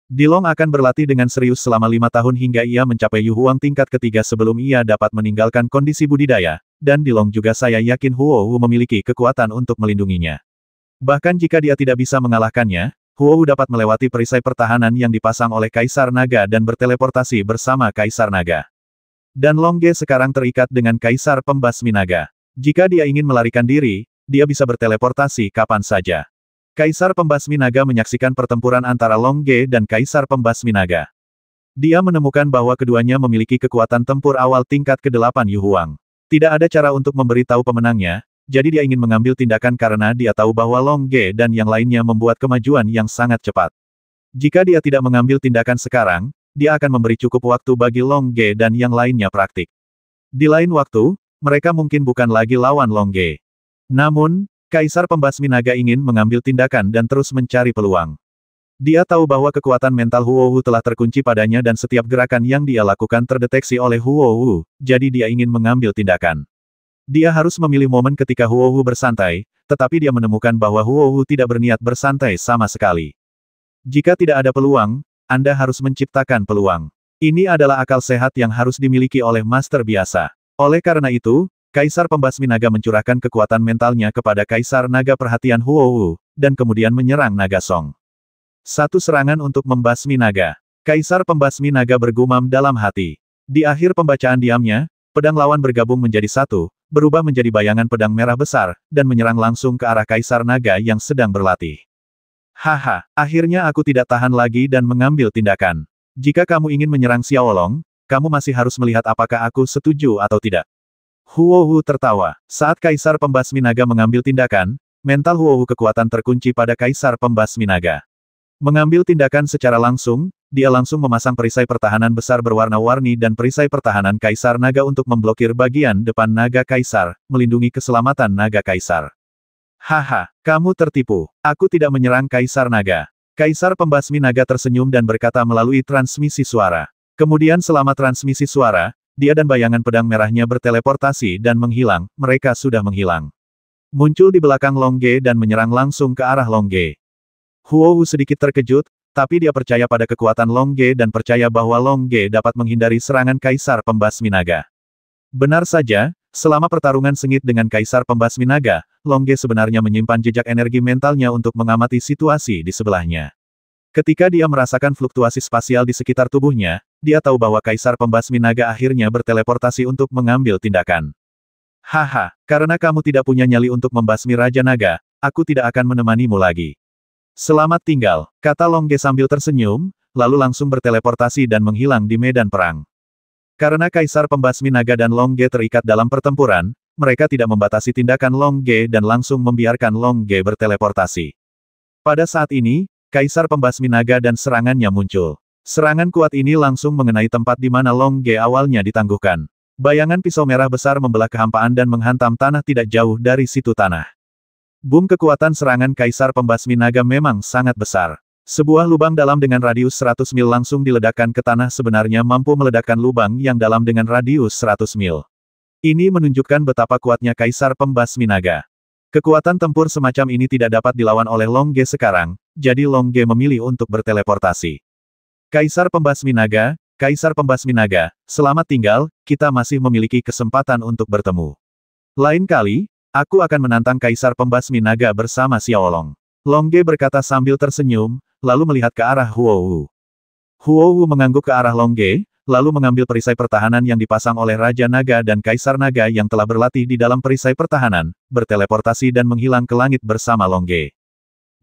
A: Dilong akan berlatih dengan serius selama 5 tahun hingga ia mencapai Yu Huang tingkat ketiga sebelum ia dapat meninggalkan kondisi budidaya, dan Dilong juga saya yakin Huohu memiliki kekuatan untuk melindunginya. Bahkan jika dia tidak bisa mengalahkannya, Huohu dapat melewati perisai pertahanan yang dipasang oleh Kaisar Naga dan berteleportasi bersama Kaisar Naga. Dan Longge sekarang terikat dengan Kaisar Pembasmi Naga. Jika dia ingin melarikan diri, dia bisa berteleportasi kapan saja. Kaisar Pembasmi Naga menyaksikan pertempuran antara Longge dan Kaisar Pembasmi Naga. Dia menemukan bahwa keduanya memiliki kekuatan tempur awal tingkat ke-8 Yu Huang. Tidak ada cara untuk memberitahu pemenangnya, jadi dia ingin mengambil tindakan karena dia tahu bahwa Longge dan yang lainnya membuat kemajuan yang sangat cepat. Jika dia tidak mengambil tindakan sekarang, dia akan memberi cukup waktu bagi Longge dan yang lainnya praktik. Di lain waktu, mereka mungkin bukan lagi lawan Longge. Namun, Kaisar Pembasmi Naga ingin mengambil tindakan dan terus mencari peluang. Dia tahu bahwa kekuatan mental Huohu telah terkunci padanya dan setiap gerakan yang dia lakukan terdeteksi oleh Huohu, jadi dia ingin mengambil tindakan. Dia harus memilih momen ketika Huohu bersantai, tetapi dia menemukan bahwa Huohu tidak berniat bersantai sama sekali. Jika tidak ada peluang, Anda harus menciptakan peluang. Ini adalah akal sehat yang harus dimiliki oleh master biasa. Oleh karena itu, Kaisar Pembasmi Naga mencurahkan kekuatan mentalnya kepada Kaisar Naga perhatian Huohu, dan kemudian menyerang Naga Song. Satu serangan untuk membasmi naga. Kaisar Pembasmi Naga bergumam dalam hati. Di akhir pembacaan diamnya, pedang lawan bergabung menjadi satu, berubah menjadi bayangan pedang merah besar, dan menyerang langsung ke arah Kaisar Naga yang sedang berlatih. Haha, akhirnya aku tidak tahan lagi dan mengambil tindakan. Jika kamu ingin menyerang Xiaolong, kamu masih harus melihat apakah aku setuju atau tidak. Huohu tertawa. Saat Kaisar Pembasmi Naga mengambil tindakan, mental Huohu kekuatan terkunci pada Kaisar Pembasmi Naga. Mengambil tindakan secara langsung, dia langsung memasang perisai pertahanan besar berwarna-warni dan perisai pertahanan Kaisar Naga untuk memblokir bagian depan Naga Kaisar, melindungi keselamatan Naga Kaisar. Haha, kamu tertipu. Aku tidak menyerang Kaisar Naga. Kaisar Pembasmi Naga tersenyum dan berkata melalui transmisi suara. Kemudian selama transmisi suara, dia dan bayangan pedang merahnya berteleportasi dan menghilang, mereka sudah menghilang. Muncul di belakang Longge dan menyerang langsung ke arah Longge. Huohu sedikit terkejut, tapi dia percaya pada kekuatan Longge dan percaya bahwa Longge dapat menghindari serangan Kaisar Pembasmi Naga. Benar saja, selama pertarungan sengit dengan Kaisar Pembasmi Naga, Longge sebenarnya menyimpan jejak energi mentalnya untuk mengamati situasi di sebelahnya. Ketika dia merasakan fluktuasi spasial di sekitar tubuhnya, dia tahu bahwa Kaisar Pembasmi Naga akhirnya berteleportasi untuk mengambil tindakan. Haha, karena kamu tidak punya nyali untuk membasmi Raja Naga, aku tidak akan menemanimu lagi. Selamat tinggal, kata Longge sambil tersenyum, lalu langsung berteleportasi dan menghilang di medan perang. Karena Kaisar Pembasmi Naga dan Longge terikat dalam pertempuran, mereka tidak membatasi tindakan Longge dan langsung membiarkan Longge berteleportasi. Pada saat ini, Kaisar Pembasmi Naga dan serangannya muncul. Serangan kuat ini langsung mengenai tempat di mana Longge awalnya ditangguhkan. Bayangan pisau merah besar membelah kehampaan dan menghantam tanah tidak jauh dari situ tanah. Boom kekuatan serangan Kaisar Pembasmi Naga memang sangat besar. Sebuah lubang dalam dengan radius 100 mil langsung diledakkan ke tanah sebenarnya mampu meledakkan lubang yang dalam dengan radius 100 mil. Ini menunjukkan betapa kuatnya Kaisar Pembasmi Naga. Kekuatan tempur semacam ini tidak dapat dilawan oleh Longge sekarang, jadi Longge memilih untuk berteleportasi. Kaisar Pembasmi Naga, selamat tinggal, kita masih memiliki kesempatan untuk bertemu. Lain kali, aku akan menantang Kaisar Pembasmi Naga bersama Xiaolong. Longge berkata sambil tersenyum, lalu melihat ke arah Huohu. Huohu mengangguk ke arah Longge, lalu mengambil perisai pertahanan yang dipasang oleh Raja Naga dan Kaisar Naga yang telah berlatih di dalam perisai pertahanan, berteleportasi dan menghilang ke langit bersama Longge.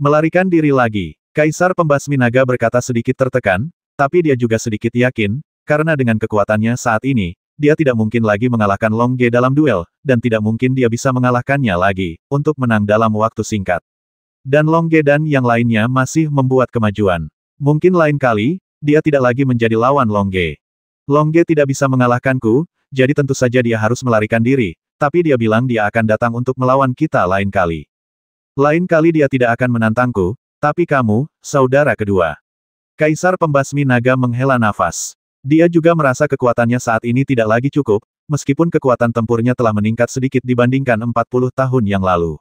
A: Melarikan diri lagi. Kaisar Pembasmi Naga berkata sedikit tertekan, tapi dia juga sedikit yakin, karena dengan kekuatannya saat ini, dia tidak mungkin lagi mengalahkan Longge dalam duel, dan tidak mungkin dia bisa mengalahkannya lagi, untuk menang dalam waktu singkat. Dan Longge dan yang lainnya masih membuat kemajuan. Mungkin lain kali, dia tidak lagi menjadi lawan Longge. Longge tidak bisa mengalahkanku, jadi tentu saja dia harus melarikan diri, tapi dia bilang dia akan datang untuk melawan kita lain kali. Lain kali dia tidak akan menantangku, tapi kamu, saudara kedua. Kaisar Pembasmi Naga menghela nafas. Dia juga merasa kekuatannya saat ini tidak lagi cukup, meskipun kekuatan tempurnya telah meningkat sedikit dibandingkan 40 tahun yang lalu.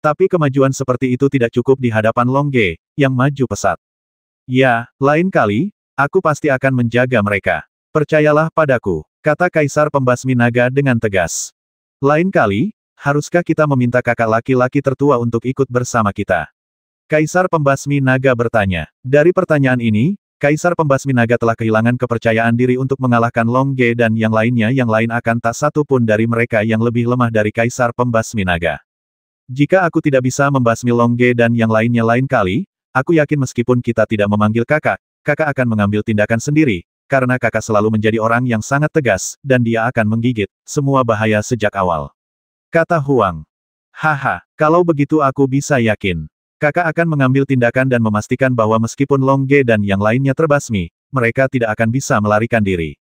A: Tapi kemajuan seperti itu tidak cukup di hadapan Longge, yang maju pesat. Ya, lain kali, aku pasti akan menjaga mereka. Percayalah padaku, kata Kaisar Pembasmi Naga dengan tegas. Lain kali, haruskah kita meminta kakak laki-laki tertua untuk ikut bersama kita? Kaisar Pembasmi Naga bertanya. Dari pertanyaan ini, Kaisar Pembasmi Naga telah kehilangan kepercayaan diri untuk mengalahkan Long Ge dan yang lainnya yang lain akan tak satu pun dari mereka yang lebih lemah dari Kaisar Pembasmi Naga. Jika aku tidak bisa membasmi Long Ge dan yang lainnya lain kali, aku yakin meskipun kita tidak memanggil kakak, kakak akan mengambil tindakan sendiri, karena kakak selalu menjadi orang yang sangat tegas, dan dia akan menggigit semua bahaya sejak awal. Kata Huang. Haha, kalau begitu aku bisa yakin. Kakak akan mengambil tindakan dan memastikan bahwa meskipun Long Ge dan yang lainnya terbasmi, mereka tidak akan bisa melarikan diri.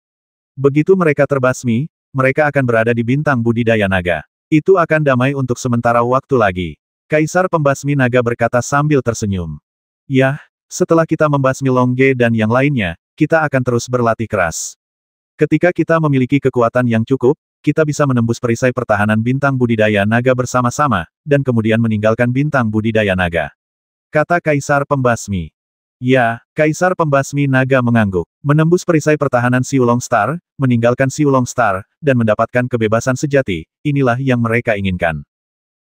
A: Begitu mereka terbasmi, mereka akan berada di bintang budidaya naga. Itu akan damai untuk sementara waktu lagi. Kaisar Pembasmi Naga berkata sambil tersenyum. Yah, setelah kita membasmi Long Ge dan yang lainnya, kita akan terus berlatih keras. Ketika kita memiliki kekuatan yang cukup, kita bisa menembus perisai pertahanan bintang budidaya naga bersama-sama, dan kemudian meninggalkan bintang budidaya naga. Kata Kaisar Pembasmi. Ya, Kaisar Pembasmi Naga mengangguk. Menembus perisai pertahanan Siulong Star, meninggalkan Siulong Star, dan mendapatkan kebebasan sejati, inilah yang mereka inginkan.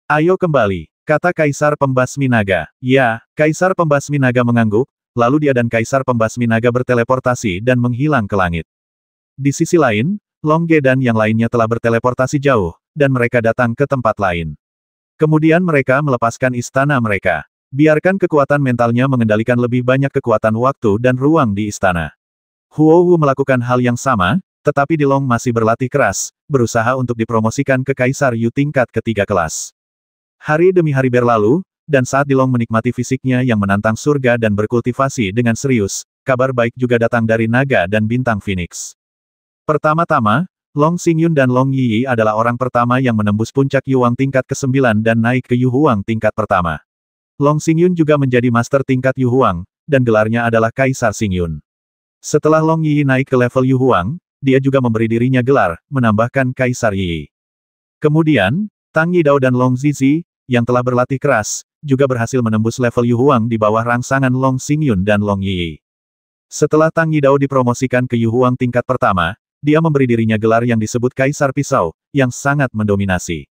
A: Ayo kembali. Kata Kaisar Pembasmi Naga. Ya, Kaisar Pembasmi Naga mengangguk, lalu dia dan Kaisar Pembasmi Naga berteleportasi dan menghilang ke langit. Di sisi lain, Long Ge dan yang lainnya telah berteleportasi jauh, dan mereka datang ke tempat lain. Kemudian mereka melepaskan istana mereka. Biarkan kekuatan mentalnya mengendalikan lebih banyak kekuatan waktu dan ruang di istana. Huo Wu melakukan hal yang sama, tetapi Dilong masih berlatih keras, berusaha untuk dipromosikan ke Kaisar Yu tingkat ketiga kelas. Hari demi hari berlalu, dan saat Dilong menikmati fisiknya yang menantang surga dan berkultivasi dengan serius, kabar baik juga datang dari naga dan bintang Phoenix. Pertama-tama, Long Xingyun dan Long Yiyi adalah orang pertama yang menembus puncak Yuhuang tingkat ke-9 dan naik ke Yuhuang tingkat pertama. Long Xingyun juga menjadi master tingkat Yuhuang, dan gelarnya adalah Kaisar Xingyun. Setelah Long Yiyi naik ke level Yuhuang, dia juga memberi dirinya gelar, menambahkan Kaisar Yiyi. Kemudian, Tang Yidao dan Long Zizi, yang telah berlatih keras, juga berhasil menembus level Yuhuang di bawah rangsangan Long Xingyun dan Long Yiyi. Setelah Tang Yidao dipromosikan ke Yuhuang tingkat pertama, dia memberi dirinya gelar yang disebut Kaisar Pisau, yang sangat mendominasi.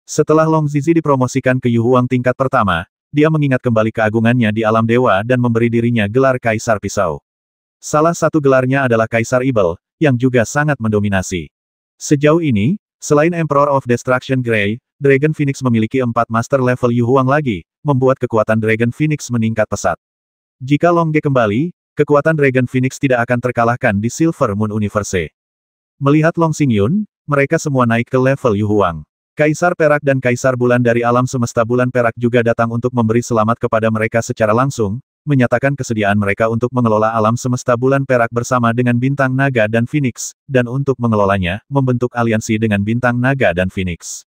A: Setelah Long Zizi dipromosikan ke Yuhuang tingkat pertama, dia mengingat kembali keagungannya di alam dewa dan memberi dirinya gelar Kaisar Pisau. Salah satu gelarnya adalah Kaisar Ibel, yang juga sangat mendominasi. Sejauh ini, selain Emperor of Destruction Grey, Dragon Phoenix memiliki 4 master level Yuhuang lagi, membuat kekuatan Dragon Phoenix meningkat pesat. Jika Long Ge kembali, kekuatan Dragon Phoenix tidak akan terkalahkan di Silver Moon Universe. Melihat Long Xingyun, mereka semua naik ke level Yuhuang. Kaisar Perak dan Kaisar Bulan dari alam semesta Bulan Perak juga datang untuk memberi selamat kepada mereka secara langsung, menyatakan kesediaan mereka untuk mengelola alam semesta Bulan Perak bersama dengan Bintang Naga dan Phoenix, dan untuk mengelolanya, membentuk aliansi dengan Bintang Naga dan Phoenix.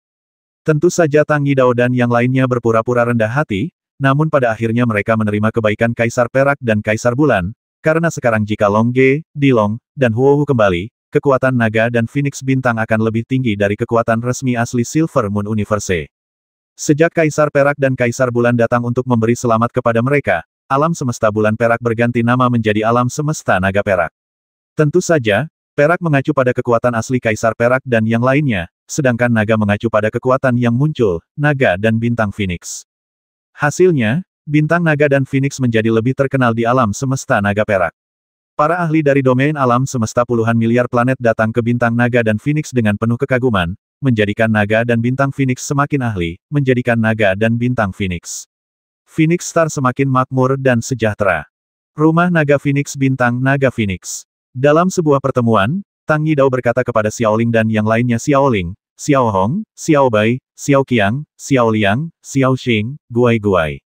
A: Tentu saja Tang Yidao dan yang lainnya berpura-pura rendah hati, namun pada akhirnya mereka menerima kebaikan Kaisar Perak dan Kaisar Bulan, karena sekarang jika Long Ge, Dilong, dan Huo Wu kembali, kekuatan naga dan Phoenix bintang akan lebih tinggi dari kekuatan resmi asli Silver Moon Universe. Sejak Kaisar Perak dan Kaisar Bulan datang untuk memberi selamat kepada mereka, alam semesta Bulan Perak berganti nama menjadi alam semesta Naga Perak. Tentu saja, Perak mengacu pada kekuatan asli Kaisar Perak dan yang lainnya, sedangkan Naga mengacu pada kekuatan yang muncul, Naga dan Bintang Phoenix. Hasilnya, Bintang Naga dan Phoenix menjadi lebih terkenal di alam semesta Naga Perak. Para ahli dari domain alam semesta puluhan miliar planet datang ke Bintang Naga dan Phoenix dengan penuh kekaguman, menjadikan Naga dan Bintang Phoenix semakin ahli, menjadikan Naga dan Bintang Phoenix. Phoenix Star semakin makmur dan sejahtera. Rumah Naga Phoenix Bintang Naga Phoenix. Dalam sebuah pertemuan, Tang Yidao berkata kepada Xiaoling dan yang lainnya Xiaoling, Xiao Hong, Xiao Bai, Xiao Qiang, Xiao Liang, Xiao Xing, Guai Guai.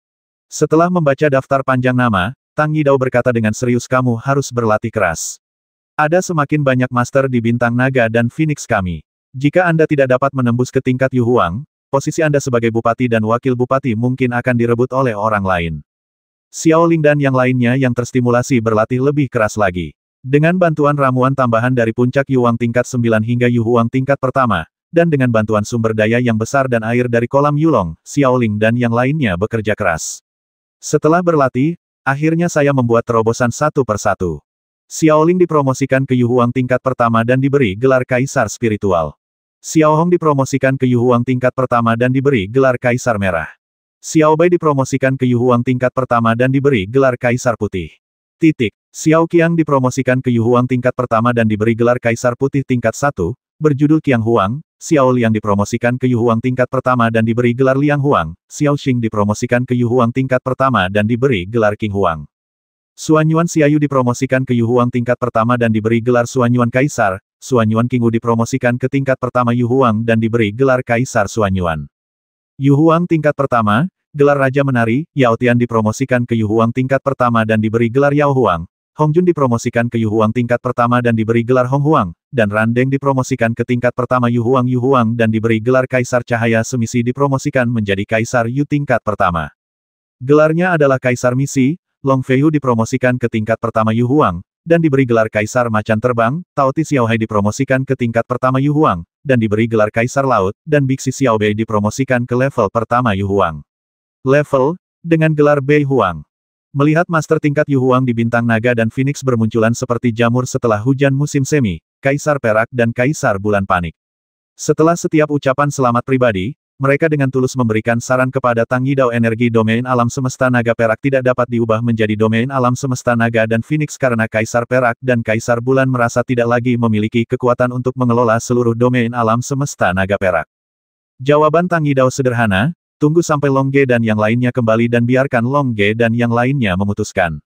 A: Setelah membaca daftar panjang nama, Tang Yidao berkata dengan serius kamu harus berlatih keras. Ada semakin banyak master di Bintang Naga dan Phoenix kami. Jika Anda tidak dapat menembus ke tingkat Yuhuang, posisi Anda sebagai bupati dan wakil bupati mungkin akan direbut oleh orang lain. Xiaoling dan yang lainnya yang terstimulasi berlatih lebih keras lagi. Dengan bantuan ramuan tambahan dari puncak Yuhuang tingkat 9 hingga Yuhuang tingkat pertama, dan dengan bantuan sumber daya yang besar dan air dari kolam Yulong, Xiaoling dan yang lainnya bekerja keras. Setelah berlatih, Akhirnya saya membuat terobosan satu persatu. Xiaoling dipromosikan ke Yuhuang tingkat pertama dan diberi gelar Kaisar Spiritual. Xiaohong dipromosikan ke Yuhuang tingkat pertama dan diberi gelar Kaisar Merah. Xiaobai dipromosikan ke Yuhuang tingkat pertama dan diberi gelar Kaisar Putih. Xiao Qiang dipromosikan ke Yuhuang tingkat pertama dan diberi gelar Kaisar Putih tingkat 1, berjudul Qiang Huang. Xiao Liang dipromosikan ke Yuhuang tingkat pertama dan diberi gelar Liang Huang. Xiao Xing dipromosikan ke Yuhuang tingkat pertama dan diberi gelar King Huang. Suanyuan Xiaoyu dipromosikan ke Yuhuang tingkat pertama dan diberi gelar Suanyuan Kaisar. Suanyuan Qingwu dipromosikan ke tingkat pertama Yuhuang dan diberi gelar Kaisar Suanyuan. Yuhuang tingkat pertama, gelar Raja Menari. Yao Tian dipromosikan ke Yuhuang tingkat pertama dan diberi gelar Yao Huang. Hongjun dipromosikan ke Yuhuang tingkat pertama dan diberi gelar Hong Huang, dan Randeng dipromosikan ke tingkat pertama Yuhuang dan diberi gelar Kaisar Cahaya Semisi dipromosikan menjadi Kaisar Yu tingkat pertama. Gelarnya adalah Kaisar Misi. Long Feihu dipromosikan ke tingkat pertama Yuhuang, dan diberi gelar Kaisar Macan Terbang. Tao Ti Xiaohai dipromosikan ke tingkat pertama Yuhuang, dan diberi gelar Kaisar Laut, dan Bixi Xiaobei dipromosikan ke level pertama Yuhuang. Level, dengan gelar Bei Huang. Melihat master tingkat Yuhuang di Bintang Naga dan Phoenix bermunculan seperti jamur setelah hujan musim semi, Kaisar Perak dan Kaisar Bulan panik. Setelah setiap ucapan selamat pribadi, mereka dengan tulus memberikan saran kepada Tang Yidao energi domain alam semesta naga perak tidak dapat diubah menjadi domain alam semesta naga dan Phoenix karena Kaisar Perak dan Kaisar Bulan merasa tidak lagi memiliki kekuatan untuk mengelola seluruh domain alam semesta naga perak. Jawaban Tang Yidao sederhana. Tunggu sampai Long Ge dan yang lainnya kembali dan biarkan Long Ge dan yang lainnya memutuskan.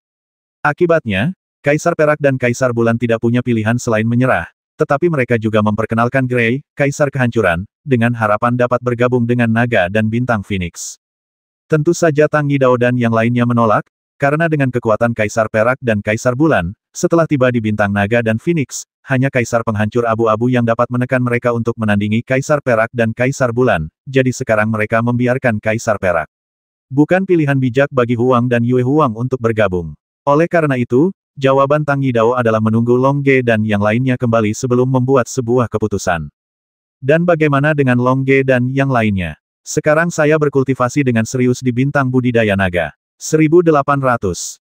A: Akibatnya, Kaisar Perak dan Kaisar Bulan tidak punya pilihan selain menyerah, tetapi mereka juga memperkenalkan Grey, Kaisar Kehancuran, dengan harapan dapat bergabung dengan Naga dan Bintang Phoenix. Tentu saja Tang Yidao dan yang lainnya menolak, karena dengan kekuatan Kaisar Perak dan Kaisar Bulan, setelah tiba di Bintang Naga dan Phoenix, hanya Kaisar Penghancur Abu-Abu yang dapat menekan mereka untuk menandingi Kaisar Perak dan Kaisar Bulan, jadi sekarang mereka membiarkan Kaisar Perak. Bukan pilihan bijak bagi Huang dan Yue Huang untuk bergabung. Oleh karena itu, jawaban Tang Yidao adalah menunggu Long Ge dan yang lainnya kembali sebelum membuat sebuah keputusan. Dan bagaimana dengan Long Ge dan yang lainnya? Sekarang saya berkultivasi dengan serius di Bintang Budidaya Naga. 1800.